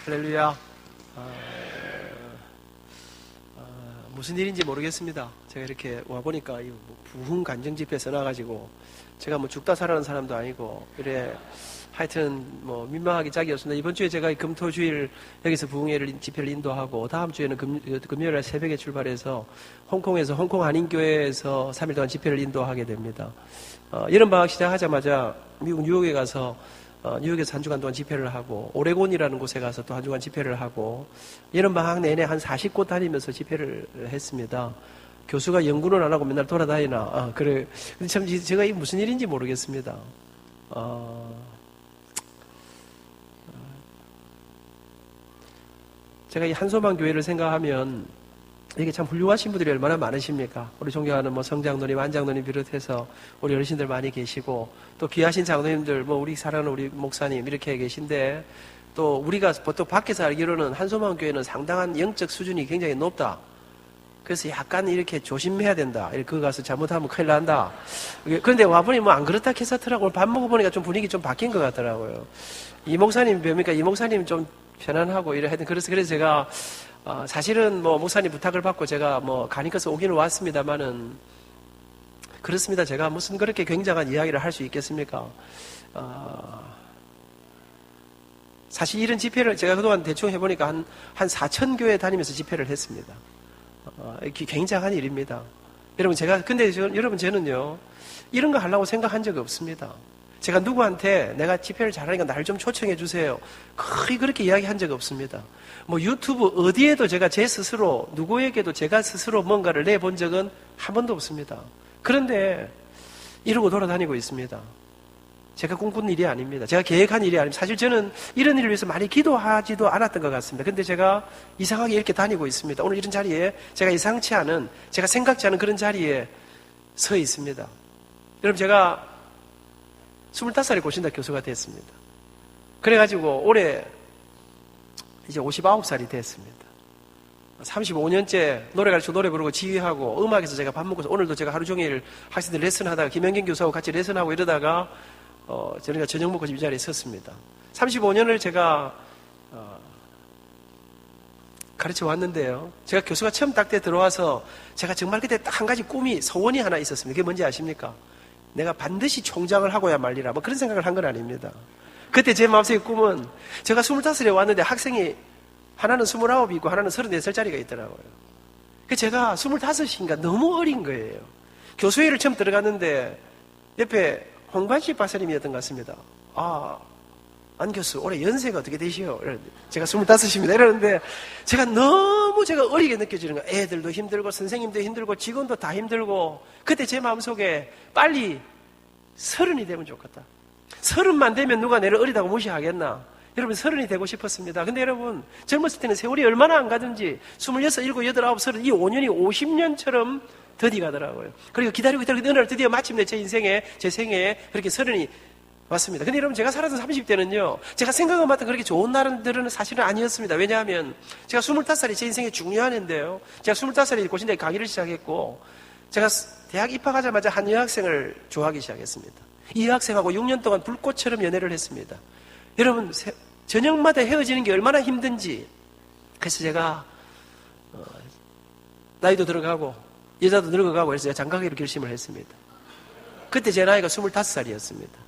할렐루야. 무슨 일인지 모르겠습니다. 제가 이렇게 와보니까 부흥 간증 집회 써놔가지고 제가 뭐 죽다 살아난 사람도 아니고 이래 하여튼 뭐 민망하기 짝이 없습니다. 이번 주에 제가 금토주일 여기서 부흥회를 집회를 인도하고 다음 주에는 금요일 날 새벽에 출발해서 홍콩에서 홍콩 한인교회에서 3일 동안 집회를 인도하게 됩니다. 여름방학 시작하자마자 미국 뉴욕에 가서 뉴욕에서 한 주간 동안 집회를 하고 오레곤이라는 곳에 가서 또 한 주간 집회를 하고 여름방학 내내 한 40곳 다니면서 집회를 했습니다. 교수가 연구는 안 하고 맨날 돌아다니나 그래. 근데 참 제가 이게 무슨 일인지 모르겠습니다. 제가 이 한소만 교회를 생각하면 이게 참 훌륭하신 분들이 얼마나 많으십니까? 우리 존경하는 뭐 성장로님, 안장로님 비롯해서 우리 어르신들 많이 계시고 또 귀하신 장로님들, 뭐 우리 사랑하는 우리 목사님 이렇게 계신데 또 우리가 보통 밖에서 알기로는 한소만 교회는 상당한 영적 수준이 굉장히 높다. 그래서 약간 이렇게 조심해야 된다. 그거 가서 잘못하면 큰일 난다. 그런데 와보니 뭐 안 그렇다 캐서트라고 밥 먹어보니까 좀 분위기 좀 바뀐 것 같더라고요. 이 목사님 뵈니까 이 목사님 좀 편안하고 이래 하여튼 그래서 제가 사실은 뭐 목사님 부탁을 받고 제가 뭐 가니까서 오기는 왔습니다만은 그렇습니다. 제가 무슨 그렇게 굉장한 이야기를 할 수 있겠습니까? 사실 이런 집회를 제가 그동안 대충 해보니까 한 4,000교회 다니면서 집회를 했습니다. 이게 굉장한 일입니다. 여러분 여러분 저는요 이런 거 하려고 생각한 적이 없습니다. 제가 누구한테 내가 집회를 잘하니까 날 좀 초청해 주세요. 거의 그렇게 이야기한 적이 없습니다. 뭐 유튜브 어디에도 제가 제 스스로 누구에게도 제가 스스로 뭔가를 내본 적은 한 번도 없습니다. 그런데 이러고 돌아다니고 있습니다. 제가 꿈꾼 일이 아닙니다. 제가 계획한 일이 아닙니다. 사실 저는 이런 일을 위해서 많이 기도하지도 않았던 것 같습니다. 근데 제가 이상하게 이렇게 다니고 있습니다. 오늘 이런 자리에 제가 예상치 않은, 제가 생각지 않은 그런 자리에 서 있습니다. 여러분 제가 25살에 고신다 교수가 됐습니다. 그래가지고 올해 이제 59살이 됐습니다. 35년째 노래 가르치고 노래 부르고 지휘하고 음악에서 제가 밥 먹고서 오늘도 제가 하루 종일 학생들 레슨하다가 김현경 교수하고 같이 레슨하고 이러다가 저희가 저녁 먹고 이 자리에 섰습니다. 35년을 제가 가르쳐 왔는데요. 제가 교수가 처음 딱 때 들어와서 제가 정말 그때 딱 한 가지 꿈이 소원이 하나 있었습니다. 그게 뭔지 아십니까? 내가 반드시 총장을 하고야 말리라. 뭐 그런 생각을 한 건 아닙니다. 그때 제 마음속의 꿈은 제가 25살에 왔는데 학생이 하나는 29이고 하나는 34살짜리가 있더라고요. 제가 25인가 너무 어린 거예요. 교수회를 처음 들어갔는데 옆에 홍반식 박사님이었던 것 같습니다. 안 교수 올해 연세가 어떻게 되시오? 제가 25입니다. 이러는데 제가 너무 어리게 느껴지는 거예요. 애들도 힘들고 선생님도 힘들고 직원도 다 힘들고 그때 제 마음속에 빨리 30이 되면 좋겠다. 30만 되면 누가 내를 어리다고 무시하겠나? 여러분 30이 되고 싶었습니다. 근데 여러분 젊었을 때는 세월이 얼마나 안 가든지 26, 7, 8, 9, 30 이 5년이 50년처럼 더디 가더라고요. 그리고 기다리고 어느 날 드디어 마침내 제 인생에 제 생애에 그렇게 30이 왔습니다. 근데 여러분 제가 살았던 30대는요 제가 생각한 만큼 그렇게 좋은 날들은 사실은 아니었습니다. 왜냐하면 제가 25살이 제 인생에 중요한 해인데요. 제가 25살에 고신대에 강의를 시작했고 제가 대학 입학하자마자 한 여학생을 좋아하기 시작했습니다. 이 여학생하고 6년 동안 불꽃처럼 연애를 했습니다. 여러분 저녁마다 헤어지는 게 얼마나 힘든지. 그래서 제가 나이도 들어가고 여자도 늙어가고 그래서 제가 장가가기로 결심을 했습니다. 그때 제 나이가 25살이었습니다.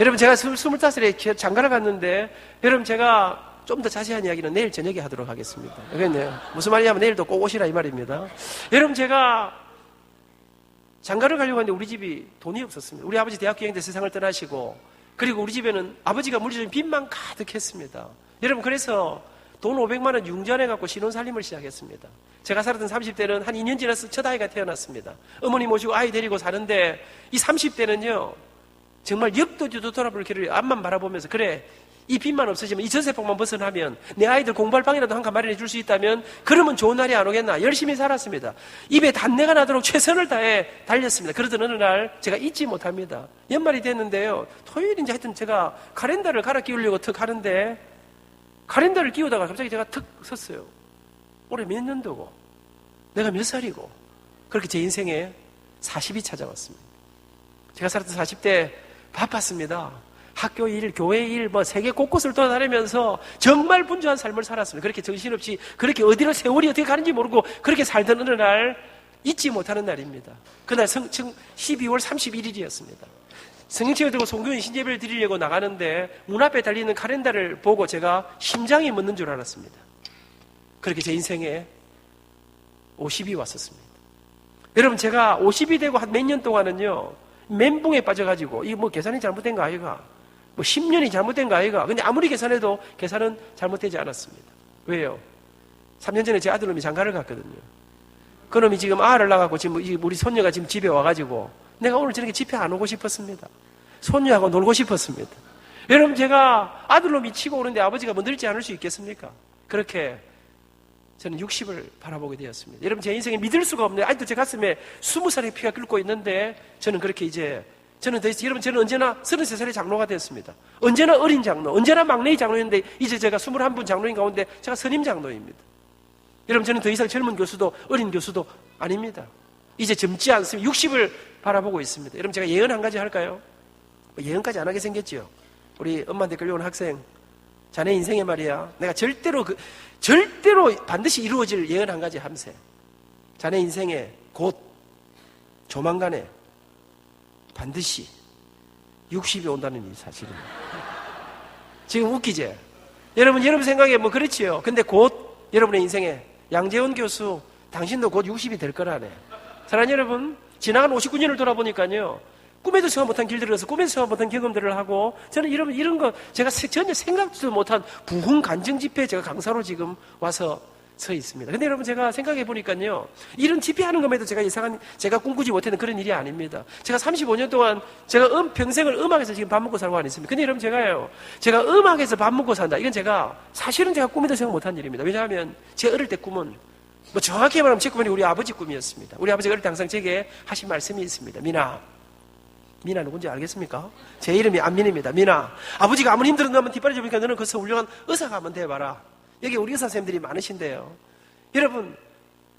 여러분 제가 25살에 장가를 갔는데 여러분 제가 좀 더 자세한 이야기는 내일 저녁에 하도록 하겠습니다. 알겠네요. 무슨 말이냐면 내일도 꼭 오시라 이 말입니다. 여러분 제가 장가를 가려고 하는데 우리 집이 돈이 없었습니다. 우리 아버지 대학 여행 때 세상을 떠나시고 그리고 우리 집에는 아버지가 물려준 빚만 가득했습니다. 여러분 그래서 돈 500만 원 융전해갖고 신혼살림을 시작했습니다. 제가 살았던 30대는 한 2년 지나서 첫 아이가 태어났습니다. 어머니 모시고 아이 데리고 사는데 이 30대는요 정말 역도주도 돌아볼 길을 앞만 바라보면서 그래 이 빚만 없어지면 이 전세폭만 벗어나면 내 아이들 공부할 방이라도 한 칸 마련해 줄 수 있다면 그러면 좋은 날이 안 오겠나. 열심히 살았습니다. 입에 단내가 나도록 최선을 다해 달렸습니다. 그러던 어느 날 제가 잊지 못합니다. 연말이 됐는데요 토요일인지 하여튼 제가 카렌더를 갈아 끼우려고 턱 하는데 카렌더를 끼우다가 갑자기 제가 턱 섰어요. 올해 몇 년도고 내가 몇 살이고 그렇게 제 인생에 40이 찾아왔습니다. 제가 살았던 40대 바빴습니다. 학교 일, 교회 일, 뭐 세계 곳곳을 돌아다니면서 정말 분주한 삶을 살았습니다. 그렇게 정신없이, 그렇게 어디로 세월이 어떻게 가는지 모르고 그렇게 살던 어느 날 잊지 못하는 날입니다. 그날 12월 31일이었습니다. 성경책을 들고 송교인 신예배를 드리려고 나가는데 문 앞에 달리는 카렌다를 보고 제가 심장이 멎는 줄 알았습니다. 그렇게 제 인생에 50이 왔었습니다. 여러분, 제가 50이 되고 한 몇 년 동안은요, 멘붕에 빠져가지고, 이거 뭐 계산이 잘못된 거 아이가? 뭐 10년이 잘못된 거 아이가? 근데 아무리 계산해도 계산은 잘못되지 않았습니다. 왜요? 3년 전에 제 아들놈이 장가를 갔거든요. 그놈이 지금 아를 낳아갖고 지금 우리 손녀가 지금 집에 와가지고 내가 오늘 저녁에 집에 안 오고 싶었습니다. 손녀하고 놀고 싶었습니다. 여러분, 제가 아들놈이 치고 오는데 아버지가 뭐 늙지 않을 수 있겠습니까? 그렇게 저는 60을 바라보게 되었습니다. 여러분, 제 인생에 믿을 수가 없네요. 아직도 제 가슴에 20살의 피가 끓고 있는데 저는 그렇게 이제 여러분, 저는 언제나 33살의 장로가 되었습니다. 언제나 어린 장로, 언제나 막내의 장로였는데 이제 제가 21분 장로인 가운데 제가 선임 장로입니다. 여러분, 저는 더 이상 젊은 교수도 어린 교수도 아닙니다. 이제 젊지 않습니다. 60을 바라보고 있습니다. 여러분, 제가 예언 한 가지 할까요? 예언까지 안 하게 생겼지요. 우리 엄마한테 끌려온 학생, 자네 인생에 말이야, 내가 절대로 반드시 이루어질 예언 한 가지 함세. 자네 인생에 곧 조만간에 반드시 60이 온다는 이 사실입니다. 지금 웃기지? 여러분 생각에 뭐 그렇지요. 근데 곧 여러분의 인생에 양재원 교수, 당신도 곧 60이 될 거라네. 사랑하는 여러분, 지나간 59년을 돌아보니까요, 꿈에도 생각 못한 길들을 가서 꿈에도 생각 못한 경험들을 하고, 저는 이런 거 제가 전혀 생각지도 못한 부흥 간증 집회에 제가 강사로 지금 와서 서 있습니다. 근데 여러분, 제가 생각해 보니까요, 이런 집회하는 것에도 제가 꿈꾸지 못했던 그런 일이 아닙니다. 제가 35년 동안 제가 평생을 음악에서 지금 밥 먹고 살고 안 있습니다. 근데 여러분, 제가 음악에서 밥 먹고 산다, 이건 사실은 제가 꿈에도 생각 못한 일입니다. 왜냐하면 제 어릴 때 꿈은 뭐 정확히 말하면 제 꿈은 우리 아버지 꿈이었습니다. 우리 아버지가 어릴 때 항상 제게 하신 말씀이 있습니다. 미나 누군지 알겠습니까? 제 이름이 안민입니다. 미나, 아버지가 아무리 힘들어도 한번 뒷발이 잡으니까 너는 거기서 훌륭한 의사가 한번 돼봐라. 여기 우리 의사 선생님들이 많으신데요. 여러분,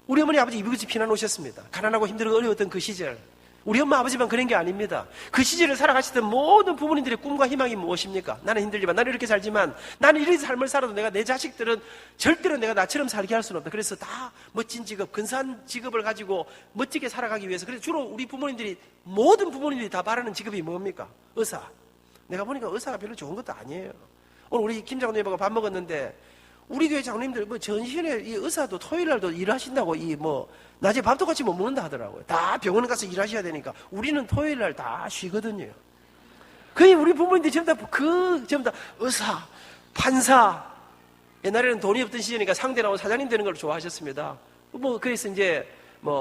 우리 어머니 아버지 이북에서 피난 오셨습니다. 가난하고 힘들고 어려웠던 그 시절, 우리 엄마 아버지만 그런 게 아닙니다. 그 시절을 살아가시던 모든 부모님들의 꿈과 희망이 무엇입니까? 나는 힘들지만, 나는 이렇게 살지만, 나는 이런 삶을 살아도 내가 내 자식들은 절대로 내가 나처럼 살게 할 수는 없다. 그래서 다 멋진 직업, 근사한 직업을 가지고 멋지게 살아가기 위해서, 그래서 주로 우리 부모님들이, 모든 부모님들이 다 바라는 직업이 뭡니까? 의사. 내가 보니까 의사가 별로 좋은 것도 아니에요. 오늘 우리 김 장로님하고 밥 먹었는데, 우리 교회 장로님들 전신에 이 의사도 토요일날도 일하신다고 낮에 밥도 같이 못 먹는다 하더라고요. 다 병원 가서 일하셔야 되니까 우리는 토요일날 다 쉬거든요. 거의 우리 부모님들이 전부 다 의사, 판사. 옛날에는 돈이 없던 시절이니까 상대 나온 사장님 되는 걸 좋아하셨습니다. 그래서 이제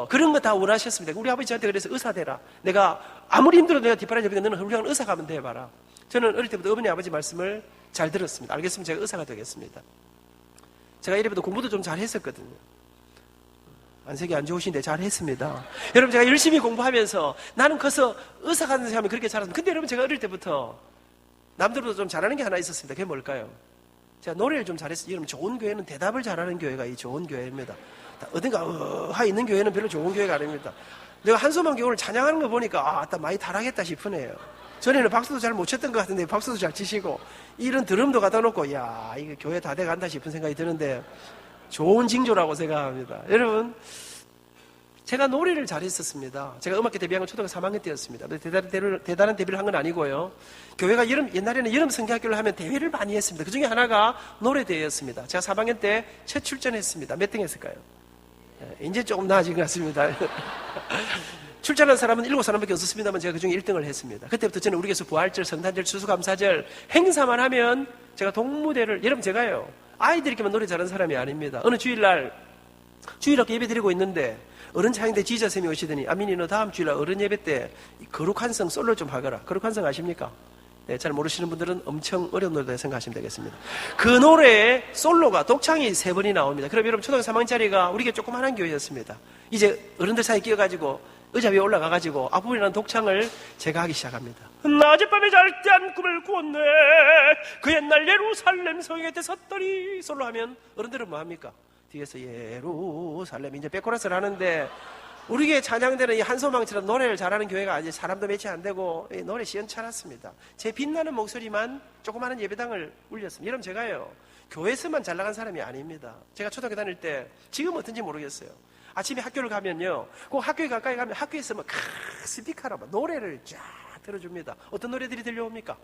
그런 거 다 원하셨습니다. 우리 아버지 저한테 그래서 의사 되라. 내가 아무리 힘들어도 내가 뒷바라지 잡으니까 너는 훌륭한 의사 가면 돼봐라. 저는 어릴 때부터 어머니 아버지 말씀을 잘 들었습니다. 알겠으면 제가 의사가 되겠습니다. 제가 이래봬도 공부도 좀 잘했었거든요. 안색이 안 좋으신데 잘했습니다. 여러분, 제가 열심히 공부하면서 나는 커서 의사가 되는 사람이 그렇게 자랐습니다. 근데 여러분, 제가 어릴 때부터 남들보다 좀 잘하는 게 하나 있었습니다. 그게 뭘까요? 제가 노래를 좀 잘했어요. 여러분, 좋은 교회는 대답을 잘하는 교회가 이 좋은 교회입니다. 어딘가 하 있는 교회는 별로 좋은 교회가 아닙니다. 내가 한소만 교회를 찬양하는 거 보니까 많이 타락했다 싶으네요. 전에는 박수도 잘 못 쳤던 것 같은데 박수도 잘 치시고 이런 드럼도 갖다 놓고 이거 교회 다 돼간다 싶은 생각이 드는데 좋은 징조라고 생각합니다. 여러분, 제가 노래를 잘했었습니다. 제가 음악회 데뷔한 건 초등학교 3학년 때였습니다. 대단한 데뷔를 한 건 아니고요. 교회가 옛날에는 여름 성경학교를 하면 대회를 많이 했습니다. 그 중에 하나가 노래대회였습니다. 제가 3학년 때 첫 출전했습니다. 몇 등 했을까요? 이제 조금 나아진 것 같습니다. 출전한 사람은 7사람밖에 없었습니다만 제가 그중에 1등을 했습니다. 그때부터 저는 우리 교회에서 부활절, 성탄절, 추수감사절 행사만 하면 제가 동무대를, 여러분 제가요, 아이들끼리만 노래 잘하는 사람이 아닙니다. 어느 주일날 주일학교 예배 드리고 있는데 어른 차영대 지휘자쌤이 오시더니 아민이 너 다음 주일날 어른 예배 때 거룩한 성 솔로 좀 하거라. 거룩한 성 아십니까? 네, 잘 모르시는 분들은 엄청 어려운 노래다 생각하시면 되겠습니다. 그 노래에 솔로가 독창이 3번이 나옵니다. 그럼 여러분 초등학교 3학년짜리가 우리 교회 조그마한 교회였습니다. 이제 어른들 사이에 끼어가지고 의자 위에 올라가가지고 앞부분이라는 독창을 제가 하기 시작합니다. 낮에 밤에 잘 때 한 꿈을 꾸었네. 그 옛날 예루살렘 성에 때 섰더니 솔로 하면 어른들은 뭐합니까? 뒤에서 예루살렘 이제 백코러스를 하는데 우리 교회 찬양대는 이 한소망처럼 노래를 잘하는 교회가 아니지 사람도 몇이 안 되고 노래 시원찮았습니다. 제 빛나는 목소리만 조그마한 예배당을 울렸습니다. 여러분 제가요 교회에서만 잘 나간 사람이 아닙니다. 제가 초등학교 다닐 때 지금 어떤지 모르겠어요. 아침에 학교를 가면요 그 학교에 가까이 가면 학교에서 막 스피커로 막 노래를 쫙 들어줍니다. 어떤 노래들이 들려옵니까?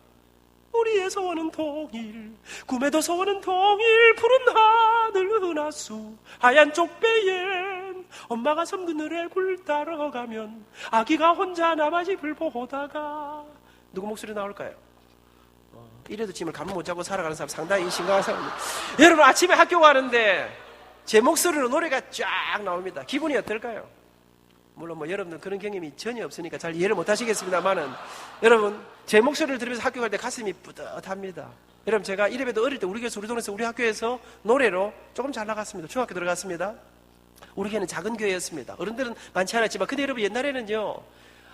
우리의 소원은 통일, 꿈에도 소원은 통일, 푸른 하늘 은하수 하얀 쪽배엔 엄마가 섬 그늘에 굴 따라가면 아기가 혼자 남아집을 보다가 누구 목소리 나올까요? 이래도 짐을 감을 못 자고 살아가는 사람 상당히 심각한 사람입니다. 여러분 아침에 학교 가는데 제 목소리로 노래가 쫙 나옵니다. 기분이 어떨까요? 물론 뭐 여러분들 그런 경험이 전혀 없으니까 잘 이해를 못 하시겠습니다만은 여러분 제 목소리를 들으면서 학교 갈 때 가슴이 뿌듯합니다. 여러분 제가 이래봬도 어릴 때 우리 교회에서 우리 동네에서 우리 학교에서 노래로 조금 잘 나갔습니다. 중학교 들어갔습니다. 우리 교회는 작은 교회였습니다. 어른들은 많지 않았지만 근데 여러분 옛날에는요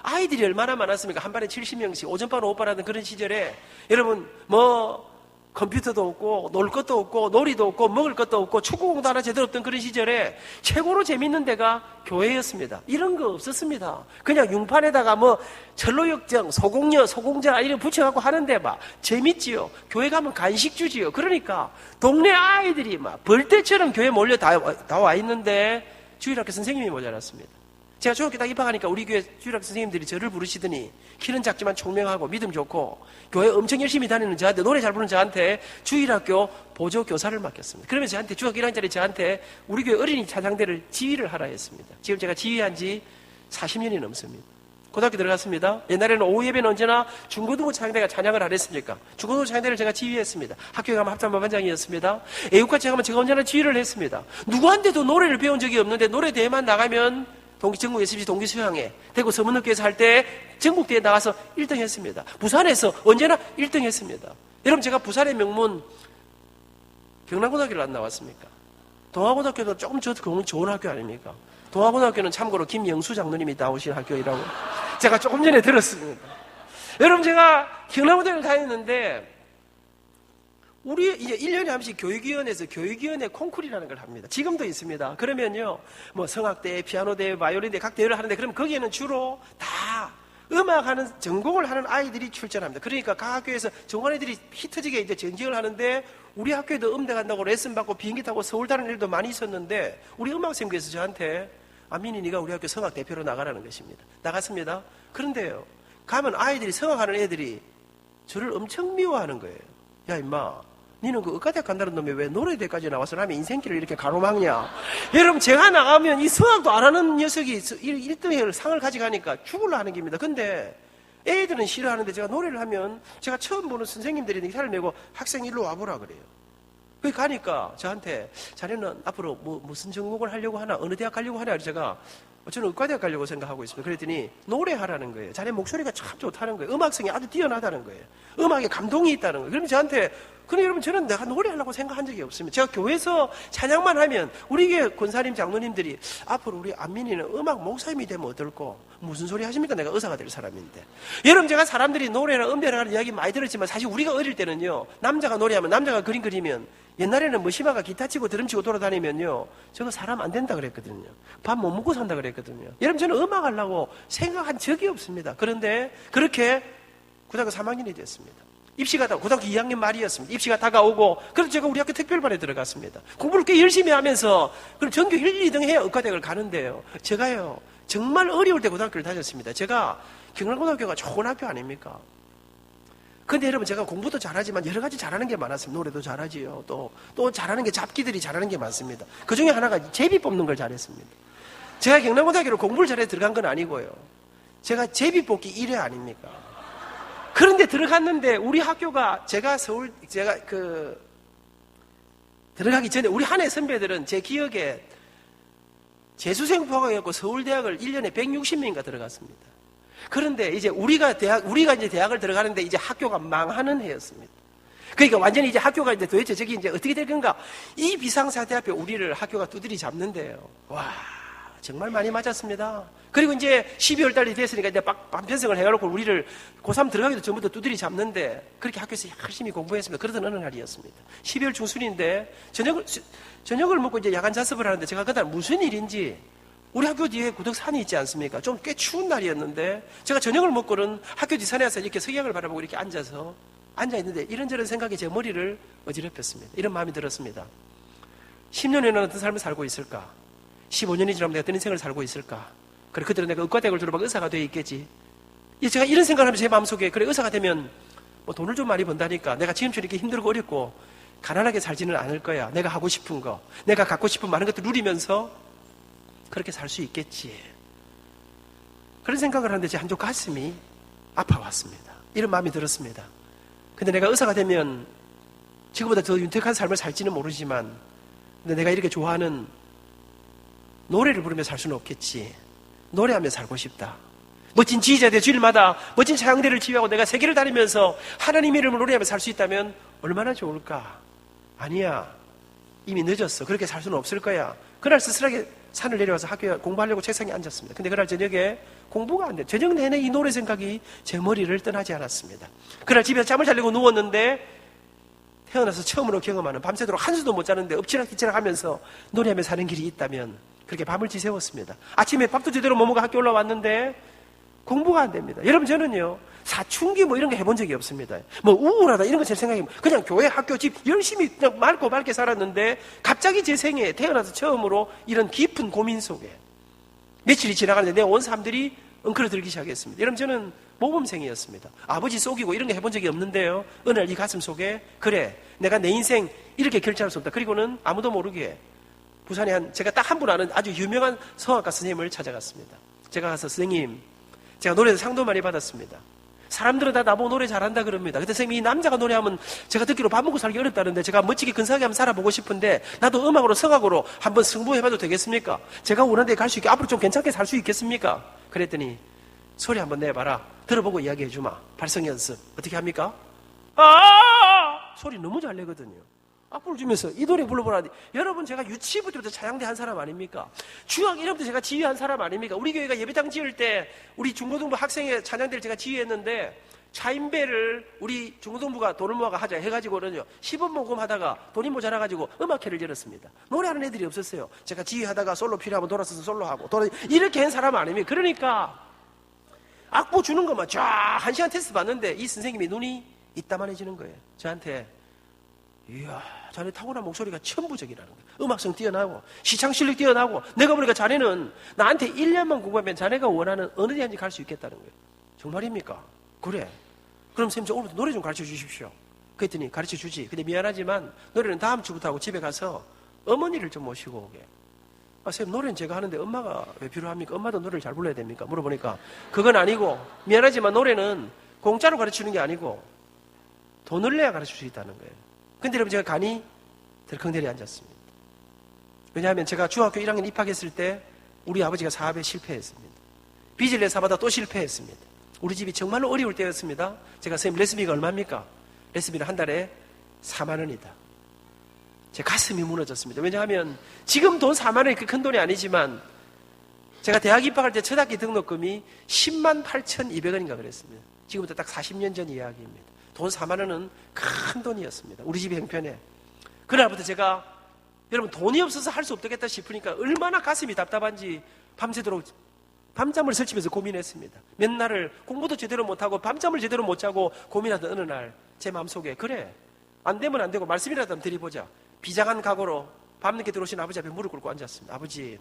아이들이 얼마나 많았습니까? 한 반에 70명씩 오전반 오후반 하던 그런 시절에 여러분 뭐 컴퓨터도 없고 놀 것도 없고 놀이도 없고 먹을 것도 없고 축구공도 하나 제대로 없던 그런 시절에 최고로 재밌는 데가 교회였습니다. 이런 거 없었습니다. 그냥 융판에다가 뭐 철로역정, 소공녀, 소공자 이런 붙여갖고 하는데 막 재밌지요. 교회 가면 간식 주지요. 그러니까 동네 아이들이 막 벌떼처럼 교회 몰려 다 와 있는데 주일학교 선생님이 모자랐습니다. 제가 중학교 딱 입학하니까 우리 교회 주일학교 선생님들이 저를 부르시더니 키는 작지만 총명하고 믿음 좋고 교회 엄청 열심히 다니는 저한테 노래 잘 부르는 저한테 주일학교 보조교사를 맡겼습니다. 그러면 저한테 중학교 1학년짜리 저한테 우리 교회 어린이 찬양대를 지휘를 하라 했습니다. 지금 제가 지휘한 지 40년이 넘습니다. 고등학교 들어갔습니다. 옛날에는 오후 예배는 언제나 중고등부 찬양대가 찬양을 안 했습니까? 중고등부 찬양대를 제가 지휘했습니다. 학교에 가면 합창반반장이었습니다. 애국같이 가면 제가 언제나 지휘를 했습니다. 누구한테도 노래를 배운 적이 없는데 노래대회만 나가면 전국 SBC 동기 수양회, 대구 서문학교에서 할 때 전국대회 나가서 1등 했습니다. 부산에서 언제나 1등 했습니다. 여러분 제가 부산의 명문 경남고등학교를 안 나왔습니까? 동아고등학교도 조금 좋은 학교 아닙니까? 동아고등학교는 참고로 김영수 장로님이 나오신 학교이라고 제가 조금 전에 들었습니다. 여러분 제가 경남고등학교를 다녔는데 우리 이제 1년에 한 번씩 교육위원회에서 교육위원회 콩쿠르라는 걸 합니다. 지금도 있습니다. 그러면요, 뭐 성악대, 피아노대, 바이올린대 각 대회를 하는데 그럼 거기에는 주로 다 음악하는 전공을 하는 아이들이 출전합니다. 그러니까 각 학교에서 전공애들이 히트지게 이제 전쟁을 하는데 우리 학교에도 음대 간다고 레슨 받고 비행기 타고 서울 다니는 일도 많이 있었는데 우리 음악생교에서 저한테 안민이 네가 우리 학교 성악 대표로 나가라는 것입니다. 나갔습니다. 그런데요, 가면 아이들이 성악하는 애들이 저를 엄청 미워하는 거예요. 야 임마, 니는 그 의과대학 간다는 놈이 왜 노래대까지 나와서 남의 인생길을 이렇게 가로막냐? 여러분 제가 나가면 이 성악도 안 하는 녀석이 1등을 상을 가져가니까 죽으려 하는 겁니다. 근데 애들은 싫어하는데 제가 노래를 하면 제가 처음 보는 선생님들이 기타를 메고 학생 일로 와보라 그래요. 거기 가니까 저한테 자네는 앞으로 무슨 전공을 하려고 하나? 어느 대학 가려고 하냐? 제가 저는 의과대학 가려고 생각하고 있습니다. 그랬더니 노래하라는 거예요. 자네 목소리가 참 좋다는 거예요. 음악성이 아주 뛰어나다는 거예요. 음악에 감동이 있다는 거예요. 그러면 저한테 근데 여러분 저는 내가 노래하려고 생각한 적이 없습니다. 제가 교회에서 찬양만 하면 우리 교회 권사님 장로님들이 앞으로 우리 안민이는 음악 목사님이 되면 어떨까? 무슨 소리 하십니까? 내가 의사가 될 사람인데. 여러분 제가 사람들이 노래나 음대를 하는 이야기 많이 들었지만 사실 우리가 어릴 때는요. 남자가 노래하면 남자가 그림 그리면 옛날에는 머시마가 기타 치고 드럼 치고 돌아다니면요. 저거 사람 안 된다 그랬거든요. 밥 못 먹고 산다 그랬거든요. 여러분 저는 음악 하려고 생각한 적이 없습니다. 그런데 그렇게 고등학교 3학년이 됐습니다. 입시가 다 고등학교 2학년 말이었습니다. 입시가 다가오고 그래서 제가 우리 학교 특별반에 들어갔습니다. 공부를 꽤 열심히 하면서 그럼 전교 1, 2등 해야 의과대학을 가는데요. 제가요 정말 어려울 때 고등학교를 다녔습니다. 제가 경남고등학교가 좋은 학교 아닙니까? 근데 여러분 제가 공부도 잘하지만 여러 가지 잘하는 게 많았습니다. 노래도 잘하지요. 또 잘하는 게 잡기들이 잘하는 게 많습니다. 그 중에 하나가 제비 뽑는 걸 잘했습니다. 제가 경남고등학교로 공부를 잘해 들어간 건 아니고요. 제가 제비 뽑기 1회 아닙니까? 그런데 들어갔는데 우리 학교가 제가 들어가기 전에 우리 한 해 선배들은 제 기억에 재수생 포함해갖고 서울대학을 1년에 160명인가 들어갔습니다. 그런데 이제 우리가 이제 대학을 들어가는데 이제 학교가 망하는 해였습니다. 그러니까 완전히 이제 학교가 이제 도대체 저기 이제 어떻게 될 건가? 이 비상사태 앞에 우리를 학교가 두드리 잡는데요. 와, 정말 많이 맞았습니다. 그리고 이제 12월 달이 됐으니까 이제 반편성을 해가지고 우리를 고3 들어가기도 전부터 두드리 잡는데 그렇게 학교에서 열심히 공부했습니다. 그러던 어느 날이었습니다. 12월 중순인데 저녁을 먹고 이제 야간 자습을 하는데 제가 그날 무슨 일인지 우리 학교 뒤에 구덕산이 있지 않습니까? 좀 꽤 추운 날이었는데 제가 저녁을 먹고는 학교 뒷산에 와서 이렇게 석양을 바라보고 이렇게 앉아있는데 이런저런 생각이 제 머리를 어지럽혔습니다. 이런 마음이 들었습니다. 10년에는 어떤 삶을 살고 있을까? 15년이 지나면 내가 어떤 인생을 살고 있을까? 그래, 그들은 내가 의과대학을 졸업하고 의사가 되어 있겠지. 제가 이런 생각을 하면서 제 마음속에, 그래, 의사가 되면 뭐 돈을 좀 많이 번다니까 내가 지금처럼 이렇게 힘들고 어렵고 가난하게 살지는 않을 거야. 내가 하고 싶은 거, 내가 갖고 싶은 많은 것들 누리면서 그렇게 살 수 있겠지. 그런 생각을 하는데 제 한쪽 가슴이 아파왔습니다. 이런 마음이 들었습니다. 근데 내가 의사가 되면 지금보다 더 윤택한 삶을 살지는 모르지만, 근데 내가 이렇게 좋아하는 노래를 부르며 살 수는 없겠지. 노래하며 살고 싶다. 멋진 지휘자들 주일마다 멋진 찬양대를 지휘하고 내가 세계를 다니면서 하나님의 이름을 노래하며 살 수 있다면 얼마나 좋을까? 아니야. 이미 늦었어. 그렇게 살 수는 없을 거야. 그날 쓸쓸하게 산을 내려와서 학교에 공부하려고 책상에 앉았습니다. 근데 그날 저녁에 공부가 안 돼. 저녁 내내 이 노래 생각이 제 머리를 떠나지 않았습니다. 그날 집에서 잠을 자려고 누웠는데 태어나서 처음으로 경험하는 밤새도록 한수도 못 자는데 엎치락뒤치락 하면서 노래하며 사는 길이 있다면 그렇게 밤을 지새웠습니다. 아침에 밥도 제대로 못 먹고 학교 올라왔는데 공부가 안 됩니다. 여러분, 저는요, 사춘기 뭐 이런 거 해본 적이 없습니다. 뭐 우울하다 이런 거 제 생각에 그냥 교회, 학교, 집 열심히 그냥 맑고 밝게 살았는데 갑자기 제 생애에 태어나서 처음으로 이런 깊은 고민 속에 며칠이 지나가는데 내 온 사람들이 엉클어들기 시작했습니다. 여러분, 저는 모범생이었습니다. 아버지 속이고 이런 거 해본 적이 없는데요, 어느 날 이 가슴 속에 그래, 내가 내 인생 이렇게 결정할 수 없다. 그리고는 아무도 모르게 부산에 제가 딱 한 분 아는 아주 유명한 성악가 선생님을 찾아갔습니다. 제가 가서, 선생님, 제가 노래에서 상도 많이 받았습니다. 사람들은 다 나보고 노래 잘한다 그럽니다. 근데 선생님이 남자가 노래하면 제가 듣기로 밥 먹고 살기 어렵다는데 제가 멋지게 근사하게 한번 살아보고 싶은데 나도 음악으로 성악으로 한번 승부해봐도 되겠습니까? 제가 원하는 데 갈 수 있게 앞으로 좀 괜찮게 살 수 있겠습니까? 그랬더니 소리 한번 내봐라. 들어보고 이야기해주마. 발성 연습. 어떻게 합니까? 소리 너무 잘 내거든요. 악보를 주면서 이 노래 불러보라니. 여러분, 제가 유치부터 찬양대 한 사람 아닙니까? 중학 1학년부터 제가 지휘한 사람 아닙니까? 우리 교회가 예배당 지을 때 우리 중고등부 학생의 찬양대를 제가 지휘했는데 차인배를 우리 중고등부가 돈을 모아가 하자 해가지고는요 10원 모금하다가 돈이 모자라가지고 음악회를 열었습니다. 노래하는 애들이 없었어요. 제가 지휘하다가 솔로 필요하면 돌아서서 솔로하고 이렇게 한 사람 아닙니까? 그러니까 악보 주는 것만 쫙 1시간 테스트 봤는데 이 선생님이 눈이 이따만해지는 거예요. 저한테 이야, 자네 타고난 목소리가 천부적이라는 거예요. 음악성 뛰어나고 시창실력 뛰어나고 내가 보니까 자네는 나한테 1년만 공부하면 자네가 원하는 어느 대한지 갈 수 있겠다는 거예요. 정말입니까? 그래. 그럼 선생님, 저 오늘부터 노래 좀 가르쳐 주십시오. 그랬더니 가르쳐 주지. 근데 미안하지만 노래는 다음 주부터 하고 집에 가서 어머니를 좀 모시고 오게. 선생님, 노래는 제가 하는데 엄마가 왜 필요합니까? 엄마도 노래를 잘 불러야 됩니까? 물어보니까 그건 아니고, 미안하지만 노래는 공짜로 가르치는 게 아니고 돈을 내야 가르칠 수 있다는 거예요. 근데 여러분, 제가 간이 덜컹대리 앉았습니다. 왜냐하면 제가 중학교 1학년 입학했을 때 우리 아버지가 사업에 실패했습니다. 빚을 내서 받아 또 실패했습니다. 우리 집이 정말로 어려울 때였습니다. 제가 선생님, 레스비가 얼마입니까? 레스비는 한 달에 4만 원이다. 제 가슴이 무너졌습니다. 왜냐하면 지금 돈 4만 원이 그 큰 돈이 아니지만 제가 대학 입학할 때 첫 학기 등록금이 10만 8,200원인가 그랬습니다. 지금부터 딱 40년 전 이야기입니다. 돈 4만 원은 큰 돈이었습니다. 우리 집의 형편에. 그날부터 제가, 여러분, 돈이 없어서 할 수 없겠다 싶으니까 얼마나 가슴이 답답한지 밤새도록 밤잠을 설치면서 고민했습니다. 몇 날을 공부도 제대로 못하고 밤잠을 제대로 못 자고 고민하던 어느 날 제 마음속에, 그래, 안 되면 안 되고 말씀이라도 한번 드려보자. 비장한 각오로 밤늦게 들어오신 아버지 앞에 무릎 꿇고 앉았습니다. 아버지,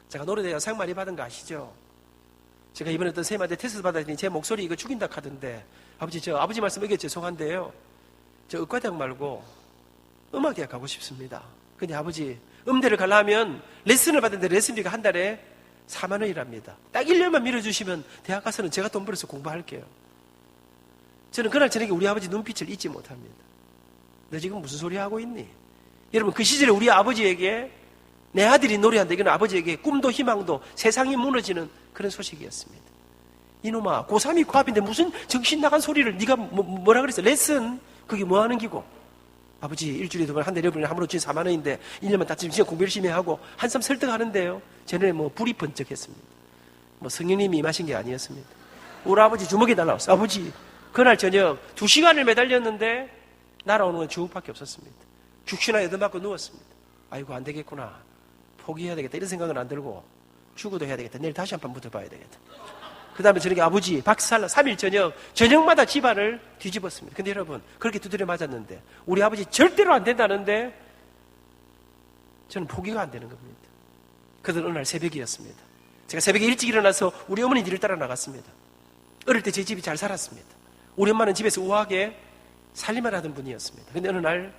제가 노래대회 상 많이 받은 거 아시죠? 제가 이번에 어떤 선생님한테 테스트 받았더니 제 목소리 이거 죽인다 하던데, 아버지, 저 아버지 말씀 이게 죄송한데요, 저 의과대학 말고 음악대학 가고 싶습니다. 근데 아버지, 음대를 가려면 레슨을 받는데 레슨비가 한 달에 4만 원이랍니다. 딱 1년만 밀어주시면 대학 가서는 제가 돈 벌어서 공부할게요. 저는 그날 저녁에 우리 아버지 눈빛을 잊지 못합니다. 너 지금 무슨 소리 하고 있니? 여러분, 그 시절에 우리 아버지에게 내 아들이 노래한다, 이건 아버지에게 꿈도 희망도 세상이 무너지는 그런 소식이었습니다. 이놈아, 고3이 고합인데 무슨 정신 나간 소리를 네가 뭐라 그랬어? 레슨, 그게 뭐 하는 기고? 아버지, 일주일에 2번, 한 달에 2번에 한 번으로 준 4만 원인데 1년만 다 진짜 공부 열심히 하고 한참 설득하는데요, 제 눈에 뭐 불이 번쩍했습니다. 뭐 성령님이 임하신 게 아니었습니다. 우리 아버지 주먹이 날라왔어. 아버지, 그날 저녁 2시간을 매달렸는데 날아오는 건 주먹밖에 없었습니다. 죽시나 여든맞고 누웠습니다. 아이고, 안 되겠구나. 포기해야 되겠다 이런 생각은 안 들고 죽어도 해야 되겠다. 내일 다시 한 판 붙어봐야 되겠다. 그 다음에 저녁에 아버지 박살나 3일 저녁마다 집안을 뒤집었습니다. 근데 여러분 그렇게 두드려 맞았는데 우리 아버지 절대로 안 된다는데 저는 포기가 안 되는 겁니다. 그들 어느 날 새벽이었습니다. 제가 새벽에 일찍 일어나서 우리 어머니 뒤를 따라 나갔습니다. 어릴 때 제 집이 잘 살았습니다. 우리 엄마는 집에서 우아하게 살림을 하던 분이었습니다. 근데 어느 날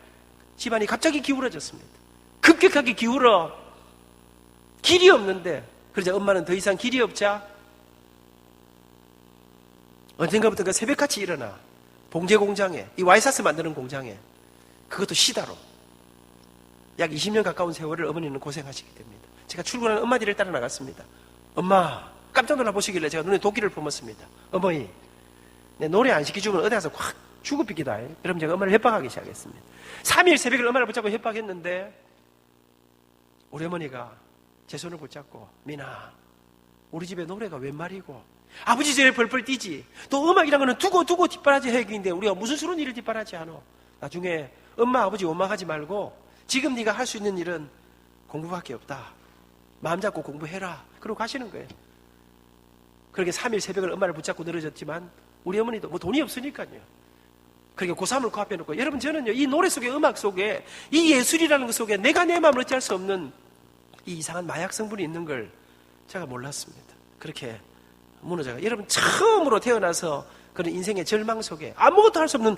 집안이 갑자기 기울어졌습니다. 급격하게 기울어 길이 없는데 그러자 엄마는 더 이상 길이 없자 언젠가부터 그 새벽같이 일어나 봉제 공장에 이 와이사스 만드는 공장에 그것도 시다로 약 20년 가까운 세월을 어머니는 고생하시게 됩니다. 제가 출근하는 엄마 뒤를 따라 나갔습니다. 엄마 깜짝 놀라 보시길래 제가 눈에 도끼를 품었습니다. 어머니 내 노래 안 시켜주면 어디 가서 확 죽어 삐기다. 그럼 제가 엄마를 협박하기 시작했습니다. 3일 새벽을 엄마를 붙잡고 협박했는데 우리 어머니가 제 손을 붙잡고 미나 우리 집에 노래가 웬 말이고 아버지 제일 벌벌 뛰지. 또 음악이란 거는 두고 뒷바라지 해야겠는데 우리가 무슨 수로 일을 뒷바라지 하노. 나중에 엄마 아버지 원망하지 말고 지금 네가 할 수 있는 일은 공부밖에 없다. 마음 잡고 공부해라. 그러고 가시는 거예요. 그렇게 3일 새벽을 엄마를 붙잡고 늘어졌지만 우리 어머니도 뭐 돈이 없으니까요. 그렇게 고3을 코앞에 놓고 여러분 저는요 이 노래 속에 음악 속에 이 예술이라는 것 속에 내가 내 마음을 어찌할 수 없는 이 이상한 마약 성분이 있는 걸 제가 몰랐습니다. 그렇게 무너져가. 여러분 처음으로 태어나서 그런 인생의 절망 속에 아무것도 할 수 없는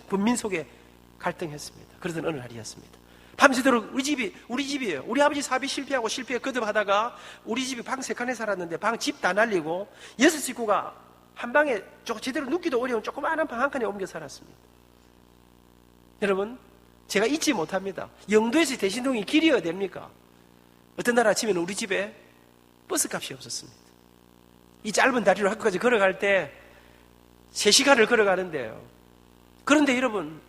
분민 속에 갈등했습니다. 그러던 어느 날이었습니다. 밤새도록 우리 집이에요. 우리 아버지 사업이 실패하고 거듭하다가 우리 집이 방 3칸에 살았는데 방 집 다 날리고 6식구가 한 방에 제대로 눕기도 어려운 조그마한 방 한 칸에 옮겨 살았습니다. 여러분 제가 잊지 못합니다. 영도에서 대신동이 길이어야 됩니까? 어떤 날 아침에는 우리 집에 버스값이 없었습니다. 이 짧은 다리로 학교까지 걸어갈 때 3시간을 걸어가는데요. 그런데 여러분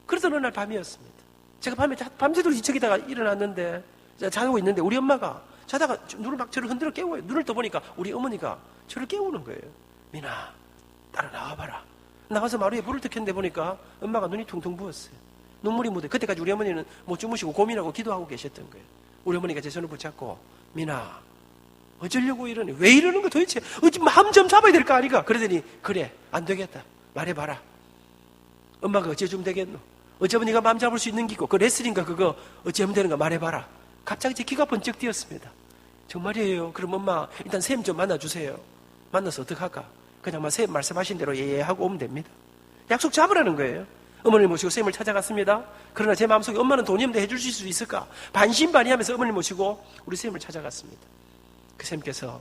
그러던 어느 날 밤이었습니다. 제가 밤새도록 뒤척이다가 일어났는데 자고 있는데 우리 엄마가 자다가 눈을 막 저를 흔들어 깨워요. 눈을 떠보니까 우리 어머니가 저를 깨우는 거예요. 미나 따라 나와봐라. 나가서 마루에 불을 켰는데 보니까 엄마가 눈이 퉁퉁 부었어요. 눈물이 묻어요. 그때까지 우리 어머니는 못 주무시고 고민하고 기도하고 계셨던 거예요. 우리 어머니가 제 손을 붙잡고 미나 어쩌려고 이러니 왜 이러는 거 도대체 어찌 마음 좀 잡아야 될 거 아니가. 그러더니 그래 안 되겠다 말해봐라. 엄마가 어째주면 되겠노. 어쩌면 네가 마음 잡을 수 있는 기고 그 레슬링가 그거 어찌하면 되는가 말해봐라. 갑자기 제 귀가 번쩍 뛰었습니다. 정말이에요. 그럼 엄마 일단 쌤 좀 만나주세요. 만나서 어떡할까. 그냥 쌤 말씀하신 대로 예하고 오면 됩니다. 약속 잡으라는 거예요. 어머니를 모시고 쌤을 찾아갔습니다. 그러나 제 마음속에 엄마는 돈이 없는데 해줄 수 있을까 반신반의하면서 어머니를 모시고 우리 쌤을 찾아갔습니다. 그 쌤께서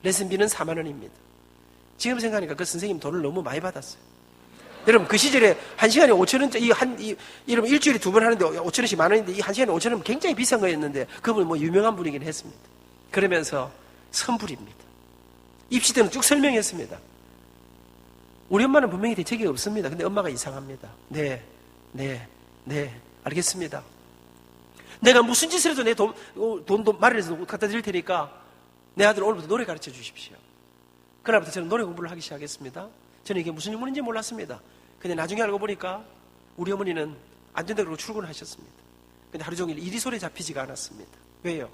레슨비는 4만 원입니다. 지금 생각하니까 그 선생님 돈을 너무 많이 받았어요. 여러분 그 시절에 한 시간에 5,000원 여러분 일주일에 2번 하는데 5,000원씩 만 원인데 이 한 시간에 5,000원 굉장히 비싼 거였는데 그분은 뭐 유명한 분이긴 했습니다. 그러면서 선불입니다. 입시 때는 쭉 설명했습니다. 우리 엄마는 분명히 대책이 없습니다. 근데 엄마가 이상합니다. 네 알겠습니다. 내가 무슨 짓을 해도 내 돈도 마련해서 갖다 드릴 테니까 내 아들 오늘부터 노래 가르쳐 주십시오. 그날부터 저는 노래 공부를 하기 시작했습니다. 저는 이게 무슨 유문인지 몰랐습니다. 근데 나중에 알고 보니까 우리 어머니는 안 된다고 그러고 출근하셨습니다. 근데 하루 종일 일이 손에 잡히지가 않았습니다. 왜요?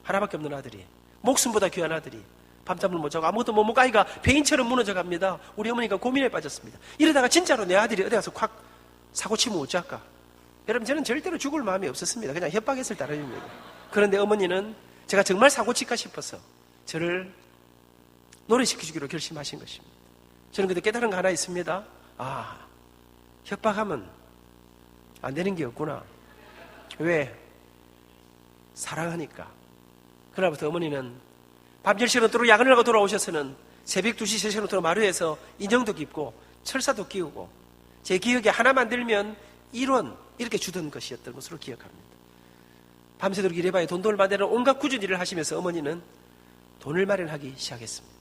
하나밖에 없는 아들이 목숨보다 귀한 아들이 밤잠을 못 자고 아무것도 못 먹고 아이가 배인처럼 무너져 갑니다. 우리 어머니가 고민에 빠졌습니다. 이러다가 진짜로 내 아들이 어디 가서 콱 사고 치면 어쩔까? 여러분 저는 절대로 죽을 마음이 없었습니다. 그냥 협박했을 따름입니다. 그런데 어머니는 제가 정말 사고 칠까 싶어서 저를 노래시켜주기로 결심하신 것입니다. 저는 그때 깨달은 거 하나 있습니다. 아, 협박하면 안 되는 게 없구나. 왜? 사랑하니까. 그날부터 어머니는 밤 10시로 넘도록 야근을 하고 돌아오셔서는 새벽 2시, 3시로 넘도록 마루에서 인형도 깁고 철사도 끼우고 제 기억에 하나 만들면 1원 이렇게 주던 것이었던 것으로 기억합니다. 밤새도록 일해봐야 돈을 만드는 온갖 꾸준 일을 하시면서 어머니는 돈을 마련하기 시작했습니다.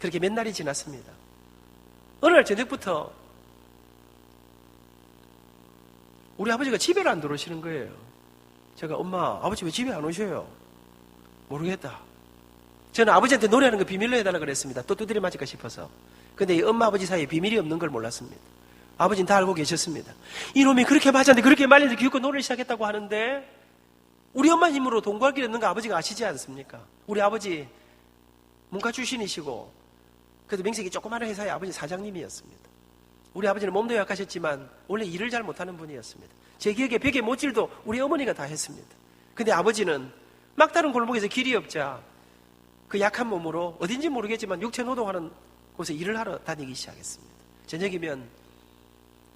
그렇게 몇 날이 지났습니다. 어느 날 저녁부터 우리 아버지가 집에를 안 들어오시는 거예요. 제가 엄마 아버지 왜 집에 안 오셔요? 모르겠다. 저는 아버지한테 노래하는 거 비밀로 해달라고 그랬습니다. 또 두드려 맞을까 싶어서. 근데 이 엄마 아버지 사이에 비밀이 없는 걸 몰랐습니다. 아버지는 다 알고 계셨습니다. 이놈이 그렇게 맞았는데 그렇게 말렸는데 기웃고 노래를 시작했다고 하는데 우리 엄마 힘으로 돈 벌 길 없는 거 아버지가 아시지 않습니까? 우리 아버지 문과 출신이시고 그래도 명색이 조그마한 회사의 아버지 사장님이었습니다. 우리 아버지는 몸도 약하셨지만 원래 일을 잘 못하는 분이었습니다. 제 기억에 벽에 못질도 우리 어머니가 다 했습니다. 근데 아버지는 막다른 골목에서 길이 없자 그 약한 몸으로 어딘지 모르겠지만 육체노동하는 곳에 일을 하러 다니기 시작했습니다. 저녁이면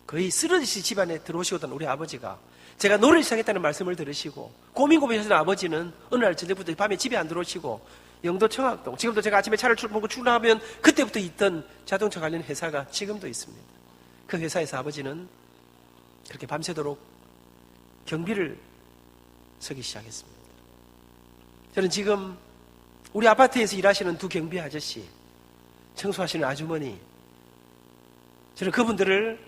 거의 쓰러지시 집안에 들어오시던 우리 아버지가 제가 노래를 시작했다는 말씀을 들으시고 고민하시던 아버지는 어느 날 저녁부터 밤에 집에 안 들어오시고 영도 청학동, 지금도 제가 아침에 차를 보고 출근하면 그때부터 있던 자동차 관련 회사가 지금도 있습니다. 그 회사에서 아버지는 그렇게 밤새도록 경비를 서기 시작했습니다. 저는 지금 우리 아파트에서 일하시는 두 경비 아저씨, 청소하시는 아주머니, 저는 그분들을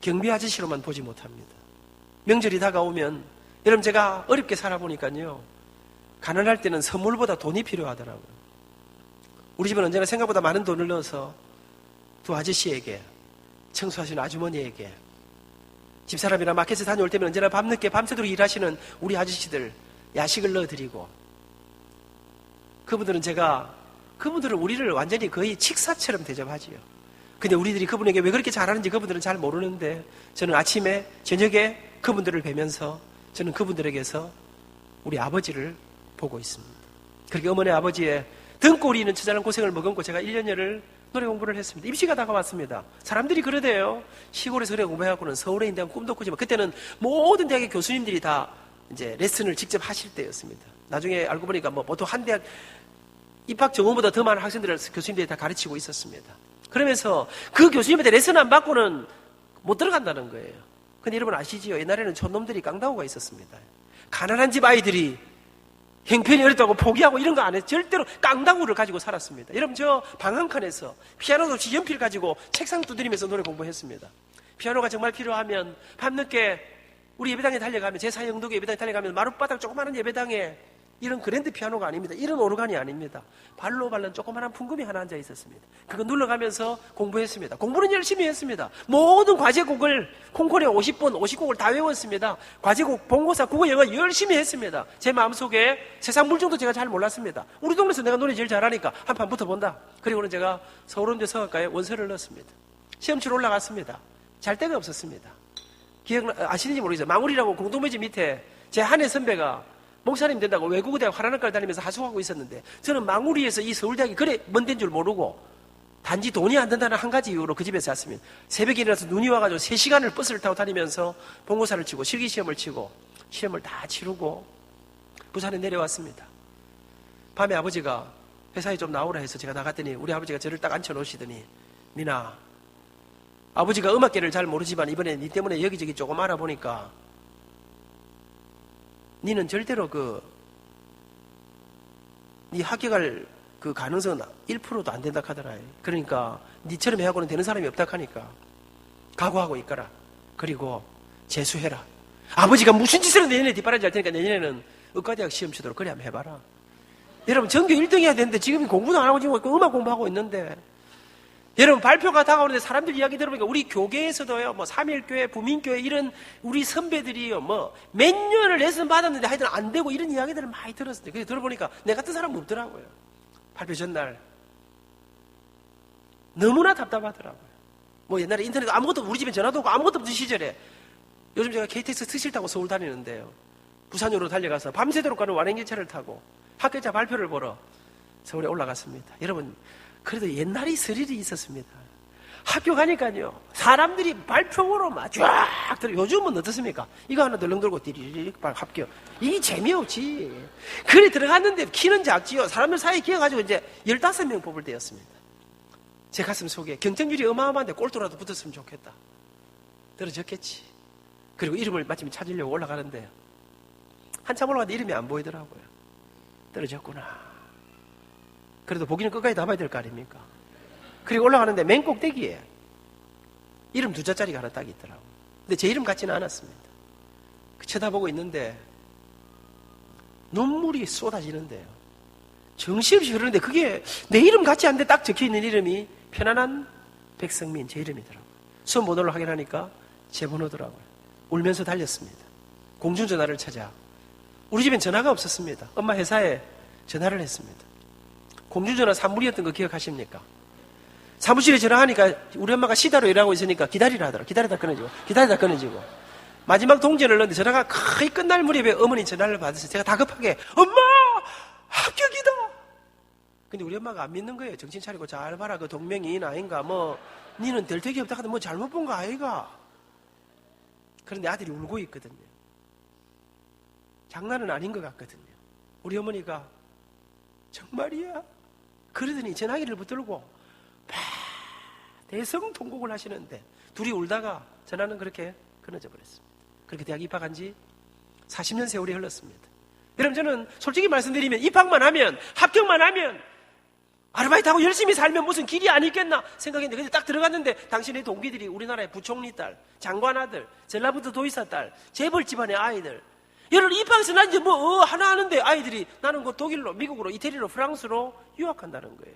경비 아저씨로만 보지 못합니다. 명절이 다가오면, 여러분 제가 어렵게 살아보니까요, 가난할 때는 선물보다 돈이 필요하더라고요. 우리 집은 언제나 생각보다 많은 돈을 넣어서 두 아저씨에게, 청소하시는 아주머니에게, 집사람이랑 마켓에 다녀올 때면 언제나 밤늦게 밤새도록 일하시는 우리 아저씨들 야식을 넣어드리고, 그분들은 우리를 완전히 거의 칙사처럼 대접하지요. 근데 우리들이 그분에게 왜 그렇게 잘하는지 그분들은 잘 모르는데, 저는 아침에 저녁에 그분들을 뵈면서 저는 그분들에게서 우리 아버지를 보고 있습니다. 그렇게 어머니 아버지의 등골이 있는 처절한 고생을 머금고 제가 1년여를 노래 공부를 했습니다. 입시가 다가왔습니다. 사람들이 그러대요. 시골에서 노래 공부해갖고는 서울에 있는 데는 꿈도 꾸지만, 그때는 모든 대학의 교수님들이 다 이제 레슨을 직접 하실 때였습니다. 나중에 알고 보니까 보통 한 대학 입학 정원보다 더 많은 학생들을 교수님들이 다 가르치고 있었습니다. 그러면서 그 교수님한테 레슨 안 받고는 못 들어간다는 거예요. 근데 여러분 아시지요? 옛날에는 촌놈들이 깡다구가 있었습니다. 가난한 집 아이들이 형편이 어렵다고 포기하고 이런 거 안 해서 절대로 깡다구를 가지고 살았습니다. 여러분 저 방한칸에서 피아노도 없이 연필 가지고 책상 두드리면서 노래 공부했습니다. 피아노가 정말 필요하면 밤늦게 우리 예배당에 달려가면, 제4영독의 예배당에 달려가면 마룻바닥 조그마한 예배당에 이런 그랜드 피아노가 아닙니다. 이런 오르간이 아닙니다. 발로 밟는 조그마한 풍금이 하나 앉아 있었습니다. 그거 눌러가면서 공부했습니다. 공부는 열심히 했습니다. 모든 과제곡을 콩코레 50번, 50곡을 다 외웠습니다. 과제곡, 본고사, 국어, 영어 열심히 했습니다. 제 마음속에 세상 물정도 제가 잘 몰랐습니다. 우리 동네에서 내가 노래 제일 잘하니까 한 판 붙어본다. 그리고는 제가 서울음대 성악과에 원서를 넣었습니다. 시험 치러 올라갔습니다. 잘 데가 없었습니다. 아시는지 모르겠어요. 마무리라고 공동묘지 밑에 제 한해 선배가 목사님 된다고 외국어대학 화라는까지 다니면서 하숙하고 있었는데, 저는 망우리에서 이 서울대학이 그래 먼 데인 줄 모르고 단지 돈이 안 된다는 한 가지 이유로 그 집에서 잤습니다. 새벽에 일어나서 눈이 와가지고 3시간을 버스를 타고 다니면서 본고사를 치고 실기시험을 치고 시험을 다 치르고 부산에 내려왔습니다. 밤에 아버지가 회사에 좀 나오라 해서 제가 나갔더니 우리 아버지가 저를 딱 앉혀놓으시더니, 민아, 아버지가 음악계를 잘 모르지만 이번에 니 때문에 여기저기 조금 알아보니까 니는 절대로 니 합격할 그 가능성은 1%도 안 된다 하더라. 그러니까 니처럼 해하고는 되는 사람이 없다 하니까 각오하고 있거라. 그리고 재수해라. 아버지가 무슨 짓을 내년에 뒷바라지 할 테니까 내년에는 의과대학 시험 치도록 그래 한번 해봐라. 여러분 전교 1등 해야 되는데 지금 공부도 안 하고 지금 음악 공부하고 있는데, 여러분 발표가 다가오는데 사람들 이야기 들어보니까 우리 교계에서도요, 삼일교회, 부민교회 이런 우리 선배들이요, 몇 년을 레슨 받았는데 하여튼 안 되고 이런 이야기들을 많이 들었어요. 그래서 들어보니까 내 같은 사람은 없더라고요. 발표 전날. 너무나 답답하더라고요. 옛날에 인터넷 아무것도, 우리 집에 전화도 없고 아무것도 없던 시절에, 요즘 제가 KTX 특실 타고 서울 다니는데요, 부산으로 달려가서 밤새도록 가는 완행열차를 타고 학교자 발표를 보러 서울에 올라갔습니다. 여러분, 그래도 옛날에 스릴이 있었습니다. 학교 가니까요, 사람들이 발표로 막 쫙 들어. 요즘은 어떻습니까? 이거 하나 덜렁 들고 띠리릭 합격. 이게 재미없지. 그래 들어갔는데 키는 작지요. 사람들 사이에 끼어가지고 이제 15명 뽑을 때였습니다. 제 가슴 속에 경쟁률이 어마어마한데 꼴도라도 붙었으면 좋겠다. 떨어졌겠지. 그리고 이름을 마침 찾으려고 올라가는데 한참 올라가는데 이름이 안 보이더라고요. 떨어졌구나. 그래도 보기는 끝까지 다 봐야 될 거 아닙니까? 그리고 올라가는데 맨 꼭대기에 이름 2자짜리가 하나 딱 있더라고요. 근데 제 이름 같지는 않았습니다. 쳐다보고 있는데 눈물이 쏟아지는데요, 정신없이 흐르는데 그게 내 이름 같지 않은데 딱 적혀있는 이름이 편안한 백성민, 제 이름이더라고요. 수험 번호를 확인하니까 제 번호더라고요. 울면서 달렸습니다. 공중전화를 찾아 우리 집엔 전화가 없었습니다. 엄마 회사에 전화를 했습니다. 공중전화 산물이었던 거 기억하십니까? 사무실에 전화하니까 우리 엄마가 시다로 일하고 있으니까 기다리라 하더라. 기다리다 끊어지고. 마지막 동전을 넣는데 전화가 거의 끝날 무렵에 어머니 전화를 받으셔서 제가 다급하게 엄마! 합격이다! 근데 우리 엄마가 안 믿는 거예요. 정신 차리고 잘 봐라. 그 동명이인 아인가 뭐 니는 될 택이 없다 하더니 뭐 잘못 본 거 아이가? 그런데 아들이 울고 있거든요. 장난은 아닌 것 같거든요. 우리 어머니가 정말이야? 그러더니 전화기를 붙들고 대성통곡을 하시는데 둘이 울다가 전화는 그렇게 끊어져 버렸습니다. 그렇게 대학 입학한 지 40년 세월이 흘렀습니다. 여러분 저는 솔직히 말씀드리면 입학만 하면 합격만 하면 아르바이트하고 열심히 살면 무슨 길이 안 있겠나 생각했는데 근데 딱 들어갔는데 당신의 동기들이 우리나라의 부총리 딸, 장관 아들, 젤라부트 도의사 딸, 재벌 집안의 아이들 여러분 입학해서 난 이제 뭐 하나 하는데 아이들이 나는 곧 독일로, 미국으로, 이태리로, 프랑스로 유학한다는 거예요.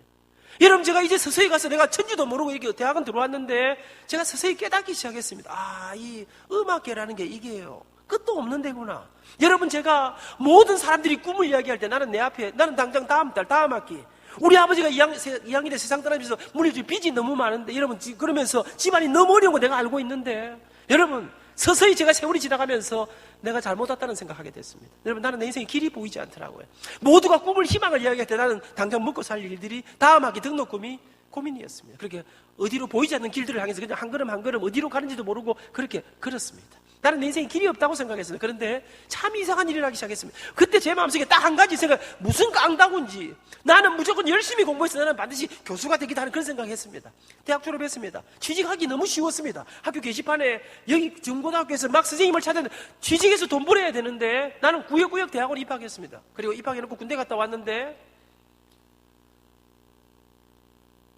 여러분 제가 이제 서서히 가서 내가 천지도 모르고 이렇게 대학은 들어왔는데 제가 서서히 깨닫기 시작했습니다. 아, 이 음악계라는 게 이게요. 끝도 없는 데구나. 여러분 제가 모든 사람들이 꿈을 이야기할 때 나는 내 앞에 나는 당장 다음 달 다음 학기 우리 아버지가 2학년에 세상 떠나면서 물리적인 빚이 너무 많은데 여러분 그러면서 집안이 너무 어려운 거 내가 알고 있는데 여러분 서서히 제가 세월이 지나가면서 내가 잘못 왔다는 생각하게 됐습니다. 여러분 나는 내 인생에 길이 보이지 않더라고요. 모두가 꿈을 희망을 이야기할 때 나는 당장 먹고 살 일들이 다음 학기 등록금이 고민이었습니다. 그렇게 어디로 보이지 않는 길들을 향해서 그냥 한 걸음 한 걸음 어디로 가는지도 모르고 그렇게 걸었습니다. 나는 내 인생에 길이 없다고 생각했어요. 그런데 참 이상한 일을 하기 시작했습니다. 그때 제 마음속에 딱 한 가지 생각, 무슨 깡다구인지 나는 무조건 열심히 공부해서 나는 반드시 교수가 되겠다 하는 그런 생각을 했습니다. 대학 졸업했습니다. 취직하기 너무 쉬웠습니다. 학교 게시판에 여기 중고등학교에서 막 선생님을 찾았는데 취직해서 돈 벌어야 되는데 나는 구역구역 대학원 입학했습니다. 그리고 입학해놓고 군대 갔다 왔는데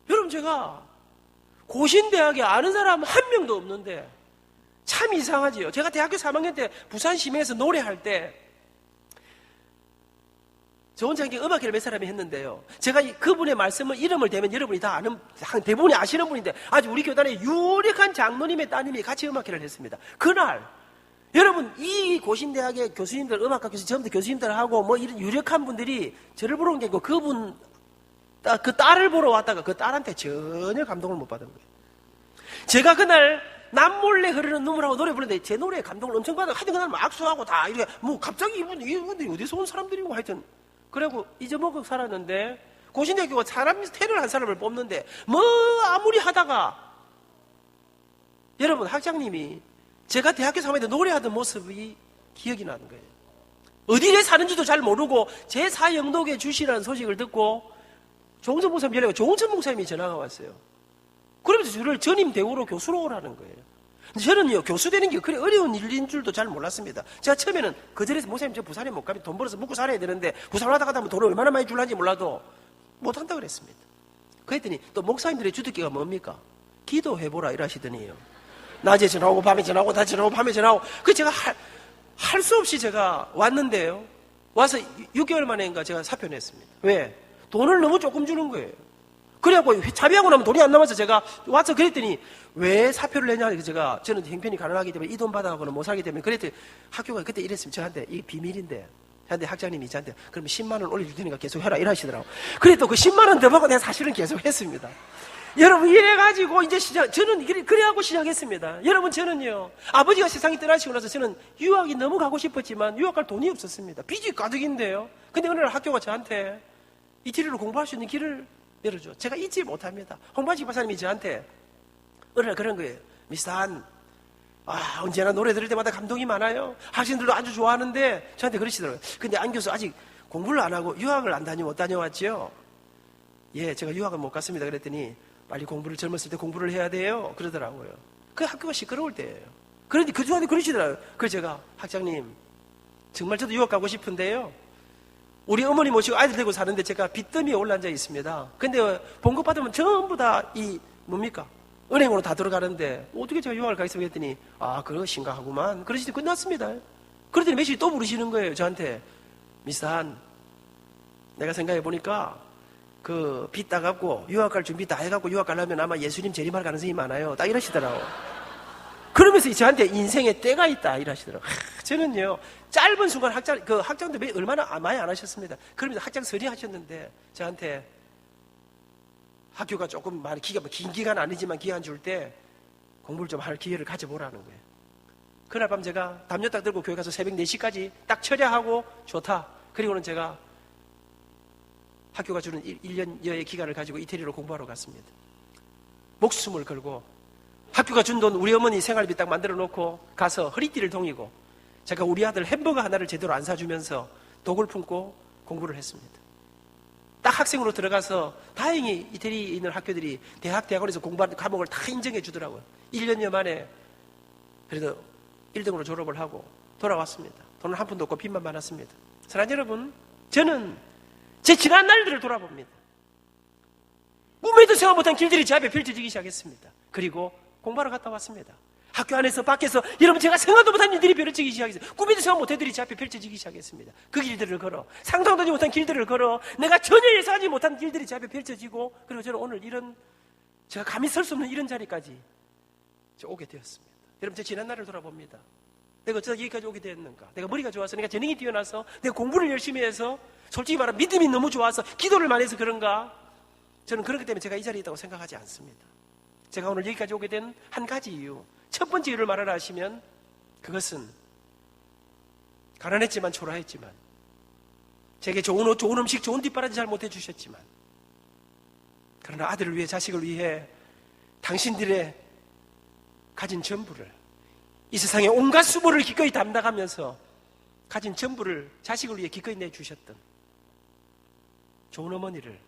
여러분 제가 고신대학에 아는 사람 한 명도 없는데 참 이상하지요. 제가 대학교 3학년 때 부산 심해에서 노래할 때 저 혼자 음악회를 몇 사람이 했는데요. 제가 그분의 말씀을 이름을 대면 여러분이 다 아는 대부분이 아시는 분인데 아주 우리 교단의 유력한 장로님의 따님이 같이 음악회를 했습니다. 그날 여러분 이 고신대학의 교수님들 음악과 교수 전부 교수님들하고 뭐 이런 유력한 분들이 저를 보러 온 게 아니고 그분 그 딸을 보러 왔다가 그 딸한테 전혀 감동을 못 받은 거예요. 제가 그날 남몰래 흐르는 눈물하고 노래 부르는데 제 노래에 감동을 엄청 받아. 하여튼 그날 막 악수하고 다 이렇게 뭐 갑자기 이분들이 어디서 온 사람들이고 하여튼 그래고 잊어먹고 살았는데 고신대학교가 사람 테러를 한 사람을 뽑는데 뭐 아무리 하다가 여러분 학장님이 제가 대학교 3학년 때 노래하던 모습이 기억이 나는 거예요. 어디에 사는지도 잘 모르고 제 사영독에 주시라는 소식을 듣고 조홍천 목사님 연락이 조홍천 목사님이 전화가 왔어요. 그러면서 저를 전임 대우로 교수로 오라는 거예요. 저는요 교수 되는 게 그래 어려운 일인 줄도 잘 몰랐습니다. 제가 처음에는 거절해서 목사님 저 부산에 못 가면 돈 벌어서 먹고 살아야 되는데 부산 하다 가다 보면 돈을 얼마나 많이 줄는지 몰라도 못한다 그랬습니다. 그랬더니 또 목사님들의 주특기가 뭡니까? 기도해보라 이러시더니요. 낮에 전화오고 밤에 전화오고 낮에 전화오고 밤에 전화오고 그 제가 할 수 없이 제가 왔는데요. 와서 6개월 만에인가 제가 사표 냈습니다. 왜? 돈을 너무 조금 주는 거예요. 그래갖고 자비하고 나면 돈이 안 남아서 제가 와서 그랬더니 왜 사표를 내냐 저는 형편이 가난하기 때문에 이 돈 받아가고는 못 살기 때문에 그랬더니 학교가 그때 이랬으면 저한테 이 비밀인데 저한테 학장님이 저한테 그러면 10만 원 올려줄 테니까 계속 해라 이러시더라고. 그래 또 그 10만 원 더 받고 내가 사실은 계속 했습니다. 여러분 이래가지고 이제 저는 그래하고 시작했습니다. 여러분 저는요 아버지가 세상에 떠나시고 나서 저는 유학이 너무 가고 싶었지만 유학 갈 돈이 없었습니다. 빚이 가득인데요. 근데 어느 날 학교가 저한테 이태리로 공부할 수 있는 길을 내려줘. 제가 잊지 못합니다. 홍반식 박사님이 저한테 어느 날 그런 거예요. 미스터 언제나 노래 들을 때마다 감동이 많아요. 학생들도 아주 좋아하는데 저한테 그러시더라고요. 근데 안 교수 아직 공부를 안 하고 유학을 안 못 다녀왔죠? 예, 제가 유학을 못 갔습니다. 그랬더니 빨리 공부를 젊었을 때 공부를 해야 돼요. 그러더라고요. 그 학교가 시끄러울 때예요. 그런데 그 중간에 그러시더라고요. 그래서 제가 학장님 정말 저도 유학 가고 싶은데요. 우리 어머니 모시고 아이들 데리고 사는데 제가 빚더미에 올라앉아 있습니다. 근데 봉급 받으면 전부 다 뭡니까? 은행으로 다 들어가는데 어떻게 제가 유학을 가겠어요? 했더니 그거 심각하구만. 그러시더니 끝났습니다. 그러더니 며칠 또 부르시는 거예요. 저한테 미스터 내가 생각해 보니까 그 빚 다 갚고 유학 갈 준비 다 해갖고 유학 가려면 아마 예수님 재림할 가능성이 많아요. 딱 이러시더라고. 그러면서 저한테 인생에 때가 있다 이러시더라고요. 저는요, 짧은 순간 학장도 얼마나 많이 안 하셨습니다. 그러면서 학장 서리 하셨는데 저한테 학교가 조금 많이 긴 기간 아니지만 기간 줄 때 공부를 좀 할 기회를 가져보라는 거예요. 그날 밤 제가 담요 딱 들고 교회 가서 새벽 4시까지 딱 철야하고 좋다. 그리고는 제가 학교가 주는 1년여의 기간을 가지고 이태리로 공부하러 갔습니다. 목숨을 걸고 학교가 준 돈 우리 어머니 생활비 딱 만들어 놓고 가서 허리띠를 동이고 제가 우리 아들 햄버거 하나를 제대로 안 사주면서 독을 품고 공부를 했습니다. 딱 학생으로 들어가서 다행히 이태리에 있는 학교들이 대학원에서 공부하는 과목을 다 인정해 주더라고요. 1년여 만에 그래도 1등으로 졸업을 하고 돌아왔습니다. 돈은 한 푼도 없고 빚만 많았습니다. 사랑하는 여러분, 저는 제 지난 날들을 돌아봅니다. 꿈에도 생각 못한 길들이 제 앞에 펼쳐지기 시작했습니다. 그리고 공부하러 갔다 왔습니다. 학교 안에서 밖에서 여러분 제가 생각도 못한 일들이 펼쳐지기 시작했어요. 꿈에도 생각 못한 일들이 제 앞에 펼쳐지기 시작했습니다. 그 길들을 걸어 상상도 하지 못한 길들을 걸어 내가 전혀 예상하지 못한 길들이 제 앞에 펼쳐지고 그리고 저는 오늘 이런 제가 감히 설 수 없는 이런 자리까지 오게 되었습니다. 여러분 제 지난 날을 돌아봅니다. 내가 어쩌다 여기까지 오게 되었는가? 내가 머리가 좋아서 내가 재능이 뛰어나서 내가 공부를 열심히 해서 솔직히 말하면 믿음이 너무 좋아서 기도를 많이 해서 그런가? 저는 그렇기 때문에 제가 이 자리에 있다고 생각하지 않습니다. 제가 오늘 여기까지 오게 된 한 가지 이유, 첫 번째 이유를 말하라 하시면 그것은 가난했지만 초라했지만 제게 좋은 옷, 좋은 음식, 좋은 뒷바라지 잘 못해 주셨지만 그러나 아들을 위해 자식을 위해 당신들의 가진 전부를 이 세상의 온갖 수모를 기꺼이 담당하면서 가진 전부를 자식을 위해 기꺼이 내주셨던 좋은 어머니를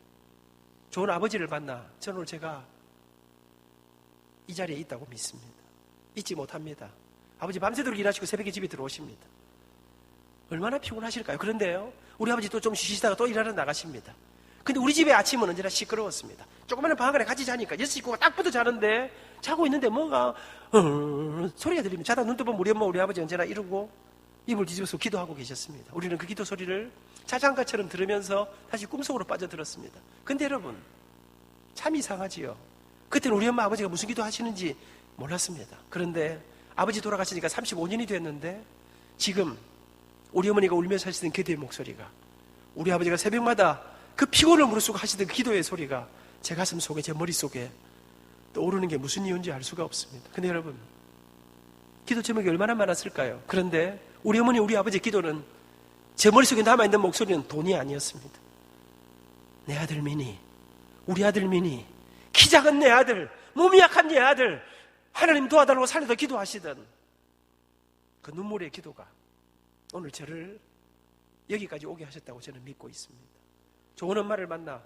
좋은 아버지를 만나 저는 오늘 제가 이 자리에 있다고 믿습니다. 잊지 못합니다. 아버지 밤새도록 일하시고 새벽에 집에 들어오십니다. 얼마나 피곤하실까요? 그런데요, 우리 아버지 또 좀 쉬시다가 또 일하러 나가십니다. 근데 우리 집의 아침은 언제나 시끄러웠습니다. 조그마한 방 안에 같이 자니까 6 식구가 딱 붙어 자는데 자고 있는데 뭔가 소리가 들립니다. 자다 눈 떠보면 우리 엄마 우리 아버지 언제나 이러고 입을 뒤집어서 기도하고 계셨습니다. 우리는 그 기도 소리를 자장가처럼 들으면서 다시 꿈속으로 빠져들었습니다. 근데 여러분 참 이상하지요. 그때는 우리 엄마 아버지가 무슨 기도 하시는지 몰랐습니다. 그런데 아버지 돌아가시니까 35년이 됐는데 지금 우리 어머니가 울면서 하시던 기도의 목소리가 우리 아버지가 새벽마다 그 피곤을 무릅쓰고 하시던 그 기도의 소리가 제 가슴 속에 제 머릿속에 떠오르는 게 무슨 이유인지 알 수가 없습니다. 근데 여러분 기도 제목이 얼마나 많았을까요? 그런데 우리 어머니 우리 아버지의 기도는 제 머릿속에 남아있는 목소리는 돈이 아니었습니다. 내 아들 미니, 우리 아들 미니, 키 작은 내 아들, 몸이 약한 내 아들 하나님 도와달라고 살려서 기도하시던 그 눈물의 기도가 오늘 저를 여기까지 오게 하셨다고 저는 믿고 있습니다. 좋은 엄마를 만나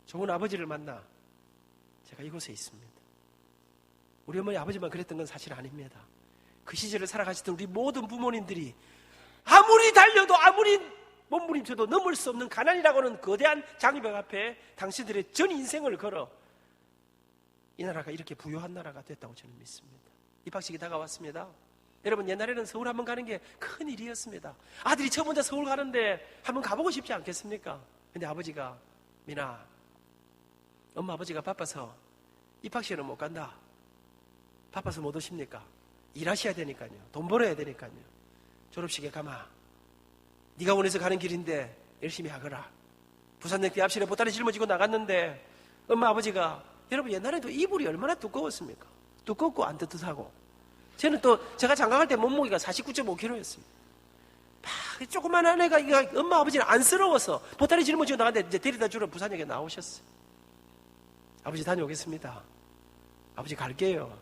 좋은 아버지를 만나 제가 이곳에 있습니다. 우리 어머니 아버지만 그랬던 건 사실 아닙니다. 그 시절을 살아가시던 우리 모든 부모님들이 아무리 달려도 아무리 몸부림쳐도 넘을 수 없는 가난이라고 하는 거대한 장벽 앞에 당신들의 전 인생을 걸어 이 나라가 이렇게 부유한 나라가 됐다고 저는 믿습니다. 입학식이 다가왔습니다. 여러분 옛날에는 서울 한번 가는 게 큰 일이었습니다. 아들이 처음 혼자 서울 가는데 한번 가보고 싶지 않겠습니까? 근데 아버지가 미나 엄마 아버지가 바빠서 입학식에는 못 간다. 바빠서 못 오십니까? 일하셔야 되니까요. 돈 벌어야 되니까요. 졸업식에 가마. 네가 원해서 가는 길인데 열심히 하거라. 부산역대 앞실에 보따리 짊어지고 나갔는데 엄마 아버지가 여러분 옛날에도 이불이 얼마나 두꺼웠습니까? 두껍고 안 뜨뜻하고 저는 또 제가 장가갈 때 몸무게가 49.5kg였습니다. 막 조그만한 애가 엄마 아버지는 안쓰러워서 보따리 짊어지고 나갔는데 이제 데려다 주러 부산역에 나오셨어요. 아버지 다녀오겠습니다. 아버지 갈게요.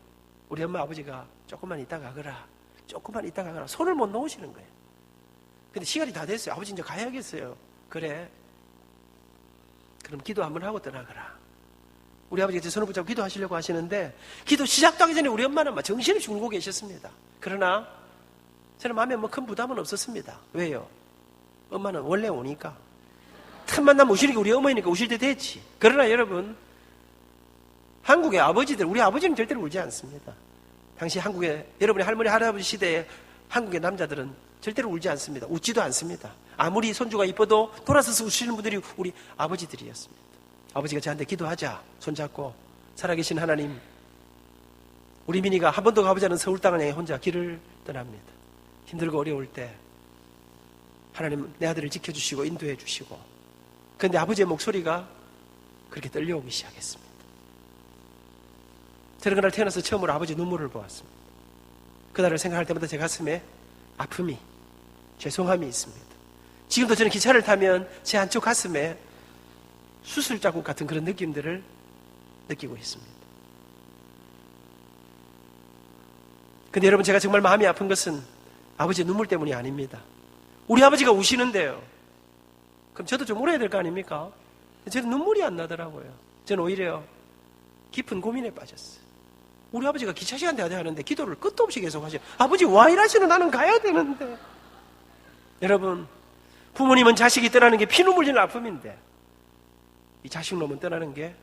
우리 엄마 아버지가 조금만 이따 가거라. 조금만 이따 가거라. 손을 못 놓으시는 거예요. 근데 시간이 다 됐어요. 아버지 이제 가야겠어요. 그래. 그럼 기도 한번 하고 떠나거라. 우리 아버지가 제 손을 붙잡고 기도하시려고 하시는데 기도 시작도 하기 전에 우리 엄마는 막 정신없이 울고 계셨습니다. 그러나 저는 마음에 뭐 큰 부담은 없었습니다. 왜요? 엄마는 원래 오니까. 틈만 나면 우시니까 우리 어머니니까 우실 때 됐지. 그러나 여러분 한국의 아버지들, 우리 아버지는 절대로 울지 않습니다. 당시 한국의 여러분의 할머니 할아버지 시대에 한국의 남자들은 절대로 울지 않습니다. 웃지도 않습니다. 아무리 손주가 이뻐도 돌아서서 우시는 분들이 우리 아버지들이었습니다. 아버지가 저한테 기도하자 손잡고 살아계신 하나님 우리 민희가 한 번도 가보지 않은 서울 땅을 향해 혼자 길을 떠납니다. 힘들고 어려울 때 하나님 내 아들을 지켜주시고 인도해 주시고, 그런데 아버지의 목소리가 그렇게 떨려오기 시작했습니다. 저는 그날 태어나서 처음으로 아버지 눈물을 보았습니다. 그날을 생각할 때마다 제 가슴에 아픔이, 죄송함이 있습니다. 지금도 저는 기차를 타면 제 한쪽 가슴에 수술 자국 같은 그런 느낌들을 느끼고 있습니다. 근데 여러분, 제가 정말 마음이 아픈 것은 아버지의 눈물 때문이 아닙니다. 우리 아버지가 우시는데요. 그럼 저도 좀 울어야 될 거 아닙니까? 저는 눈물이 안 나더라고요. 저는 오히려 깊은 고민에 빠졌어요. 우리 아버지가 기차 시간 돼야 하는데 기도를 끝도 없이 계속 하셔. 아버지 와 이러시는, 나는 가야 되는데. 여러분, 부모님은 자식이 떠나는 게 피눈물 흘리는 아픔인데 이 자식놈은 떠나는 게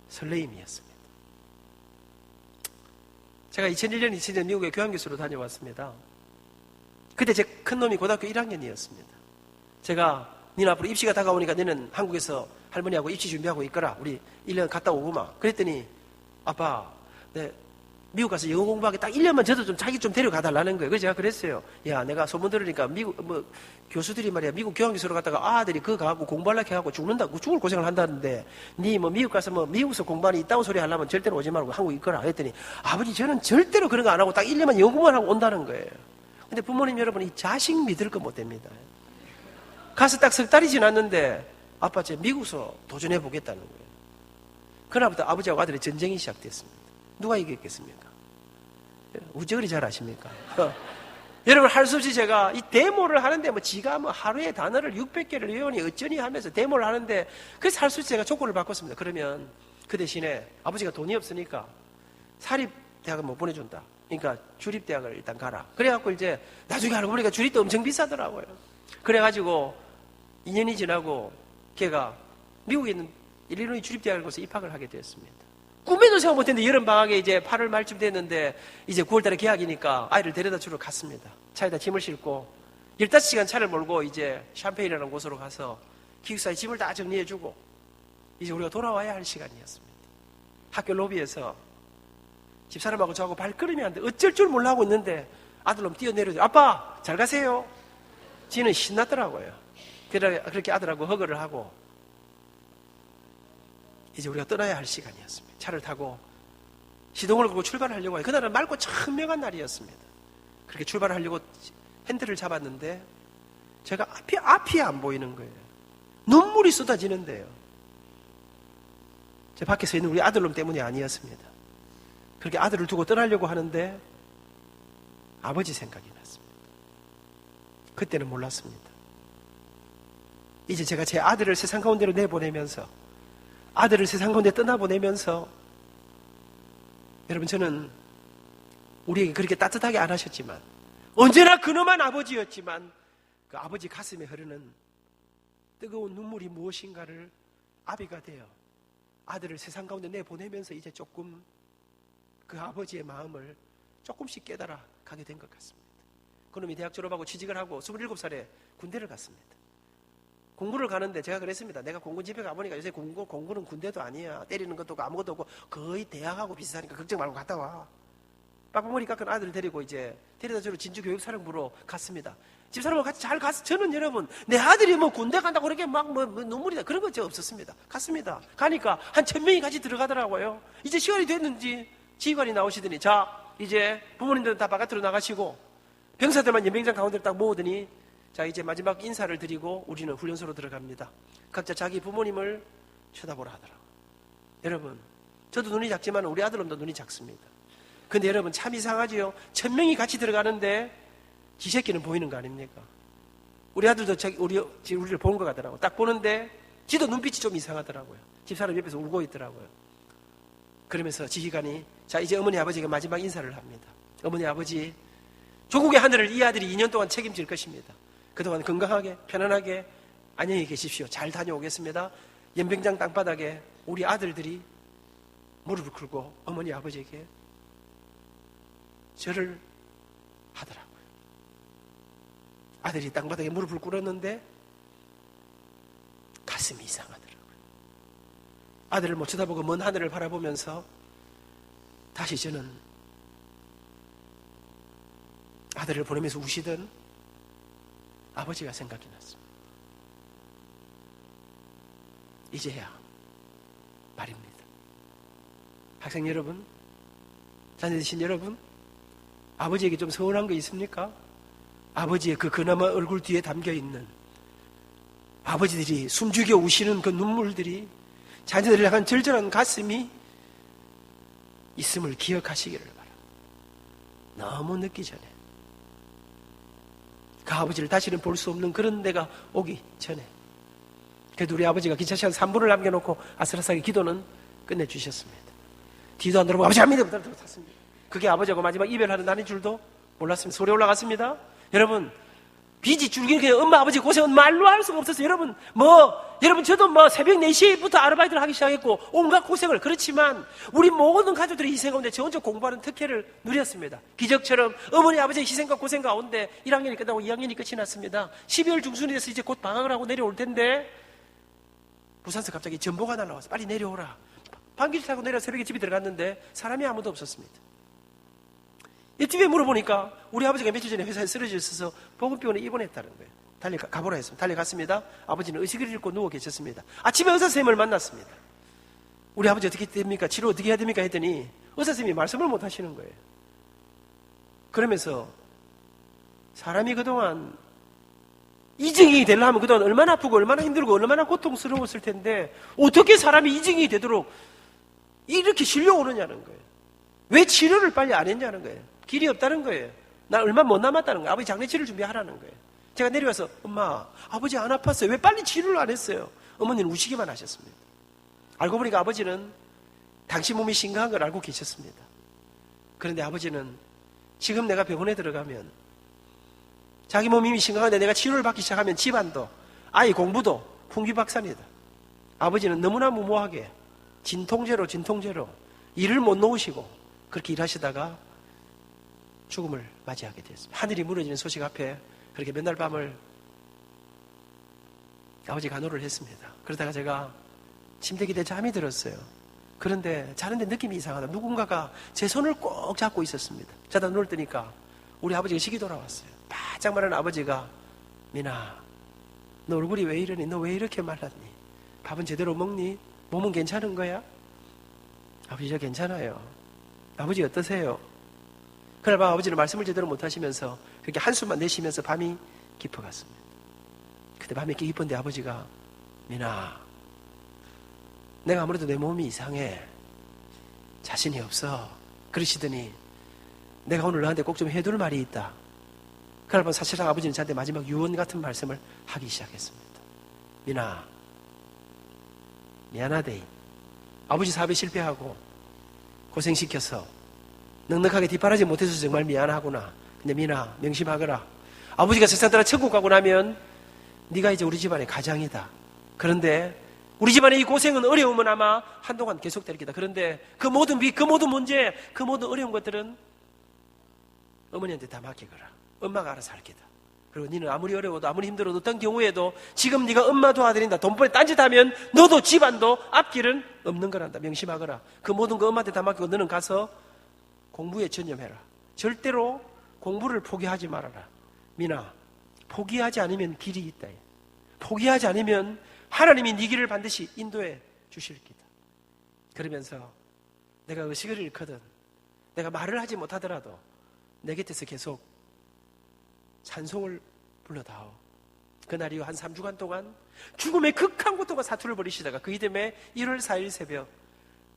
설레임이었습니다. 제가 2001년, 2002년 미국에 교환교수로 다녀왔습니다. 그때 제 큰놈이 고등학교 1학년이었습니다. 제가 니는 앞으로 입시가 다가오니까 너는 한국에서 할머니하고 입시 준비하고 있거라. 우리 1년 갔다 오고마. 그랬더니 아빠, 네, 미국 가서 영어 공부하게 딱 1년만 저도 좀 자기 좀 데려가 달라는 거예요. 그래서 제가 그랬어요. 야, 내가 소문 들으니까 미국 교수들이 말이야, 미국 교환교수로 갔다가 아들이 그거 가고 공부하려고 해갖고 죽을 고생을 한다는데 니 미국 가서 미국에서 공부하니 이따운 소리 하려면 절대로 오지 말고 한국 있거라. 했더니 아버지, 저는 절대로 그런 거 안 하고 딱 1년만 영어 공부만 하고 온다는 거예요. 근데 부모님 여러분, 이 자식 믿을 거 못 됩니다. 가서 딱 석 달이 지났는데 아빠, 제 미국에서 도전해 보겠다는 거예요. 그날부터 아버지하고 아들의 전쟁이 시작됐습니다. 누가 이겼겠습니까? 어찌 그리 잘 아십니까? 여러분, 할 수 없이 제가 이 데모를 하는데 지가 하루에 단어를 600개를 외우니 어쩌니 하면서 데모를 하는데, 그래서 할 수 없이 제가 조건을 바꿨습니다. 그러면 그 대신에 아버지가 돈이 없으니까 사립대학을 못 보내준다. 그러니까 주립대학을 일단 가라. 그래갖고 이제 나중에 알고 보니까 주립대 엄청 비싸더라고요. 그래가지고 2년이 지나고 걔가 미국에 있는 일리노이 주립대학을 가서 입학을 하게 되었습니다. 꿈에도 생각 못했는데 여름방학에 이제 8월 말쯤 됐는데 이제 9월달에 개학이니까 아이를 데려다 주러 갔습니다. 차에다 짐을 싣고 15시간 차를 몰고 이제 샴페인이라는 곳으로 가서 기숙사에 짐을 다 정리해주고 이제 우리가 돌아와야 할 시간이었습니다. 학교 로비에서 집사람하고 저하고 발걸음이 안 돼. 어쩔 줄 몰라 하고 있는데 아들놈 뛰어내려줘. 아빠, 잘 가세요. 지는 신났더라고요. 그렇게 아들하고 허그를 하고 이제 우리가 떠나야 할 시간이었습니다. 차를 타고 시동을 걸고 출발하려고 해요. 그날은 맑고 청명한 날이었습니다. 그렇게 출발하려고 핸들을 잡았는데 제가 앞이 안 보이는 거예요. 눈물이 쏟아지는데요. 제 밖에서 있는 우리 아들놈 때문이 아니었습니다. 그렇게 아들을 두고 떠나려고 하는데 아버지 생각이 났습니다. 그때는 몰랐습니다. 이제 제가 제 아들을 세상 가운데로 내보내면서, 아들을 세상 가운데 떠나보내면서, 여러분, 저는 우리에게 그렇게 따뜻하게 안 하셨지만 언제나 근엄한 아버지였지만 그 아버지 가슴에 흐르는 뜨거운 눈물이 무엇인가를 아비가 되어 아들을 세상 가운데 내보내면서 이제 조금 그 아버지의 마음을 조금씩 깨달아 가게 된 것 같습니다. 그놈이 대학 졸업하고 취직을 하고 27살에 군대를 갔습니다. 공군을 가는데 제가 그랬습니다. 내가 공군 집에 가보니까 요새 공군은 군대도 아니야. 때리는 것도 없고 아무것도 없고 거의 대학하고 비슷하니까 걱정 말고 갔다 와. 빡빡머리 깎은 아들을 데리고 이제 데려다주러 진주교육사령부로 갔습니다. 집사람하고 같이 잘 갔어. 저는 여러분, 내 아들이 군대 간다고 그렇게 눈물이 나. 그런 거 없었습니다. 갔습니다. 가니까 한 1000명이 같이 들어가더라고요. 이제 시간이 됐는지 지휘관이 나오시더니, 자, 이제 부모님들은 다 바깥으로 나가시고 병사들만 연병장 가운데로 딱 모으더니, 자, 이제 마지막 인사를 드리고 우리는 훈련소로 들어갑니다. 각자 자기 부모님을 쳐다보라 하더라고요. 여러분, 저도 눈이 작지만 우리 아들놈도 눈이 작습니다. 근데 여러분, 참 이상하지요? 1000명이 같이 들어가는데 지 새끼는 보이는 거 아닙니까? 우리 아들도 우리를 본 것 같더라고요. 딱 보는데 지도 눈빛이 좀 이상하더라고요. 집사람 옆에서 울고 있더라고요. 그러면서 지휘관이, 자, 이제 어머니 아버지가 마지막 인사를 합니다. 어머니 아버지, 조국의 하늘을 이 아들이 2년 동안 책임질 것입니다. 그동안 건강하게 편안하게 안녕히 계십시오. 잘 다녀오겠습니다. 연병장 땅바닥에 우리 아들들이 무릎을 꿇고 어머니 아버지에게 절을 하더라고요. 아들이 땅바닥에 무릎을 꿇었는데 가슴이 이상하더라고요. 아들을 못 쳐다보고 먼 하늘을 바라보면서 다시 저는 아들을 보내면서 우시던 아버지가 생각이 났습니다. 이제야 말입니다. 학생 여러분, 자녀되신 여러분, 아버지에게 좀 서운한 거 있습니까? 아버지의 그 그나마 얼굴 뒤에 담겨있는 아버지들이 숨죽여 우시는 그 눈물들이, 자녀들을 향한 절절한 가슴이 있음을 기억하시기를 바랍니다. 너무 늦기 전에, 그 아버지를 다시는 볼 수 없는 그런 데가 오기 전에. 그래도 우리 아버지가 기차 시간 3분을 남겨놓고 아슬아슬하게 기도는 끝내주셨습니다. 뒤도 안 돌아보고 아버지 합니다 탔습니다. 그게 아버지하고 마지막 이별하는 날인 줄도 몰랐습니다. 소리 올라갔습니다. 여러분, 빚이 줄기는 그냥 엄마 아버지 고생은 말로 할 수가 없었어요. 여러분 저도 새벽 4시부터 아르바이트를 하기 시작했고 온갖 고생을, 그렇지만 우리 모든 가족들이 희생 가운데 저 혼자 공부하는 특혜를 누렸습니다. 기적처럼 어머니 아버지의 희생과 고생 가운데 1학년이 끝나고 2학년이 끝이 났습니다. 12월 중순이 돼서 이제 곧 방학을 하고 내려올 텐데 부산에서 갑자기 전보가 날라와서 빨리 내려오라. 반기를 타고 내려 새벽에 집에 들어갔는데 사람이 아무도 없었습니다. 집에 물어보니까 우리 아버지가 며칠 전에 회사에 쓰러져 있어서 보건병원에 입원했다는 거예요. 가보라 했습니다. 달려갔습니다. 아버지는 의식을 잃고 누워 계셨습니다. 아침에 의사 선생님을 만났습니다. 우리 아버지 어떻게 됩니까? 치료 어떻게 해야 됩니까? 했더니 의사 선생님이 말씀을 못 하시는 거예요. 그러면서 사람이 그동안 이증이 되려면 그동안 얼마나 아프고 얼마나 힘들고 얼마나 고통스러웠을 텐데 어떻게 사람이 이증이 되도록 이렇게 실려오느냐는 거예요. 왜 치료를 빨리 안 했냐는 거예요. 길이 없다는 거예요. 나 얼마 못 남았다는 거예요. 아버지 장례치를 준비하라는 거예요. 제가 내려와서 엄마, 아버지 안 아팠어요. 왜 빨리 치료를 안 했어요? 어머니는 우시기만 하셨습니다. 알고 보니까 아버지는 당신 몸이 심각한 걸 알고 계셨습니다. 그런데 아버지는 지금 내가 병원에 들어가면 자기 몸이 이미 심각한데 내가 치료를 받기 시작하면 집안도 아이 공부도 풍비박산이다. 아버지는 너무나 무모하게 진통제로 일을 못 놓으시고 그렇게 일하시다가 죽음을 맞이하게 됐습니다. 하늘이 무너지는 소식 앞에 그렇게 맨날 밤을 아버지 간호를 했습니다. 그러다가 제가 침대 기대에 잠이 들었어요. 그런데 자는데 느낌이 이상하다. 누군가가 제 손을 꼭 잡고 있었습니다. 자다 눈을 뜨니까 우리 아버지가 식이 돌아왔어요. 바짝 마른 아버지가 민아, 너 얼굴이 왜 이러니? 너 왜 이렇게 말랐니? 밥은 제대로 먹니? 몸은 괜찮은 거야? 아버지 저 괜찮아요. 아버지 어떠세요? 그날 밤 아버지는 말씀을 제대로 못하시면서 그렇게 한숨만 내쉬면서 밤이 깊어갔습니다. 그때 밤이 깊은데 아버지가 민아, 내가 아무래도 내 몸이 이상해. 자신이 없어. 그러시더니 내가 오늘 너한테 꼭 좀 해둘 말이 있다. 그날 밤 사실상 아버지는 저한테 마지막 유언 같은 말씀을 하기 시작했습니다. 민아, 미안하대. 아버지 사업에 실패하고 고생시켜서 넉넉하게 뒷바라지 못해서 정말 미안하구나. 근데 민아, 명심하거라. 아버지가 세상 떠나 천국 가고 나면 네가 이제 우리 집안의 가장이다. 그런데 우리 집안의 이 고생은, 어려움은 아마 한동안 계속될 기다. 그런데 그 모든 빚, 그 모든 문제, 그 모든 어려운 것들은 어머니한테 다 맡기거라. 엄마가 알아서 할 기다. 그리고 너는 아무리 어려워도 아무리 힘들어도 어떤 경우에도 지금 네가 엄마 도와드린다, 돈벌이 딴짓하면 너도 집안도 앞길은 없는 거란다. 명심하거라. 그 모든 거 엄마한테 다 맡기고 너는 가서 공부에 전념해라. 절대로 공부를 포기하지 말아라. 민아, 포기하지 않으면 길이 있다. 포기하지 않으면 하나님이 네 길을 반드시 인도해 주실 기다. 그러면서 내가 의식을 잃거든, 내가 말을 하지 못하더라도 내 곁에서 계속 찬송을 불러다오. 그날 이후 한 3주간 동안 죽음의 극한 고통과 사투를 벌이시다가 그 이듬해 1월 4일 새벽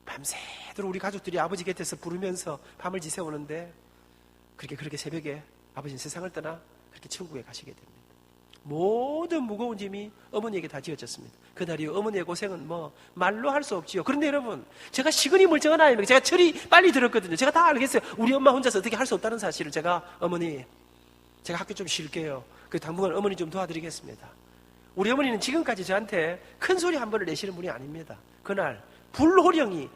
밤새도록 우리 가족들이 아버지 곁에서 부르면서 밤을 지새우는데 그렇게 새벽에 아버지는 세상을 떠나 그렇게 천국에 가시게 됩니다. 모든 무거운 짐이 어머니에게 다 지어졌습니다. 그날 이후 어머니의 고생은 말로 할 수 없지요. 그런데 여러분, 제가 시근이 멀쩡한 아이입니다. 제가 철이 빨리 들었거든요. 제가 다 알겠어요. 우리 엄마 혼자서 어떻게 할 수 없다는 사실을. 제가 어머니, 제가 학교 좀 쉴게요. 그 당분간 어머니 좀 도와드리겠습니다. 우리 어머니는 지금까지 저한테 큰 소리 한 번을 내시는 분이 아닙니다. 그날 불호령이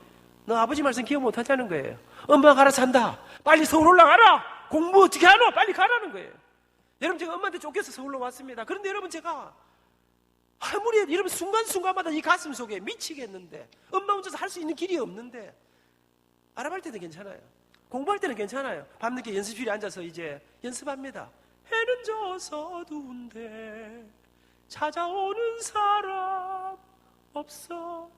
너 아버지 말씀 기억 못하자는 거예요. 엄마가 알아서 한다. 빨리 서울 올라가라. 공부 어떻게 하노? 빨리 가라는 거예요. 여러분, 제가 엄마한테 쫓겨서 서울로 왔습니다. 그런데 여러분, 제가 아무리 여러분 순간순간마다 이 가슴 속에 미치겠는데 엄마 혼자서 할 수 있는 길이 없는데 알아볼 때는 괜찮아요. 공부할 때는 괜찮아요. 밤늦게 연습실에 앉아서 이제 연습합니다. 해는 져서 어두운데 찾아오는 사람 없어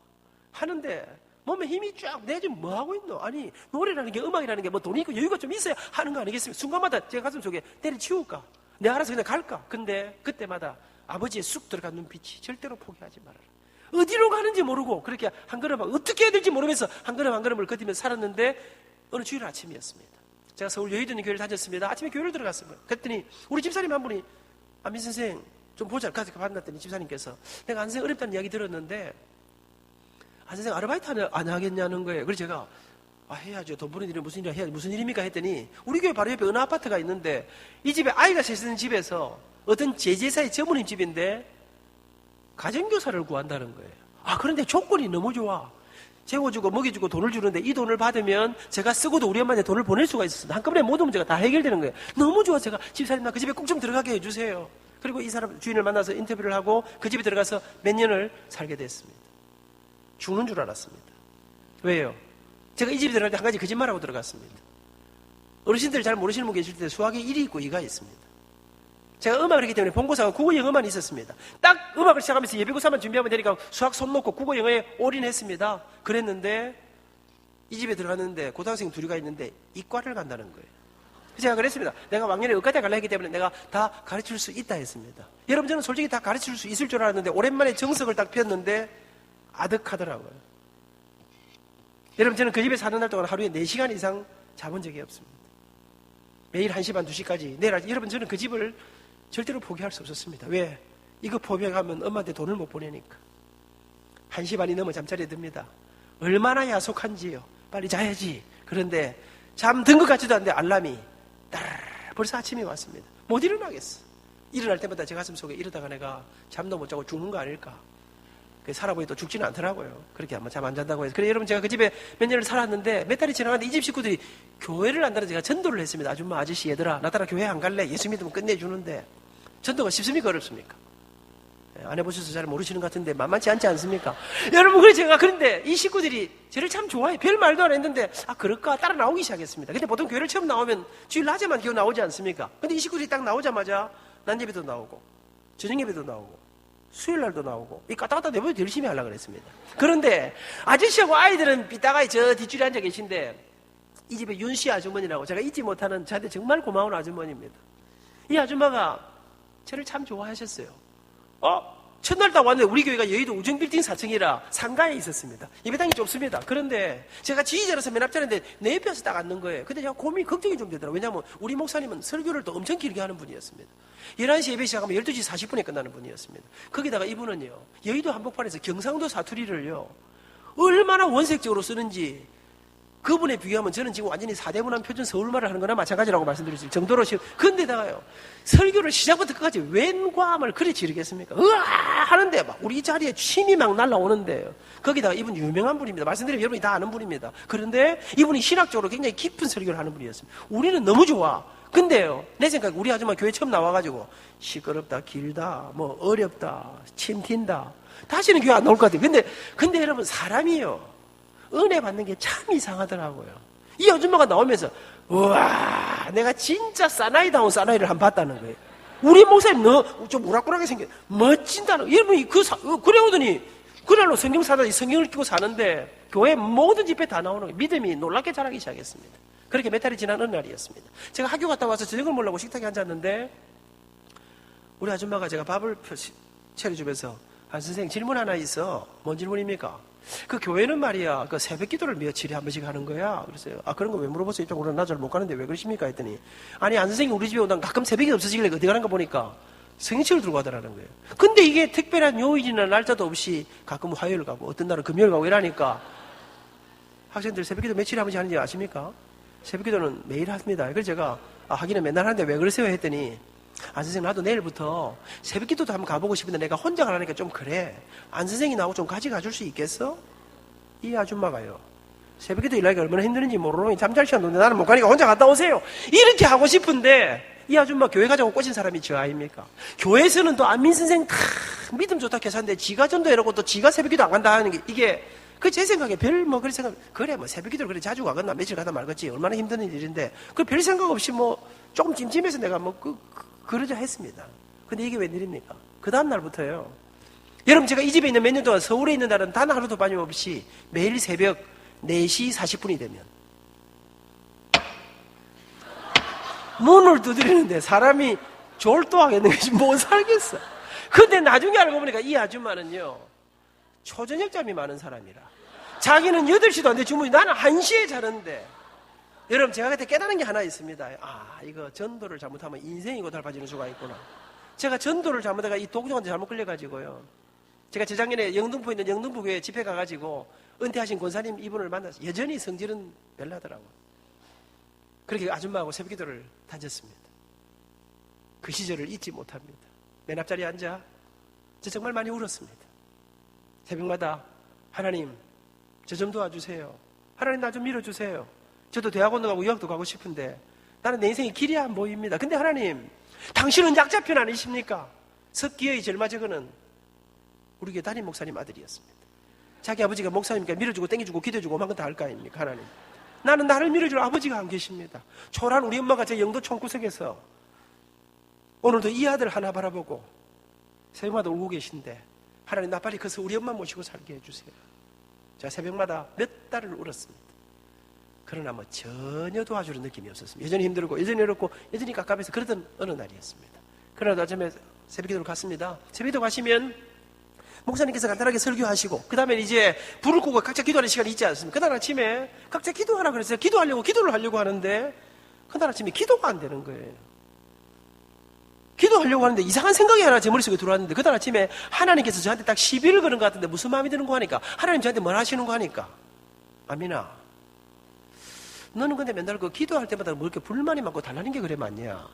하는데 몸에 힘이 쫙 내 지금 뭐 하고 있노? 아니 노래라는 게 음악이라는 게 뭐 돈이 있고 여유가 좀 있어야 하는 거 아니겠습니까? 순간마다 제 가슴 속에 때려치울까? 내가 알아서 그냥 갈까? 근데 그때마다 아버지의 쑥 들어간 눈빛이 절대로 포기하지 말아라. 어디로 가는지 모르고 그렇게 한 걸음 어떻게 해야 될지 모르면서 한 걸음 한 걸음을 걷으면서 살았는데 어느 주일 아침이었습니다. 제가 서울 여의도 있는 교회를 다녔습니다. 아침에 교회를 들어갔습니다. 그랬더니 우리 집사님 한 분이 안민 선생 좀 보자. 가서 만났더니 집사님께서 내가 안 선생 어렵다는 이야기 들었는데 안 선생 아르바이트 안 하겠냐는 거예요. 그래서 제가 해야죠. 돈 버는 일은 무슨 일이야 해야지. 무슨 일입니까 했더니 우리 교회 바로 옆에 어느 아파트가 있는데 이 집에 아이가 셋 있는 집에서 어떤 제제사의 전무님 집인데 가정교사를 구한다는 거예요. 그런데 조건이 너무 좋아. 재워주고 먹여주고 돈을 주는데 이 돈을 받으면 제가 쓰고도 우리 엄마한테 돈을 보낼 수가 있었어요. 한꺼번에 모든 문제가 다 해결되는 거예요. 너무 좋아. 제가 집사님 나 그 집에 꼭 좀 들어가게 해주세요. 그리고 이 사람 주인을 만나서 인터뷰를 하고 그 집에 들어가서 몇 년을 살게 됐습니다. 죽는 줄 알았습니다. 왜요? 제가 이 집에 들어갈 때 한 가지 거짓말하고 들어갔습니다. 어르신들 잘 모르시는 분 계실 때 수학에 1이 있고 2가 있습니다. 제가 음악을 했기 때문에 본고사가 국어 영어만 있었습니다. 딱 음악을 시작하면서 예비고사만 준비하면 되니까 수학 손 놓고 국어 영어에 올인했습니다. 그랬는데 이 집에 들어갔는데 고등학생 둘이가 있는데 이과를 간다는 거예요. 제가 그랬습니다. 내가 왕년에 의과대 가려 했기 때문에 내가 다 가르칠 수 있다 했습니다. 여러분 저는 솔직히 다 가르칠 수 있을 줄 알았는데 오랜만에 정석을 딱 폈는데 아득하더라고요. 여러분 저는 그 집에 사는 날 동안 하루에 4시간 이상 자본 적이 없습니다. 매일 1시 반 2시까지 내일 여러분 저는 그 집을 절대로 포기할 수 없었습니다. 왜? 이거 포기하면 엄마한테 돈을 못 보내니까. 1시 반이 넘어 잠자리에 듭니다. 얼마나 야속한지요. 빨리 자야지. 그런데 잠든 것 같지도 않은데 알람이 따라라 벌써 아침이 왔습니다. 못 일어나겠어. 일어날 때마다 제 가슴 속에 이러다가 내가 잠도 못 자고 죽는 거 아닐까. 살아보니 또 죽지는 않더라고요. 그렇게 한번 잠 안 잔다고 해서. 그래 여러분 제가 그 집에 몇 년을 살았는데 몇 달이 지나갔는데 이 집 식구들이 교회를 안다는 제가 전도를 했습니다. 아줌마 아저씨 얘들아 나 따라 교회 안 갈래? 예수 믿으면 끝내주는데 전도가 쉽습니까 어렵습니까? 안 해보셔서 잘 모르시는 것 같은데 만만치 않지 않습니까? 여러분 그래 제가 그런데 이 식구들이 저를 참 좋아해. 별 말도 안 했는데 그럴까 따라 나오기 시작했습니다. 근데 보통 교회를 처음 나오면 주일 낮에만 기어 나오지 않습니까? 근데 이 식구들이 딱 나오자마자 낮 예배도 나오고 저녁 예배도 나오고 수요일 날도 나오고 이 까딱까딱 내버려 열심히 하려고 그랬습니다. 그런데 아저씨하고 아이들은 삐딱하게 저 뒷줄에 앉아 계신데 이 집에 윤씨 아주머니라고 제가 잊지 못하는 저한테 정말 고마운 아주머니입니다. 이 아줌마가 저를 참 좋아하셨어요. 첫날 딱 왔는데 우리 교회가 여의도 우정빌딩 4층이라 상가에 있었습니다. 예배당이 좁습니다. 그런데 제가 지휘자로서 맨 앞자리인데 내 옆에 와서 딱 앉는 거예요. 근데 제가 걱정이 좀 되더라고요. 왜냐하면 우리 목사님은 설교를 또 엄청 길게 하는 분이었습니다. 11시 예배 시작하면 12시 40분에 끝나는 분이었습니다. 거기다가 이분은요 여의도 한복판에서 경상도 사투리를요 얼마나 원색적으로 쓰는지 그분에 비교하면 저는 지금 완전히 사대문안 표준 서울말을 하는 거나 마찬가지라고 말씀드릴 수 있을 정도로 근데다가요 설교를 시작부터 끝까지 웬과함을 그리 지르겠습니까? 으아 하는데 막 우리 자리에 침이 막 날라오는데요. 거기다가 이분 유명한 분입니다. 말씀드리면 여러분이 다 아는 분입니다. 그런데 이분이 신학적으로 굉장히 깊은 설교를 하는 분이었습니다. 우리는 너무 좋아. 근데요 내 생각에 우리 아줌마 교회 처음 나와가지고 시끄럽다 길다 뭐 어렵다 침 튄다 다시는 교회 안 나올 것 같아요. 근데 여러분 사람이요 은혜 받는 게 참 이상하더라고요. 이 아줌마가 나오면서 우와 내가 진짜 사나이다운 사나이를 한번 봤다는 거예요. 우리 목사님 너 좀 우락부락하게 생겨 멋진다는 여러분이 그래 오더니 그날로 성경 사다니 성경을 끼고 사는데 교회 모든 집회 다 나오는 거예요. 믿음이 놀랍게 자라기 시작했습니다. 그렇게 몇 달이 지난 어느 날이었습니다. 제가 학교 갔다 와서 저녁을 먹으려고 식탁에 앉았는데 우리 아줌마가 제가 밥을 차려주면서 한 선생님 질문 하나 있어. 뭔 질문입니까? 그 교회는 말이야 그 새벽 기도를 며칠에 한 번씩 하는 거야. 그랬어요. 그런 거 왜 물어보세요? 이쪽으로 나 잘 못 가는데 왜 그러십니까? 했더니 아니 안 선생님 우리 집에 오다 가끔 새벽이 없어지길래 어디 가는가 보니까 성경책을 들고 가더라는 거예요. 근데 이게 특별한 요일이나 날짜도 없이 가끔 화요일 가고 어떤 날은 금요일 가고 이러니까 학생들 새벽 기도 며칠에 한 번씩 하는지 아십니까? 새벽 기도는 매일 합니다. 그래서 제가 하기는 맨날 하는데 왜 그러세요? 했더니 안 선생님 나도 내일부터 새벽 기도도 한번 가보고 싶은데 내가 혼자 가라니까 좀 그래. 안 선생이 나하고 좀 같이 가줄 수 있겠어? 이 아줌마가요 새벽 기도 일하기가 얼마나 힘드는지 모르는 잠잘 시간 없는데 나는 못 가니까 혼자 갔다 오세요 이렇게 하고 싶은데 이 아줌마 교회 가자고 꼬신 사람이 저 아닙니까? 교회에서는 또 안민 선생 다 믿음 좋다 계산데 지가 전도 이러고 또 지가 새벽 기도 안 간다 하는 게 이게 그 제 생각에 그런 생각, 그래, 새벽 기도를 그래 자주 가거나 며칠 가다 말겠지. 얼마나 힘든 일인데. 그 별 생각 없이 조금 찜찜해서 내가 그러자 했습니다. 근데 이게 웬일입니까? 그 다음날부터요. 여러분, 제가 이 집에 있는 몇 년 동안 서울에 있는 날은 단 하루도 빠짐없이 매일 새벽 4시 40분이 되면 문을 두드리는데 사람이 졸도하겠는 것이 못 살겠어. 근데 나중에 알고 보니까 이 아줌마는요, 초저녁잠이 많은 사람이라. 자기는 8시도 안 돼 주무시, 나는 1시에 자는데. 여러분, 제가 그때 깨달은 게 하나 있습니다. 이거 전도를 잘못하면 인생이 고달파지는 수가 있구나. 제가 전도를 잘못해가 이 독종한테 잘못 걸려가지고요. 제가 재작년에 영등포에 있는 영등포교회 집회 가가지고 은퇴하신 권사님 이분을 만나서 여전히 성질은 별나더라고요. 그렇게 아줌마하고 새벽기도를 다녔습니다. 그 시절을 잊지 못합니다. 맨 앞자리에 앉아 저 정말 많이 울었습니다. 새벽마다 하나님 저 좀 도와주세요. 하나님 나 좀 밀어주세요. 저도 대학원도 가고 유학도 가고 싶은데 나는 내 인생에 길이 안 보입니다. 근데 하나님 당신은 약자편 아니십니까? 석기의 절마저거는 우리 교회 담임 목사님 아들이었습니다. 자기 아버지가 목사님께 밀어주고 땡겨주고 기도해주고 오만 건 다 할 거 아닙니까? 하나님 나는 나를 밀어줄 아버지가 안 계십니다. 초라한 우리 엄마가 제 영도 총구석에서 오늘도 이 아들 하나 바라보고 새벽마다 울고 계신데 하나님 나 빨리 커서 우리 엄마 모시고 살게 해주세요. 제가 새벽마다 몇 달을 울었습니다. 그러나 전혀 도와주는 느낌이 없었습니다. 여전히 힘들고 여전히 어렵고 여전히 깝깝해서 그러던 어느 날이었습니다. 그러나 아침에 새벽기도를 갔습니다. 새벽기도 가시면 목사님께서 간단하게 설교하시고 그 다음에 이제 불을 끄고 각자 기도하는 시간이 있지 않습니까? 그날 아침에 각자 기도하라 그랬어요. 기도를 하려고 하는데 그날 아침에 기도가 안 되는 거예요. 기도하려고 하는데 이상한 생각이 하나 제 머릿속에 들어왔는데 그날 아침에 하나님께서 저한테 딱 시비를 거는 것 같은데 무슨 마음이 드는 거 하니까 하나님 저한테 뭘 하시는 거 하니까 아미나 너는 근데 맨날 그 기도할 때마다 뭐 이렇게 불만이 많고 달라는 게 그래 맞냐?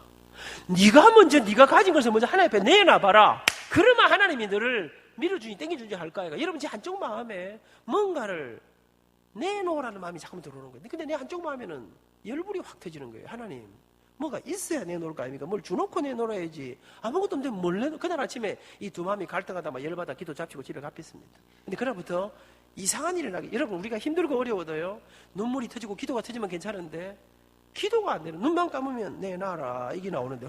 네가 먼저 네가 가진 것을 먼저 하나님 앞에 내놔봐라. 그러면 하나님이 너를 밀어주니 땡겨주니 할 거야. 여러분 제 한쪽 마음에 뭔가를 내놓으라는 마음이 자꾸만 들어오는 거예요. 근데 내 한쪽 마음에는 열불이 확 터지는 거예요. 하나님 뭐가 있어야 내놓을 거 아닙니까? 뭘 주놓고 내놓아야지. 아무것도 없는데 뭘 내놓. 그날 아침에 이 두 마음이 갈등하다 막 열받아 기도 잡히고 집에 갚혔습니다. 근데 그날부터 이상한 일이 나게. 여러분 우리가 힘들고 어려워도요 눈물이 터지고 기도가 터지면 괜찮은데 기도가 안 되는 눈만 감으면 내놔라 이게 나오는데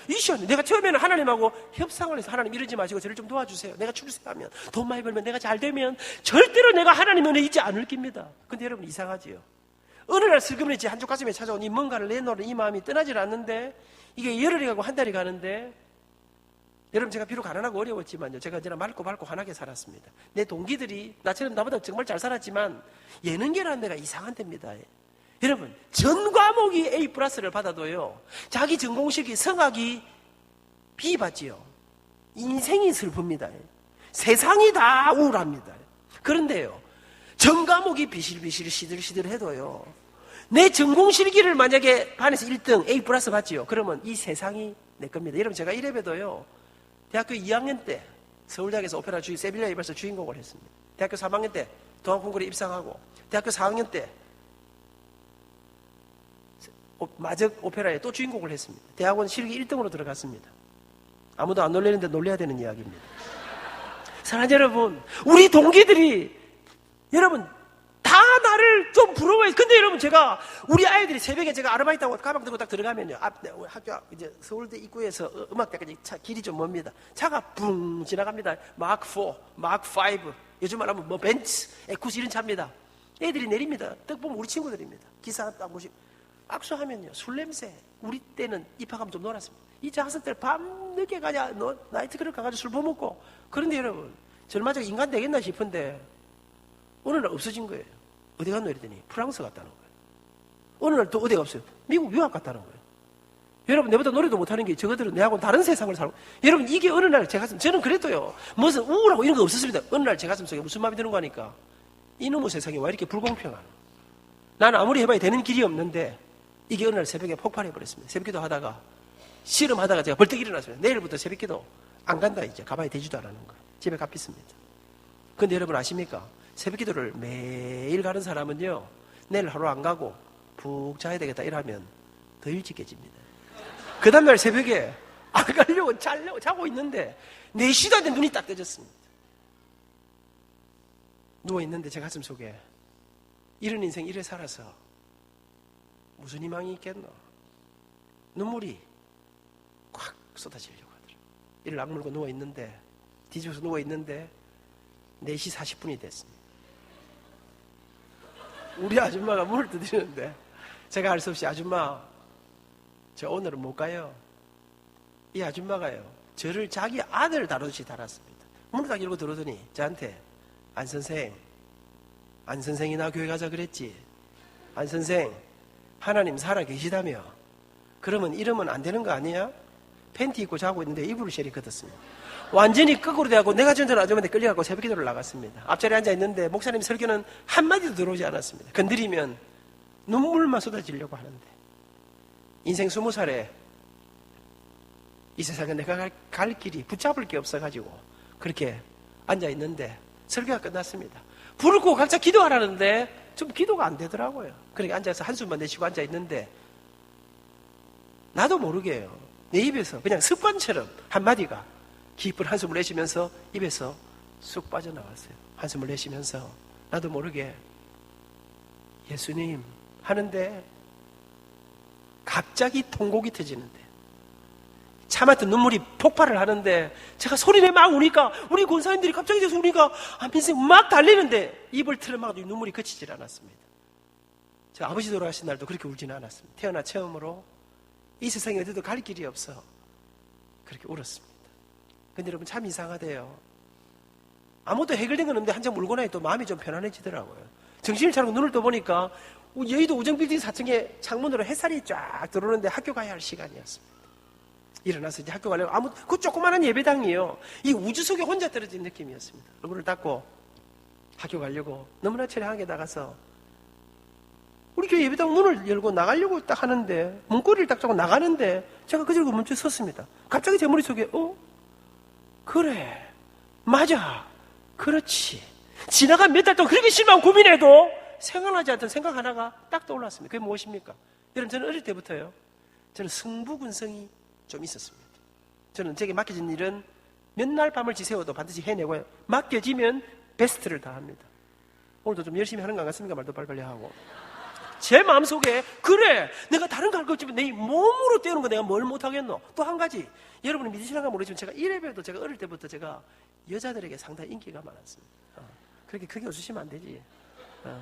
이 시간에 내가 처음에는 하나님하고 협상을 해서 하나님 이러지 마시고 저를 좀 도와주세요. 내가 출세하면 돈 많이 벌면 내가 잘 되면 절대로 내가 하나님 은혜 잊지 않을 겁니다. 근데 여러분 이상하지요. 어느 날 슬그머니 제 한쪽 가슴에 찾아온 이 뭔가를 내놓으는 이 마음이 떠나질 않는데 이게 열흘이 가고 한 달이 가는데 여러분 제가 비록 가난하고 어려웠지만요 제가 언제나 맑고 밝고 환하게 살았습니다. 내 동기들이 나처럼 나보다 정말 잘 살았지만 예능계라는 데가 이상한 데입니다. 여러분 전 과목이 A+를 받아도요 자기 전공식이 성악이 B 받지요. 인생이 슬픕니다. 세상이 다 우울합니다. 그런데요 전 과목이 비실비실 시들시들 해도요 내 전공실기를 만약에 반에서 1등 A+ 받지요. 그러면 이 세상이 내 겁니다. 여러분 제가 이래봬도요 대학교 2학년 때 서울대학에서 오페라 세빌리아 입에서 주인공을 했습니다. 대학교 3학년 때 동아콩쿠르에 입상하고 대학교 4학년 때 마적 오페라에 또 주인공을 했습니다. 대학원 실기 1등으로 들어갔습니다. 아무도 안 놀리는데 놀려야 되는 이야기입니다. 사랑하는 여러분 우리 동기들이 여러분 다 나를 좀 부러워해요. 근데 여러분 제가 우리 아이들이 새벽에 제가 아르바이트하고 가방 들고 딱 들어가면요 학교 이제 서울대 입구에서 음악대까지 길이 좀 멉니다. 차가 붕 지나갑니다. 마크 4, 마크 5 요즘 말하면 뭐 벤츠, 에쿠스 이런 차입니다. 애들이 내립니다. 딱 보면 우리 친구들입니다. 기사 딱 보시고 악수하면요 술 냄새. 우리 때는 입학하면 좀 놀았습니다. 이 자식들 밤 늦게 가냐 나이트클럽 가가지고 술 퍼먹고. 그런데 여러분 절마저 인간 되겠나 싶은데 어느 날 없어진 거예요. 어디 갔노 이랬더니 프랑스 갔다는 거예요. 어느 날 또 어디가 없어요. 미국 유학 갔다는 거예요. 여러분 내보다 노래도 못하는 게 저거들은 내하고는 다른 세상을 살고. 여러분 이게 어느 날 제 가슴 저는 그래도요 무슨 우울하고 이런 거 없었습니다. 어느 날 제 가슴 속에 무슨 마음이 드는 거 하니까 이놈의 세상이 왜 이렇게 불공평하노. 나는 아무리 해봐야 되는 길이 없는데 이게 어느 날 새벽에 폭발해버렸습니다. 새벽기도 하다가 씨름하다가 제가 벌떡 일어났습니다. 내일부터 새벽기도 안 간다 이제 가봐야 되지도 않는 거예요. 집에 갚혔습니다. 근데 여러분 아십니까? 새벽기도를 매일 가는 사람은요 내일 하루 안 가고 푹 자야 되겠다 이러면 더 일찍 깨집니다. 그 다음날 새벽에 안 가려고 자고 있는데 4시도 안 돼 눈이 딱 떠졌습니다. 누워있는데 제 가슴 속에 이런 인생 이래 살아서 무슨 희망이 있겠노? 눈물이 콱 쏟아지려고 하더라. 이를 악물고 누워있는데, 뒤집어서 누워있는데 4시 40분이 됐습니다. 우리 아줌마가 문을 두드리는데 제가 알 수 없이 아줌마 저 오늘은 못 가요. 이 아줌마가요 저를 자기 아들 다루듯이 달았습니다. 문을 딱 열고 들어오더니 저한테 안 선생이 나 교회 가자 그랬지. 안 선생 하나님 살아 계시다며. 그러면 이러면 안 되는 거 아니야? 팬티 입고 자고 있는데 이불을 쉐리 걷었습니다. 완전히 거꾸로 돼갖고 내가 전전 아줌마한테 끌려가고 새벽 기도를 나갔습니다. 앞자리에 앉아있는데 목사님 설교는 한마디도 들어오지 않았습니다. 건드리면 눈물만 쏟아지려고 하는데 인생 20살에 이 세상에 내가 갈 길이 붙잡을 게 없어가지고 그렇게 앉아있는데 설교가 끝났습니다. 불을 끄고 각자 기도하라는데 좀 기도가 안 되더라고요. 그러니까 앉아서 한숨만 내쉬고 앉아있는데 나도 모르게요. 내 입에서 그냥 습관처럼 한마디가 깊은 한숨을 내쉬면서 입에서 쑥 빠져나왔어요. 한숨을 내쉬면서 나도 모르게 예수님 하는데 갑자기 통곡이 터지는데 참았던 눈물이 폭발을 하는데 제가 소리내 막 우니까 우리 권사님들이 갑자기 돼서 우니까 민생 막 달리는데 입을 틀어막아도 눈물이 그치질 않았습니다. 제가 아버지 돌아가신 날도 그렇게 울지는 않았습니다. 태어나 처음으로 이 세상에 어디도 갈 길이 없어 그렇게 울었습니다. 근데 여러분 참 이상하대요. 아무것도 해결된 건 없는데 한참 울고 나니 또 마음이 좀 편안해지더라고요. 정신을 차리고 눈을 떠보니까 여의도 우정빌딩 4층에 창문으로 햇살이 쫙 들어오는데 학교 가야 할 시간이었습니다. 일어나서 이제 학교 가려고 그 조그마한 예배당이에요. 이 우주 속에 혼자 떨어진 느낌이었습니다. 얼굴을 닦고 학교 가려고 너무나 처량하게 나가서 우리 교회 예배당 문을 열고 나가려고 딱 하는데 문고리를 딱 잡고 나가는데 제가 그 자리에 멈춰 섰습니다. 갑자기 제 머릿속에 그래 맞아 그렇지 지나간 몇 달 동안 그렇게 심한 고민해도 생각나지 않던 생각 하나가 딱 떠올랐습니다. 그게 무엇입니까? 여러분 저는 어릴 때부터요 저는 승부근성이 좀 있었습니다. 저는 제게 맡겨진 일은 몇 날 밤을 지새워도 반드시 해내고요. 맡겨지면 베스트를 다합니다. 오늘도 좀 열심히 하는 거 같습니까? 말도 빨리빨리 하고. 제 마음속에 그래 내가 다른 거 할 거 없지만 내 몸으로 때우는 거 내가 뭘 못하겠노. 또 한 가지 여러분이 믿으시는가 모르지만 제가 이래봬도 제가 어릴 때부터 제가 여자들에게 상당히 인기가 많았습니다. 그렇게 크게 웃으시면 안 되지.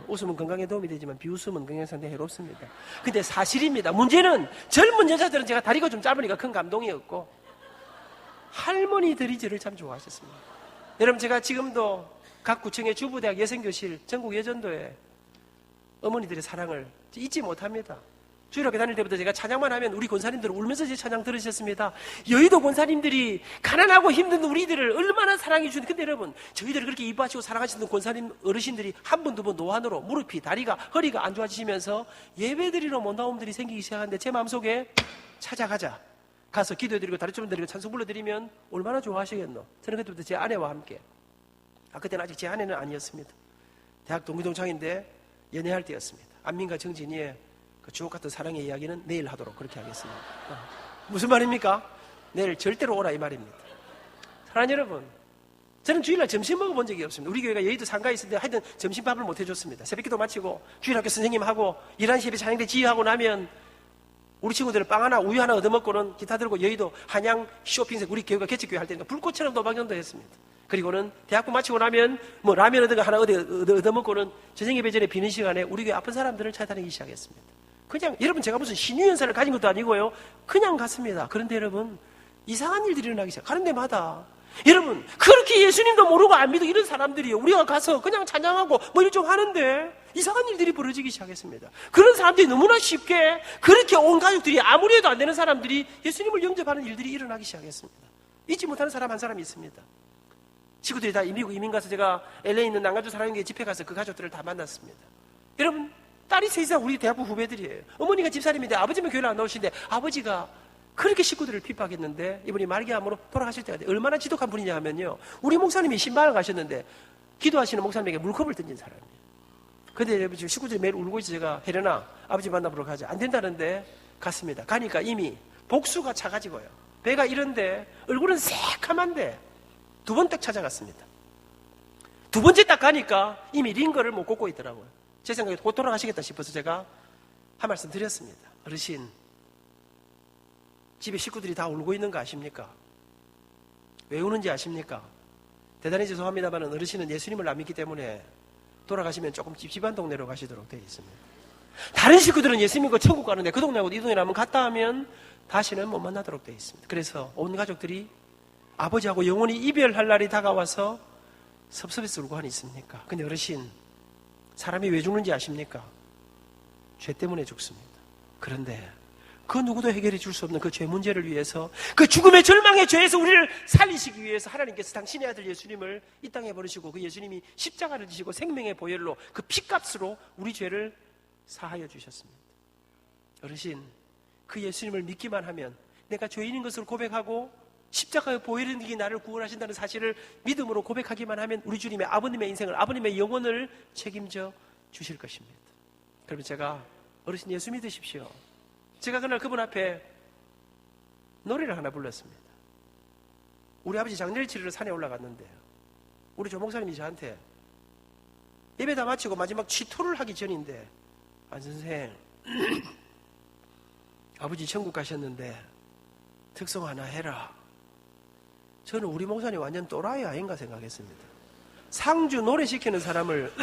웃음은 건강에 도움이 되지만 비웃음은 건강에 상당히 해롭습니다. 근데 사실입니다. 문제는 젊은 여자들은 제가 다리가 좀 짧으니까 큰 감동이었고 할머니들이 저를 참 좋아하셨습니다. 여러분 제가 지금도 각 구청의 주부대학 여성교실 전국 예전도에 어머니들의 사랑을 잊지 못합니다. 주일학교 다닐 때부터 제가 찬양만 하면 우리 권사님들은 울면서 제 찬양 들으셨습니다. 여의도 권사님들이 가난하고 힘든 우리들을 얼마나 사랑해 주는데 근데 여러분 저희들을 그렇게 이뻐하시고 사랑하시는 권사님 어르신들이 한 번 두 번 노안으로 무릎이 다리가 허리가 안 좋아지시면서 예배드리러 못 나옴들이 생기기 시작하는데 제 마음속에 찾아가자 가서 기도해드리고 다리 좀 드리고 찬송 불러드리면 얼마나 좋아하시겠노. 저는 그때부터 제 아내와 함께 그때는 아직 제 아내는 아니었습니다. 대학 동기동창인데 연애할 때였습니다. 안민과 정진이의 그 주옥 같은 사랑의 이야기는 내일 하도록 그렇게 하겠습니다. 무슨 말입니까? 내일 절대로 오라 이 말입니다. 사랑하는 여러분 저는 주일날 점심 먹어본 적이 없습니다. 우리 교회가 여의도 상가에 있을 때 하여튼 점심밥을 못 해줬습니다. 새벽기도 마치고 주일학교 선생님하고 11시 예배 찬양대 지휘하고 나면 우리 친구들은 빵 하나 우유 하나 얻어먹고는 기타 들고 여의도 한양 쇼핑센터 우리 교회가 개척교회 할 때니까 불꽃처럼 도박전도 했습니다. 그리고는 대학부 마치고 나면 뭐 라면 얻어가 하나 얻어먹고는 저녁 예배 전에 비는 시간에 우리 교회 아픈 사람들을 찾아다니기 시작했습니다. 그냥 여러분 제가 무슨 신유연사를 가진 것도 아니고요 그냥 갔습니다. 그런데 여러분 이상한 일들이 일어나기 시작 가는 데마다 여러분 그렇게 예수님도 모르고 안 믿고 이런 사람들이요 우리가 가서 그냥 찬양하고 뭐 일 좀 하는데 이상한 일들이 벌어지기 시작했습니다. 그런 사람들이 너무나 쉽게 그렇게 온 가족들이 아무리 해도 안 되는 사람들이 예수님을 영접하는 일들이 일어나기 시작했습니다. 잊지 못하는 사람 한 사람이 있습니다. 친구들이 다 미국 이민 가서 제가 LA에 있는 남가주 사랑교회 집회 가서 그 가족들을 다 만났습니다. 여러분 딸이 셋이서 우리 대학부 후배들이에요. 어머니가 집사님인데 아버지는 교회를 안 나오시는데 아버지가 그렇게 식구들을 핍박했는데 이분이 말기암으로 돌아가실 때가 돼요. 얼마나 지독한 분이냐 하면요 우리 목사님이 신방을 가셨는데 기도하시는 목사님에게 물컵을 던진 사람이에요. 근데 지금 식구들이 매일 울고 있어. 제가 혜련아 아버지 만나보러 가자. 안 된다는데 갔습니다. 가니까 이미 복수가 차가지고요 배가 이런데 얼굴은 새카만데 두 번 딱 찾아갔습니다. 두 번째 딱 가니까 이미 링거를 못 꽂고 있더라고요. 제 생각에 곧 돌아가시겠다 싶어서 제가 한 말씀 드렸습니다. 어르신, 집에 식구들이 다 울고 있는 거 아십니까? 왜 우는지 아십니까? 대단히 죄송합니다만 어르신은 예수님을 안 믿기 때문에 돌아가시면 조금 찝찝한 동네로 가시도록 되어 있습니다. 다른 식구들은 예수 믿고 천국 가는데 그 동네하고 이 동네를 한번 갔다 하면 다시는 못 만나도록 되어 있습니다. 그래서 온 가족들이 아버지하고 영원히 이별할 날이 다가와서 섭섭해서 울고 하니 있습니까? 근데 어르신, 사람이 왜 죽는지 아십니까? 죄 때문에 죽습니다. 그런데 그 누구도 해결해 줄 수 없는 그 죄 문제를 위해서, 그 죽음의 절망의 죄에서 우리를 살리시기 위해서 하나님께서 당신의 아들 예수님을 이 땅에 보내시고 그 예수님이 십자가를 지시고 생명의 보혈로 그 피값으로 우리 죄를 사하여 주셨습니다. 어르신, 그 예수님을 믿기만 하면, 내가 죄인인 것을 고백하고 십자가의 보혈의 능력이 나를 구원하신다는 사실을 믿음으로 고백하기만 하면 우리 주님의 아버님의 인생을, 아버님의 영혼을 책임져 주실 것입니다. 그러면 제가, 어르신 예수 믿으십시오. 제가 그날 그분 앞에 노래를 하나 불렀습니다. 우리 아버지 장례를 치르러 산에 올라갔는데 우리 조목사님이 저한테 예배 다 마치고 마지막 취토를 하기 전인데, 안 선생, 아버지 천국 가셨는데 특송 하나 해라. 저는 우리 목사님 완전 또라이 아닌가 생각했습니다. 상주 노래 시키는 사람을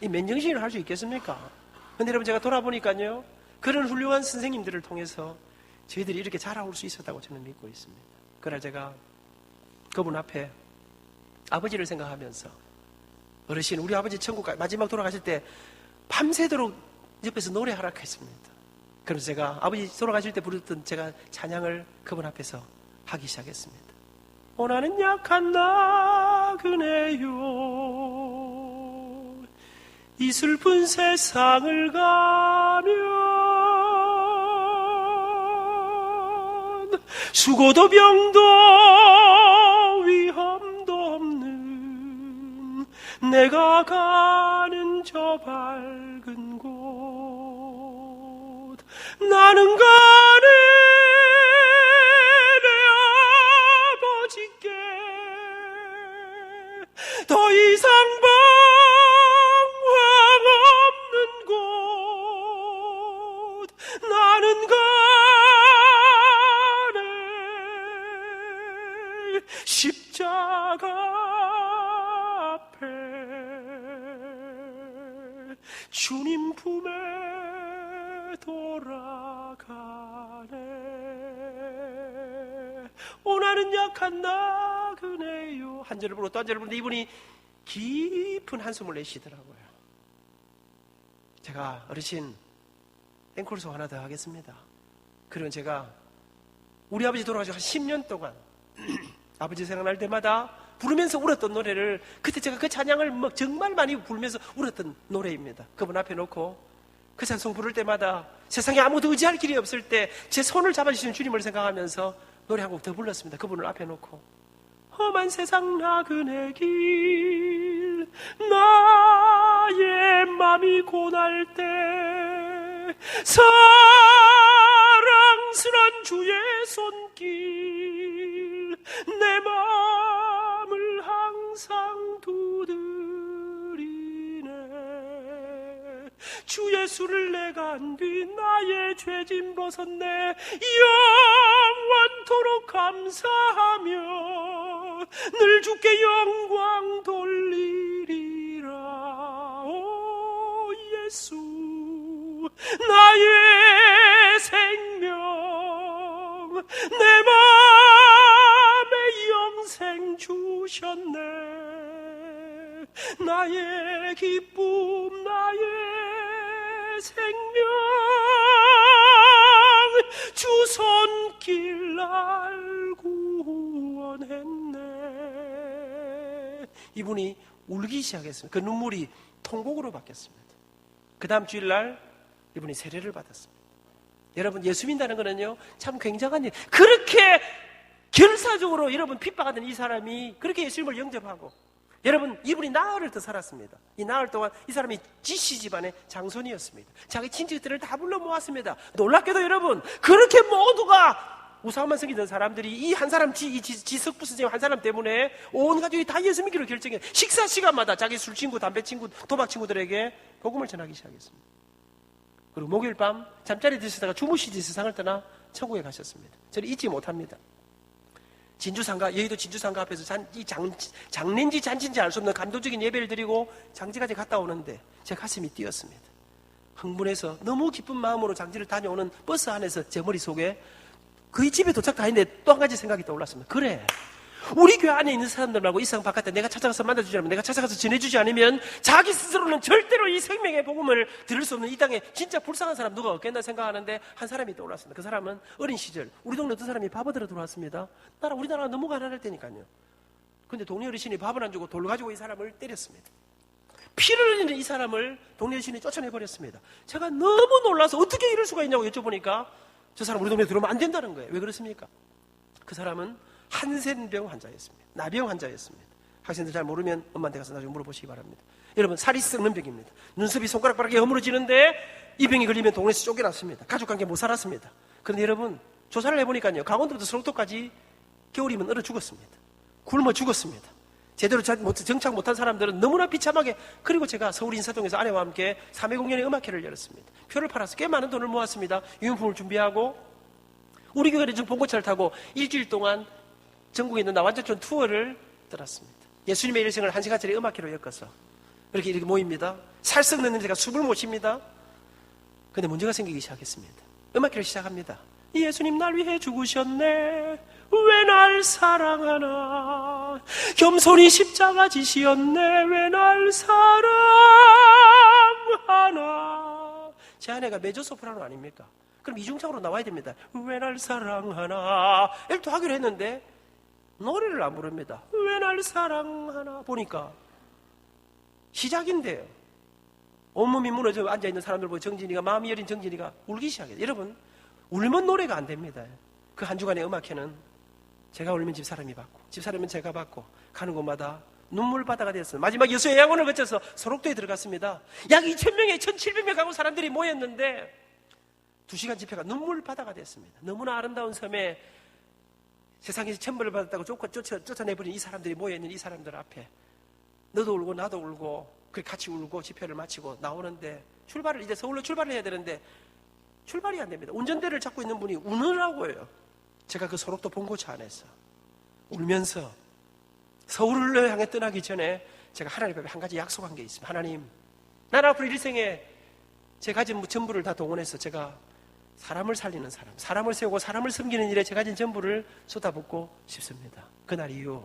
이 맨정신으로 할 수 있겠습니까? 근데 여러분, 제가 돌아보니까요, 그런 훌륭한 선생님들을 통해서 저희들이 이렇게 자라올 수 있었다고 저는 믿고 있습니다. 그러나 제가 그분 앞에 아버지를 생각하면서, 어르신, 우리 아버지 천국 마지막 돌아가실 때 밤새도록 옆에서 노래하라 했습니다. 그래서 제가 아버지 돌아가실 때 부르던 제가 찬양을 그분 앞에서 하기 시작했습니다. 나는 약한 나그네요, 이 슬픈 세상을 가면 수고도 병도 위험도 없는 내가 가는 저 밝은 곳, 나는 가네 내 아버지께 더 이상 방황 없는 곳, 나는 가네 십자가 앞에 주님 품에 돌아가네. 나는 약한 나그네요. 한 절을 부르고 또 한 절을 부르는데 이분이 깊은 한숨을 내쉬더라고요. 제가, 어르신, 앵콜송 하나 더 하겠습니다. 그러면 제가 우리 아버지 돌아가시고 한 10년 동안 아버지 생각날 때마다 부르면서 울었던 노래를, 그때 제가 그 찬양을 정말 많이 부르면서 울었던 노래입니다. 그분 앞에 놓고 그 찬송 부를 때마다 세상에 아무도 의지할 길이 없을 때 제 손을 잡아주시는 주님을 생각하면서 노래 한 곡 더 불렀습니다. 그분을 앞에 놓고, 험한 세상 나그네 길, 나의 맘이 고날 때 사랑스런 주의 손길, 내 맘을 항상 두드리네. 주 예수를 내가 안 뒤 나의 죄짐 벗었네. 영원토록 감사하며 늘 주께 영광 돌리리라. 오 예수, 나의 생명, 내 맘에 영생 주셨네. 나의 기쁨, 나의 생명, 주 손길 날 구원했네. 이분이 울기 시작했습니다. 그 눈물이 통곡으로 바뀌었습니다. 그 다음 주일날 이분이 세례를 받았습니다. 여러분, 예수 믿는다는 거는요, 참 굉장한 일. 그렇게 결사적으로 여러분 핍박하던 이 사람이 그렇게 예수님을 영접하고, 여러분, 이분이 나흘을 더 살았습니다. 이 나흘 동안 이 사람이 지씨 집안의 장손이었습니다. 자기 친척들을 다 불러 모았습니다. 놀랍게도 여러분, 그렇게 모두가 우상만 섬기던 사람들이 이 한 사람, 지석부 선생님 한 사람 때문에 온 가족이 다 예수 믿기로 결정해 식사 시간마다 자기 술 친구, 담배 친구, 도박 친구들에게 복음을 전하기 시작했습니다. 그리고 목요일 밤 잠자리 드시다가 주무시듯이 세상을 떠나 천국에 가셨습니다. 저는 잊지 못합니다. 진주상가, 여의도 진주상가 앞에서 장례인지 잔치인지 알 수 없는 감동적인 예배를 드리고 장지까지 갔다 오는데 제 가슴이 뛰었습니다. 흥분해서 너무 기쁜 마음으로 장지를 다녀오는 버스 안에서 제 머릿속에 거의 집에 도착 다 했는데 또 한 가지 생각이 떠올랐습니다. 그래, 우리 교회 안에 있는 사람들 말고 이 세상 바깥에 내가 찾아가서 만나주지 않으면, 내가 찾아가서 전해주지 않으면 자기 스스로는 절대로 이 생명의 복음을 들을 수 없는 이 땅에 진짜 불쌍한 사람 누가 없겠나 생각하는데 한 사람이 떠올랐습니다. 그 사람은 어린 시절 우리 동네 어떤 사람이 밥 얻으러 들어왔습니다. 우리나라가 너무 가난할 때니까요. 근데 동네 어르신이 밥을 안 주고 돌 가지고 이 사람을 때렸습니다. 피를 흘리는 이 사람을 동네 어르신이 쫓아내버렸습니다. 제가 너무 놀라서 어떻게 이럴 수가 있냐고 여쭤보니까 저 사람 우리 동네에 들어오면 안 된다는 거예요. 왜 그렇습니까? 그 사람은 한센병 환자였습니다. 나병 환자였습니다. 학생들 잘 모르면 엄마한테 가서 나중에 물어보시기 바랍니다. 여러분, 살이 썩는 병입니다. 눈썹이 손가락바닥에 허물어지는데 이 병이 걸리면 동네에서 쫓겨났습니다. 가족관계 못 살았습니다. 그런데 여러분, 조사를 해보니까요, 강원도부터 서울도까지 겨울이면 얼어 죽었습니다. 굶어 죽었습니다. 제대로 정착 못한 사람들은 너무나 비참하게. 그리고 제가 서울 인사동에서 아내와 함께 3회 공연의 음악회를 열었습니다. 표를 팔아서 꽤 많은 돈을 모았습니다. 유흥품을 준비하고 우리 교회를 지금 봉고차를 타고 일주일 동안 전국에 있는 나완자촌 투어를 떠났습니다. 예수님의 일생을 1시간짜리 음악회로 엮어서 이렇게 모입니다. 살썩는 냄새가 숨을 못 쉽니다. 그런데 문제가 생기기 시작했습니다. 음악회를 시작합니다. 예수님 날 위해 죽으셨네, 왜 날 사랑하나, 겸손히 십자가 지시었네, 왜 날 사랑하나. 제 아내가 메조소프라노 아닙니까? 그럼 이중창으로 나와야 됩니다. 왜 날 사랑하나 일도 하기로 했는데 노래를 안 부릅니다. 왜 날 사랑하나. 보니까 시작인데요, 온몸이 무너져 앉아있는 사람들 보고 정진이가, 마음이 여린 정진이가 울기 시작해요. 여러분, 울면 노래가 안 됩니다. 그 한 주간의 음악회는 제가 울면 집사람이 받고, 집사람은 제가 받고, 가는 곳마다 눈물바다가 되었어요. 마지막 여수의 양원을 거쳐서 소록도에 들어갔습니다. 약 2,000명의 1,700명 가고 사람들이 모였는데 2시간 집회가 눈물바다가 됐습니다. 너무나 아름다운 섬에 세상에서 천벌을 받았다고 쫓아내버린 이 사람들이 모여있는 이 사람들 앞에 너도 울고 나도 울고 같이 울고 집회를 마치고 나오는데, 출발을 이제 서울로 출발을 해야 되는데 출발이 안 됩니다. 운전대를 잡고 있는 분이 우느라고 해요. 제가 그 소록도 봉고차 안에서 울면서 서울을 향해 떠나기 전에 제가 하나님 앞에 한 가지 약속한 게 있습니다. 하나님, 나는 앞으로 일생에 제 가진 전부를 다 동원해서 제가 사람을 살리는 사람, 사람을 세우고 사람을 섬기는 일에 제가 가진 전부를 쏟아붓고 싶습니다. 그날 이후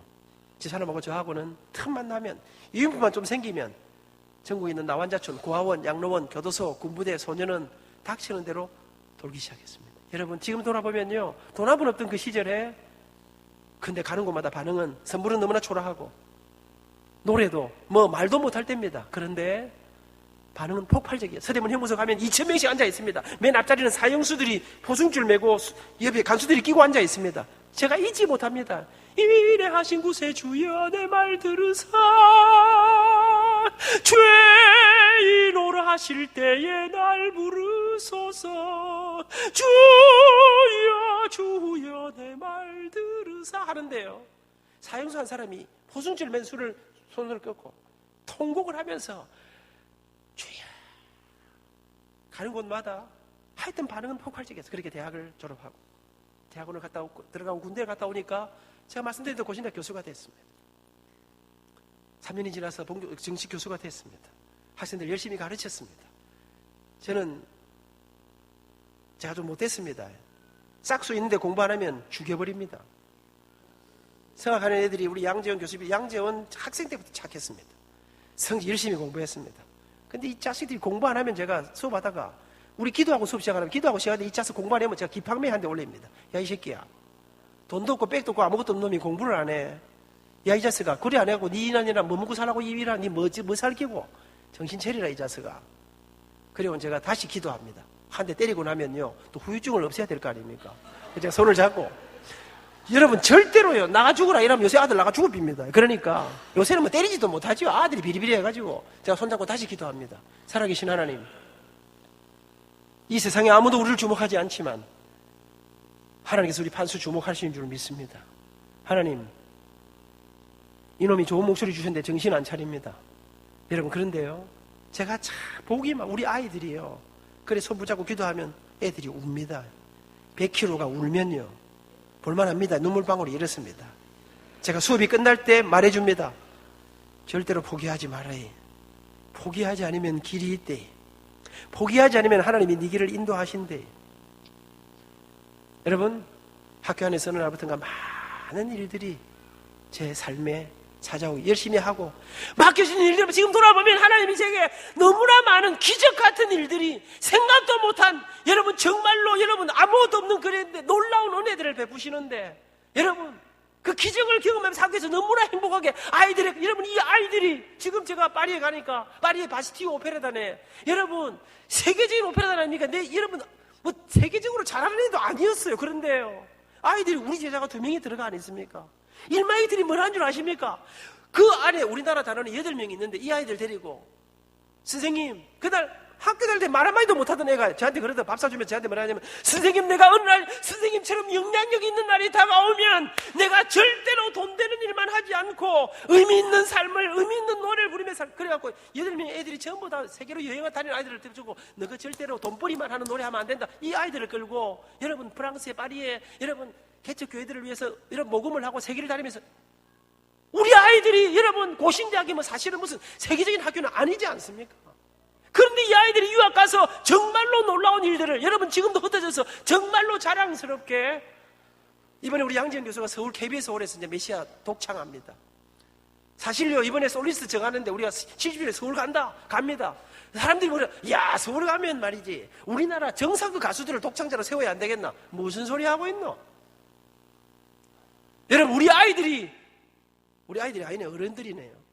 집사람하고 저하고는 틈만 나면, 유인품만 좀 생기면 전국에 있는 나완자촌, 고아원, 양로원, 교도소, 군부대, 소년원 닥치는 대로 돌기 시작했습니다. 여러분, 지금 돌아보면요, 돈 한 푼 없던 그 시절에, 근데 가는 곳마다 반응은, 선물은 너무나 초라하고 노래도 말도 못할 때입니다. 그런데 반응은 폭발적이에요. 서대문 형무소 가면 2,000명씩 앉아 있습니다. 맨 앞자리는 사형수들이 포승줄 메고 옆에 간수들이 끼고 앉아 있습니다. 제가 잊지 못합니다. 이래하신 구세주여 내 말 들으사, 죄인오라 하실 때에 날 부르소서, 주여 주여 내 말 들으사 하는데요, 사형수 한 사람이 포승줄 맨 손을 꺾고 통곡을 하면서 주여 가는 곳마다 하여튼 반응은 폭발적이었어요. 그렇게 대학을 졸업하고 대학원을 갔다 오고 들어가고 군대를 갔다 오니까 제가 말씀드린 대로 고신대 교수가 됐습니다. 3년이 지나서 정식 교수가 됐습니다. 학생들 열심히 가르쳤습니다. 저는 제가 좀 못됐습니다. 싹수 있는데 공부 안 하면 죽여버립니다. 생각하는 애들이 우리 양재원 교수님, 양재원 학생 때부터 착했습니다. 성질 열심히 공부했습니다. 근데 이 자식들이 공부 안 하면 제가 수업하다가, 우리 기도하고 수업 시작하면, 기도하고 시작하는데 이 자식 공부 안 하면 제가 기팡매 한 대 올립니다. 야, 이 새끼야, 돈도 없고 백도 없고 아무것도 없는 놈이 공부를 안 해. 야, 이 자식아, 그래 안 해갖고 니 인간이랑 뭐 먹고 살라고 이 일하니 뭐 살기고 정신 차리라 이 자식아. 그리고 제가 다시 기도합니다. 한 대 때리고 나면요, 또 후유증을 없애야 될 거 아닙니까? 제가 손을 잡고, 여러분 절대로요, 나가 죽으라 이러면 요새 아들 나가 죽어빕니다. 그러니까 요새는 뭐 때리지도 못하죠. 아들이 비리비리 해가지고 제가 손잡고 다시 기도합니다. 살아계신 하나님, 이 세상에 아무도 우리를 주목하지 않지만 하나님께서 우리 판수 주목하시는 줄 믿습니다. 하나님, 이놈이 좋은 목소리 주셨는데 정신 안 차립니다. 여러분, 그런데요, 제가 참 보기 막 우리 아이들이요, 그래 손 붙잡고 기도하면 애들이 웁니다. 100kg가 울면요 볼만합니다. 눈물방울이 이렇습니다. 제가 수업이 끝날 때 말해줍니다. 절대로 포기하지 말아요. 포기하지 않으면 길이 있대. 포기하지 않으면 하나님이 네 길을 인도하신대. 여러분, 학교 안에서 어느 날부터인가 많은 일들이 제 삶에 찾아오고 열심히 하고 맡겨진 일들, 지금 돌아보면 하나님이 제게 너무나 많은 기적 같은 일들이, 생각도 못한, 여러분 정말로 여러분 아무것도 없는 그랬는데 놀라운 은혜들을 베푸시는데, 여러분 그 기적을 경험하면서 학교에서 너무나 행복하게 여러분 이 아이들이 지금 제가 파리에 가니까 파리의 바스티유 오페라단에, 여러분 세계적인 오페라단 아닙니까? 여러분 뭐 세계적으로 잘하는 애도 아니었어요. 그런데요, 아이들이 우리 제자가 2명이 들어가 안 있습니까? 일마이들이 뭘 한 줄 아십니까? 그 안에 우리나라 단원이 8명이 있는데 이 아이들 데리고, 선생님, 그날 학교 다닐 때 말 한마디도 못하던 애가 저한테 그러다 밥 사주면 저한테 뭐라 하냐면, 선생님, 내가 어느 날 선생님처럼 영향력 있는 날이 다가오면 내가 절대로 돈 되는 일만 하지 않고 의미 있는 삶을, 의미 있는 노래를 부르며 그래갖고 8명의 애들이 전부 다 세계로 여행을 다니는 아이들을 들어주고, 너가 절대로 돈벌이만 하는 노래 하면 안 된다. 이 아이들을 끌고 여러분 프랑스의 파리에 여러분 개척 교회들을 위해서 이런 모금을 하고 세계를 다니면서, 우리 아이들이 여러분 고신대학이 뭐 사실은 무슨 세계적인 학교는 아니지 않습니까? 그런데 이 아이들이 유학 가서 정말로 놀라운 일들을, 여러분 지금도 흩어져서 정말로 자랑스럽게, 이번에 우리 양지영 교수가 서울 KBS 홀에서 이제 메시아 독창합니다. 사실요, 이번에 솔리스트 정하는데 우리가 70일에 서울 갑니다. 사람들이 뭐래, 야, 서울 가면 말이지 우리나라 정상급 가수들을 독창자로 세워야 안 되겠나? 무슨 소리 하고 있노? 여러분, 우리 아이들이 아니네, 어른들이네요.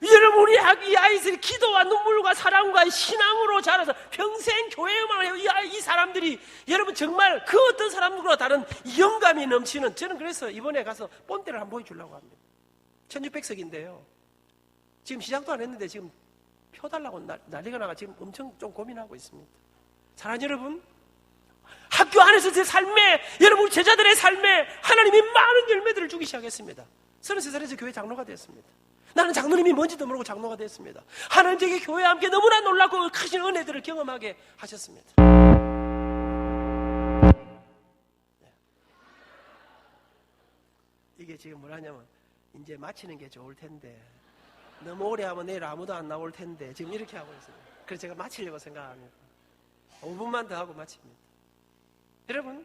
여러분, 우리 이 아이들이 기도와 눈물과 사랑과 신앙으로 자라서 평생 교회 음악을 해요. 이 사람들이 여러분 정말 그 어떤 사람들과 다른 영감이 넘치는, 저는 그래서 이번에 가서 본때를 한번 보여주려고 합니다. 1600석인데요 지금 시작도 안 했는데 지금 표 달라고 난리가 나가 지금 엄청 좀 고민하고 있습니다. 사랑하는 여러분, 학교 안에서 제 삶에, 여러분 제자들의 삶에 하나님이 많은 열매들을 주기 시작했습니다. 33살에서 교회 장로가 되었습니다. 나는 장로님이 뭔지도 모르고 장로가 됐습니다. 하나님 제게 교회와 함께 너무나 놀랍고 크신 은혜들을 경험하게 하셨습니다. 이게 지금 뭐라냐면 이제 마치는 게 좋을 텐데, 너무 오래 하면 내일 아무도 안 나올 텐데 지금 이렇게 하고 있어요. 그래서 제가 마치려고 생각합니다. 5분만 더 하고 마칩니다. 여러분,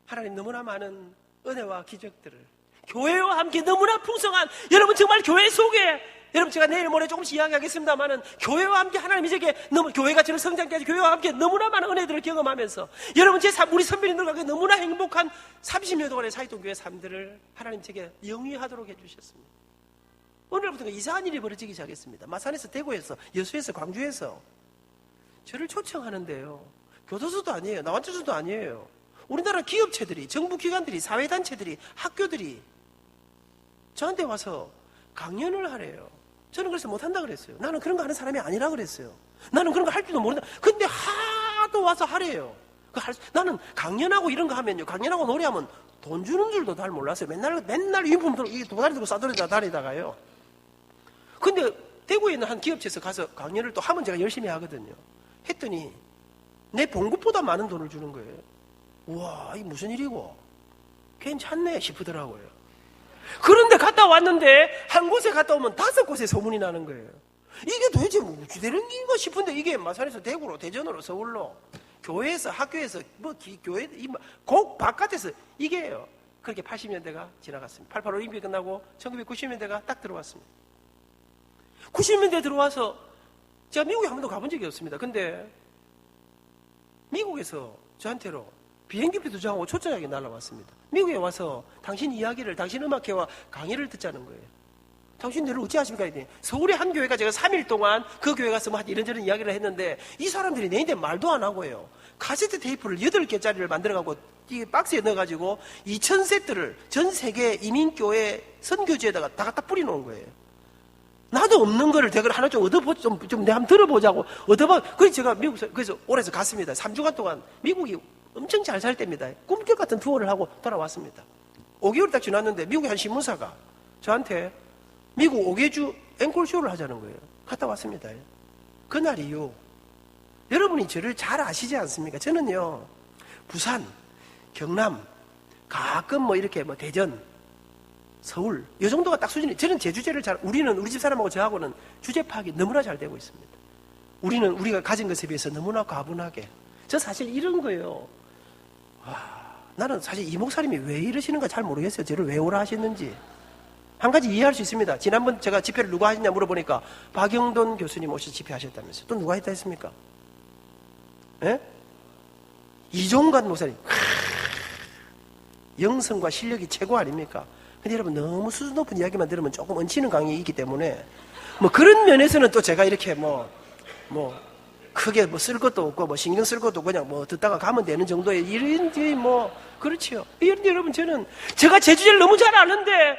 하나님 너무나 많은 은혜와 기적들을, 교회와 함께 너무나 풍성한, 여러분 정말 교회 속에, 여러분 제가 내일 모레 조금씩 이야기하겠습니다만은 교회와 함께 하나님이 제게 교회가 저를 성장케 하지, 교회와 함께 너무나 많은 은혜들을 경험하면서 여러분 우리 선배님들과 너무나 행복한 30여 동안의 사이동교회 삶들을 하나님 제게 영위하도록 해주셨습니다. 오늘부터 이상한 일이 벌어지기 시작했습니다. 마산에서, 대구에서, 여수에서, 광주에서 저를 초청하는데요, 교도소도 아니에요, 나원주소도 아니에요. 우리나라 기업체들이, 정부기관들이, 사회단체들이, 학교들이 저한테 와서 강연을 하래요. 저는 그래서 못한다 그랬어요. 나는 그런 거 하는 사람이 아니라 그랬어요. 나는 그런 거 할 줄도 모른다. 근데 하도 와서 하래요. 나는 강연하고 이런 거 하면요, 강연하고 노래하면 돈 주는 줄도 잘 몰랐어요. 맨날 유니폼 들고, 이게 도다리 들고 싸돌리다 다니다가요. 근데 대구에 있는 한 기업체에서 가서 강연을 또 하면 제가 열심히 하거든요. 했더니 내 봉급보다 많은 돈을 주는 거예요. 우와, 이게 무슨 일이고 괜찮네 싶더라고요. 그런데 갔다 왔는데 한 곳에 갔다 오면 5곳에 소문이 나는 거예요. 이게 도대체 무엇이 되는 건가 싶은데, 이게 마산에서 대구로, 대전으로, 서울로, 교회에서, 학교에서, 교회, 곡 바깥에서, 이게요. 그렇게 80년대가 지나갔습니다. 88 올림픽 끝나고 1990년대가 딱 들어왔습니다. 90년대 들어와서 제가 미국에 한 번도 가본 적이 없습니다. 근데 미국에서 저한테로 비행기표도 정하고 초청장이 날라왔습니다. 미국에 와서 당신 이야기를, 당신 음악회와 강의를 듣자는 거예요. 당신들은 어찌 하십니까? 이랬더니 서울의 한 교회가, 제가 3일 동안 그 교회 가서 뭐 이런저런 이야기를 했는데 이 사람들이 내인데 말도 안 하고요, 카세트 테이프를 8개짜리를 만들어가고 이 박스에 넣어가지고 2000세트를 전 세계 이민교회 선교지에다가 다 갖다 뿌려놓은 거예요. 나도 없는 거를 내가 하나 좀 내가 한번 들어보자고 얻어봐. 그래서 제가 미국에서, 그래서 올해서 갔습니다. 3주간 동안 미국이 엄청 잘 살 때입니다. 꿈결 같은 투어를 하고 돌아왔습니다. 5개월 딱 지났는데 미국의 한 신문사가 저한테 미국 5개주 앵콜쇼를 하자는 거예요. 갔다 왔습니다. 그날 이후 여러분이 저를 잘 아시지 않습니까? 저는요, 부산, 경남, 가끔 뭐 이렇게 뭐 대전, 서울, 이 정도가 딱 수준이, 저는 제 주제를 우리 집 사람하고 저하고는 주제 파악이 너무나 잘 되고 있습니다. 우리는 우리가 가진 것에 비해서 너무나 과분하게. 저 사실 이런 거예요. 나는 사실 이 목사님이 왜 이러시는가 잘 모르겠어요. 저를 왜 오라 하셨는지. 한 가지 이해할 수 있습니다. 지난번 제가 집회를 누가 하셨냐 물어보니까 박영돈 교수님 오셔서 집회하셨다면서요. 또 누가 했다 했습니까? 예? 이종관 목사님. 영성과 실력이 최고 아닙니까? 근데 여러분 너무 수준 높은 이야기만 들으면 조금 얹히는 강의이기 때문에 뭐 그런 면에서는 또 제가 이렇게 크게 뭐 쓸 것도 없고 뭐 신경 쓸 것도 없고 그냥 뭐 듣다가 가면 되는 정도의 이런지 뭐 그렇지요. 그런데 여러분 저는 제가 제 주제를 너무 잘 아는데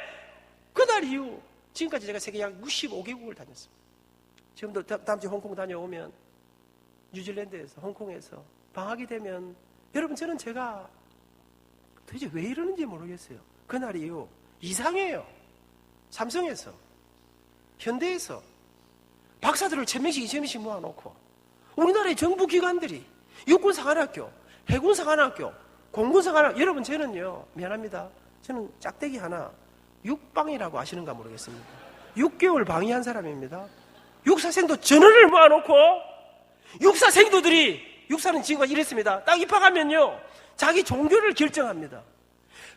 그날 이후 지금까지 제가 세계 약 65개국을 다녔습니다. 지금도 다음 주에 홍콩 다녀오면 뉴질랜드에서 홍콩에서 방학이 되면 여러분 저는 제가 도대체 왜 이러는지 모르겠어요. 그날 이후 이상해요. 삼성에서 현대에서 박사들을 1000명씩 2000명씩 모아놓고 우리나라의 정부기관들이 육군사관학교, 해군사관학교, 공군사관학교 여러분 저는요 미안합니다. 저는 짝대기 하나 육방이라고 아시는가 모르겠습니다. 6개월 방위한 사람입니다. 육사생도 전원을 모아놓고 육사는 지금까지 이랬습니다. 딱 입학하면요 자기 종교를 결정합니다.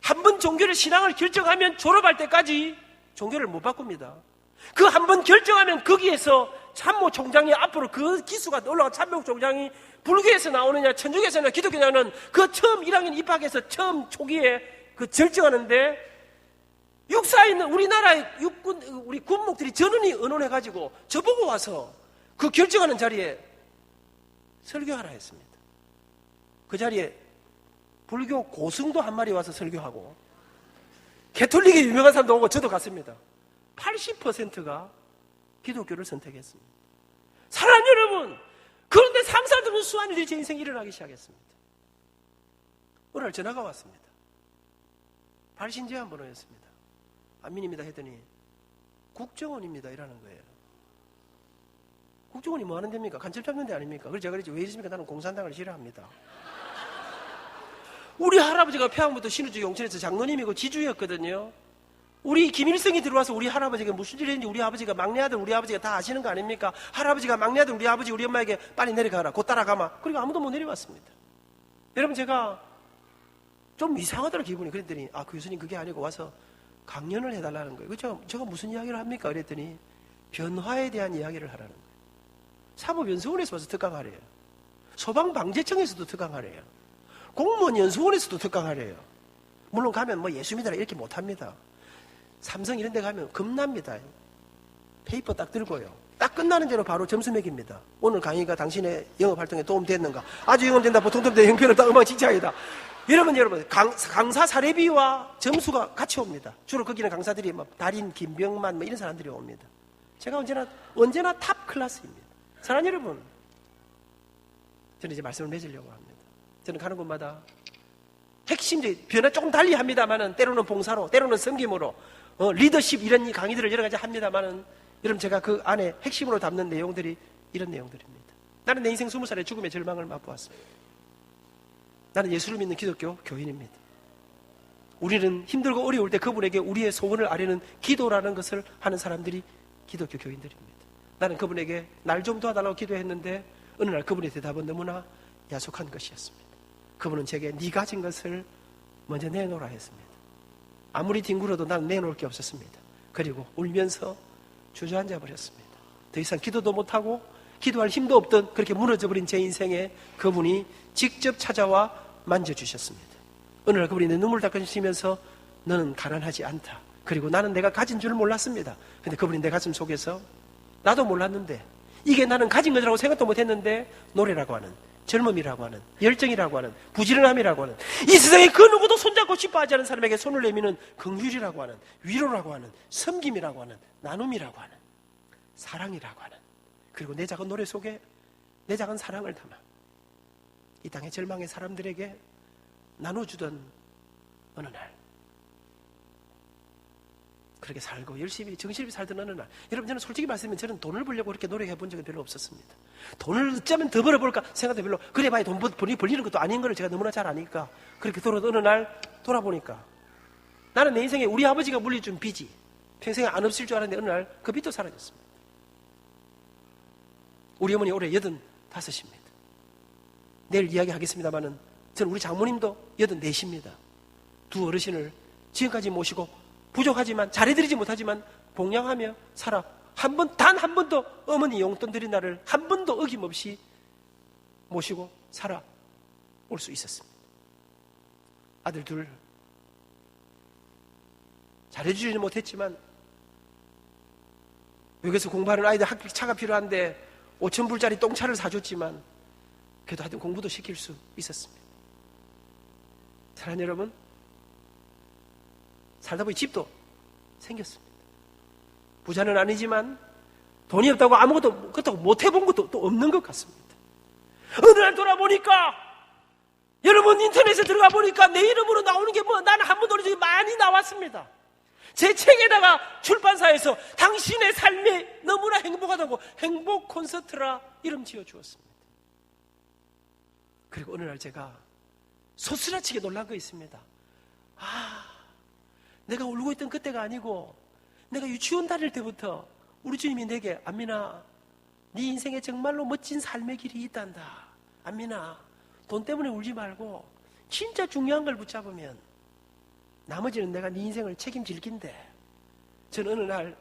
한 번 종교를 신앙을 결정하면 졸업할 때까지 종교를 못 바꿉니다. 그 한 번 결정하면 거기에서 참모총장이 앞으로 그 기수가 올라간 참모총장이 불교에서 나오느냐 천주교에서 나오느냐 기독교 나오는 그 처음 1학년 입학해서 처음 초기에 그 결정하는데 육사에 있는 우리나라의 우리 군목들이 전원이 의논해가지고 저보고 와서 그 결정하는 자리에 설교하라 했습니다. 그 자리에 불교 고승도 한 마리 와서 설교하고 개톨릭의 유명한 사람도 오고 저도 갔습니다. 80%가 기독교를 선택했습니다. 사랑하는 여러분, 그런데 상상도 못 수한 일이 제 인생에 일어나기 시작했습니다. 오늘 전화가 왔습니다. 발신제한 번호였습니다. 안민입니다 했더니 국정원입니다 이라는 거예요. 국정원이 뭐 하는 데입니까? 간첩 잡는 데 아닙니까? 그래서 제가 그랬지 왜 이러십니까? 나는 공산당을 싫어합니다. 우리 할아버지가 평양부터 신우주 용천에서 장로님이고 지주였거든요. 우리 김일성이 들어와서 우리 할아버지가 무슨 일을 했는지 우리 아버지가 막내 아들 우리 아버지가 다 아시는 거 아닙니까? 할아버지가 막내 아들 우리 아버지 우리 엄마에게 빨리 내려가라 곧 따라가마. 그리고 아무도 못 내려왔습니다. 여러분 제가 좀 이상하더라 기분이. 그랬더니 그 교수님 그게 아니고 와서 강연을 해달라는 거예요. 제가 무슨 이야기를 합니까? 그랬더니 변화에 대한 이야기를 하라는 거예요. 사법연수원에서 와서 특강하래요. 소방방재청에서도 특강하래요. 공무원 연수원에서도 특강하래요. 물론 가면 뭐 예수 믿으라 이렇게 못합니다. 삼성 이런 데 가면 겁납니다. 페이퍼 딱 들고요. 딱 끝나는 대로 바로 점수 매깁니다. 오늘 강의가 당신의 영업활동에 도움됐는가? 아주 영업된다. 보통 때 형편을 딱 엉망진창이다. 여러분 강사 사례비와 점수가 같이 옵니다. 주로 거기는 강사들이 뭐 달인, 김병만 뭐 이런 사람들이 옵니다. 제가 언제나 탑 클래스입니다. 사랑하는 여러분, 저는 이제 말씀을 맺으려고 합니다. 저는 가는 곳마다 핵심적인 변화 조금 달리 합니다만은 때로는 봉사로, 때로는 섬김으로, 리더십 이런 강의들을 여러 가지 합니다만은 여러분 제가 그 안에 핵심으로 담는 내용들이 이런 내용들입니다. 나는 내 인생 20살의 죽음의 절망을 맛보았습니다. 나는 예수를 믿는 기독교 교인입니다. 우리는 힘들고 어려울 때 그분에게 우리의 소원을 아뢰는 기도라는 것을 하는 사람들이 기독교 교인들입니다. 나는 그분에게 날 좀 도와달라고 기도했는데 어느 날 그분의 대답은 너무나 야속한 것이었습니다. 그분은 제게 네 가진 것을 먼저 내놓으라 했습니다. 아무리 뒹굴어도 나는 내놓을 게 없었습니다. 그리고 울면서 주저앉아 버렸습니다. 더 이상 기도도 못하고 기도할 힘도 없던 그렇게 무너져버린 제 인생에 그분이 직접 찾아와 만져주셨습니다. 어느 날 그분이 내 눈물을 닦아주시면서 너는 가난하지 않다. 그리고 나는 내가 가진 줄 몰랐습니다. 근데 그분이 내 가슴 속에서 나도 몰랐는데 이게 나는 가진 것이라고 생각도 못했는데 노래라고 하는, 젊음이라고 하는, 열정이라고 하는, 부지런함이라고 하는, 이 세상에 그 누구도 손잡고 싶어 하지 않은 사람에게 손을 내미는 긍휼이라고 하는, 위로라고 하는, 섬김이라고 하는, 나눔이라고 하는, 사랑이라고 하는, 그리고 내 작은 노래 속에 내 작은 사랑을 담아 이 땅의 절망의 사람들에게 나눠주던 어느 날, 그렇게 살고 열심히 정신없이 살던 어느 날, 여러분, 저는 솔직히 말씀드리면 저는 돈을 벌려고 그렇게 노력해 본 적은 별로 없었습니다. 돈을 어쩌면 더 벌어볼까 생각도 별로, 그래 봐야 돈 벌리는 것도 아닌 걸 제가 너무나 잘 아니까. 그렇게 어느 날 돌아보니까 나는 내 인생에 우리 아버지가 물려준 빚이 평생에 안 없을 줄 알았는데 어느 날 그 빚도 사라졌습니다. 우리 어머니 올해 85입니다. 내일 이야기하겠습니다마는 저는 우리 장모님도 84입니다. 두 어르신을 지금까지 모시고 부족하지만 잘해드리지 못하지만 봉양하며 살아 단 한 번도 어머니 용돈 드린 날을 한 번도 어김없이 모시고 살아 올 수 있었습니다. 아들 둘 잘해주지는 못했지만 외국에서 공부하는 아이들 학비차가 필요한데 5,000불짜리 똥차를 사줬지만 그래도 하여튼 공부도 시킬 수 있었습니다. 사랑하는 여러분, 살다 보니 집도 생겼습니다. 부자는 아니지만 돈이 없다고 아무것도 그렇다고 못 해본 것도 또 없는 것 같습니다. 어느 날 돌아보니까 여러분 인터넷에 들어가 보니까 내 이름으로 나오는 게 뭐 나는 한 번도 모르지 많이 나왔습니다. 제 책에다가 출판사에서 당신의 삶이 너무나 행복하다고 행복 콘서트라 이름 지어 주었습니다. 그리고 어느 날 제가 소스라치게 놀란 거 있습니다. 내가 울고 있던 그때가 아니고 내가 유치원 다닐 때부터 우리 주님이 내게 안민아, 네 인생에 정말로 멋진 삶의 길이 있단다. 안민아, 돈 때문에 울지 말고 진짜 중요한 걸 붙잡으면 나머지는 내가 네 인생을 책임질 긴데. 저는 어느 날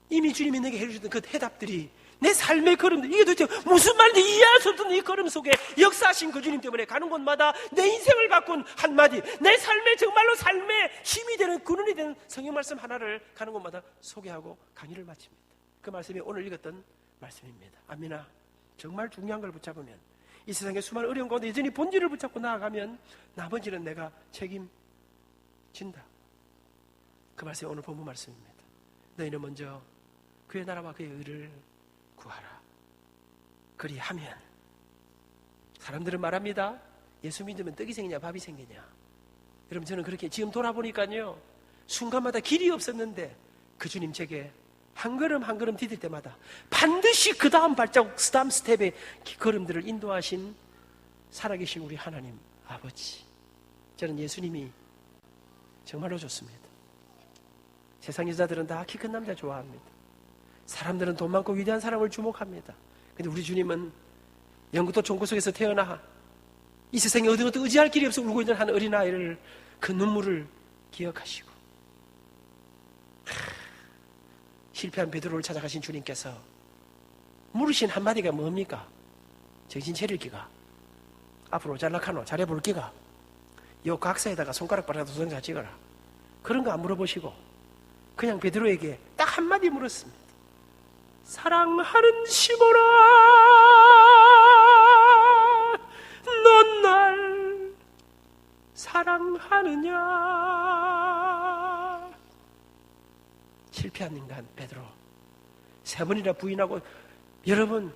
이미 주님이 내게 해주셨던 그 해답들이 내 삶의 걸음들, 이게 도대체 무슨 말인지 이해할 수 없던 이 걸음 속에 역사하신 그 주님 때문에 가는 곳마다 내 인생을 바꾼 한마디, 내 삶의 정말로 삶의 힘이 되는 근원이 되는 성경 말씀 하나를 가는 곳마다 소개하고 강의를 마칩니다. 그 말씀이 오늘 읽었던 말씀입니다. 아미나, 정말 중요한 걸 붙잡으면 이 세상의 수많은 어려운 가운데 여전히 본질을 붙잡고 나아가면 나머지는 내가 책임진다. 그 말씀이 오늘 본문 말씀입니다. 너희는 먼저 그의 나라와 그의 의를 구하라. 그리하면, 사람들은 말합니다. 예수 믿으면 떡이 생기냐 밥이 생기냐. 여러분, 저는 그렇게 지금 돌아보니까요, 순간마다 길이 없었는데 그 주님 제게 한 걸음 한 걸음 디딜 때마다 반드시 그 다음 발자국, 그 다음 스텝의 걸음들을 인도하신 살아계신 우리 하나님 아버지, 저는 예수님이 정말로 좋습니다. 세상 여자들은 다 키 큰 남자 좋아합니다. 사람들은 돈 많고 위대한 사람을 주목합니다. 근데 우리 주님은 영국도 종구 속에서 태어나 이 세상에 어디도 의지할 길이 없어 울고 있는 한 어린아이를, 그 눈물을 기억하시고 실패한 베드로를 찾아가신 주님께서 물으신 한마디가 뭡니까? 정신 차릴 기가, 앞으로 잘락하노, 잘해볼 기가, 요 각사에다가 손가락 빨아서 도장자 찍어라. 그런 거 안 물어보시고 그냥 베드로에게 딱 한마디 물었습니다. 사랑하는 시몬아, 넌 날 사랑하느냐? 실패한 인간 베드로, 3번이나 부인하고, 여러분,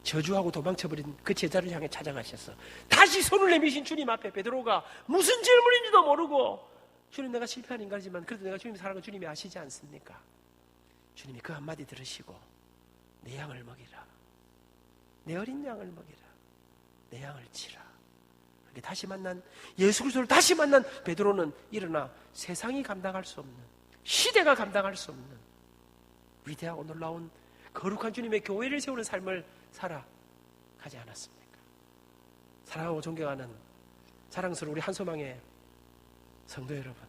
저주하고 도망쳐버린 그 제자를 향해 찾아가셔서 다시 손을 내미신 주님 앞에 베드로가 무슨 질문인지도 모르고, 주님, 내가 실패한 인간이지만 그래도 내가 주님 사랑하는 주님이 아시지 않습니까? 주님이 그 한마디 들으시고 내 양을 먹이라, 내 어린 양을 먹이라, 내 양을 치라. 그렇게 다시 만난 예수 그리스도를 다시 만난 베드로는 일어나 세상이 감당할 수 없는, 시대가 감당할 수 없는 위대하고 놀라운 거룩한 주님의 교회를 세우는 삶을 살아가지 않았습니까? 사랑하고 존경하는 자랑스러운 우리 한소망의 성도 여러분,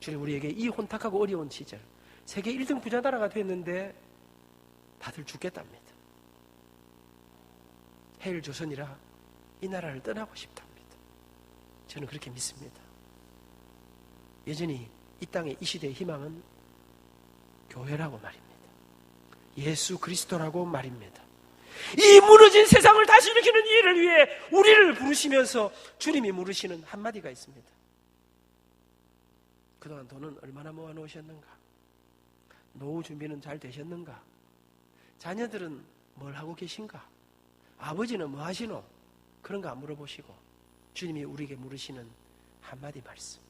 주님 우리에게 이 혼탁하고 어려운 시절, 세계 1등 부자 나라가 됐는데 다들 죽겠답니다. 해일 조선이라 이 나라를 떠나고 싶답니다. 저는 그렇게 믿습니다. 여전히 이 땅의 이 시대의 희망은 교회라고 말입니다. 예수 그리스도라고 말입니다. 이 무너진 세상을 다시 일으키는 일을 위해 우리를 부르시면서 주님이 물으시는 한마디가 있습니다. 그동안 돈은 얼마나 모아놓으셨는가? 노후 준비는 잘 되셨는가? 자녀들은 뭘 하고 계신가? 아버지는 뭐 하시노? 그런 거 안 물어보시고 주님이 우리에게 물으시는 한마디 말씀.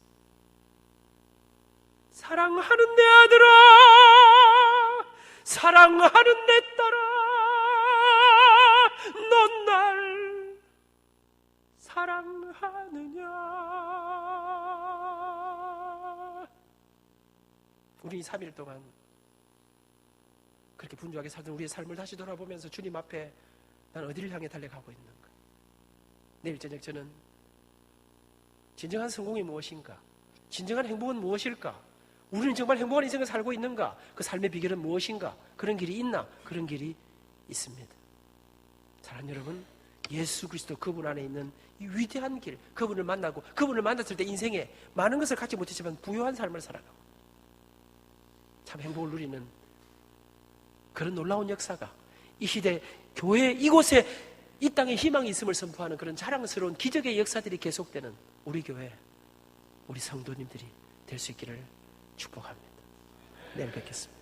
사랑하는 내 아들아, 사랑하는 내 딸아, 넌 날 사랑하느냐? 우리 3일 동안 그렇게 분주하게 살던 우리의 삶을 다시 돌아보면서 주님 앞에 난 어디를 향해 달려가고 있는가? 내일 저녁 저는 진정한 성공이 무엇인가? 진정한 행복은 무엇일까? 우리는 정말 행복한 인생을 살고 있는가? 그 삶의 비결은 무엇인가? 그런 길이 있나? 그런 길이 있습니다. 사랑하는 여러분, 예수 그리스도 그분 안에 있는 이 위대한 길, 그분을 만나고 그분을 만났을 때 인생에 많은 것을 갖지 못했지만 부유한 삶을 살아가고 참 행복을 누리는 그런 놀라운 역사가 이 시대 교회 이곳에 이 땅에 희망이 있음을 선포하는 그런 자랑스러운 기적의 역사들이 계속되는 우리 교회, 우리 성도님들이 될 수 있기를 축복합니다. 내일 뵙겠습니다.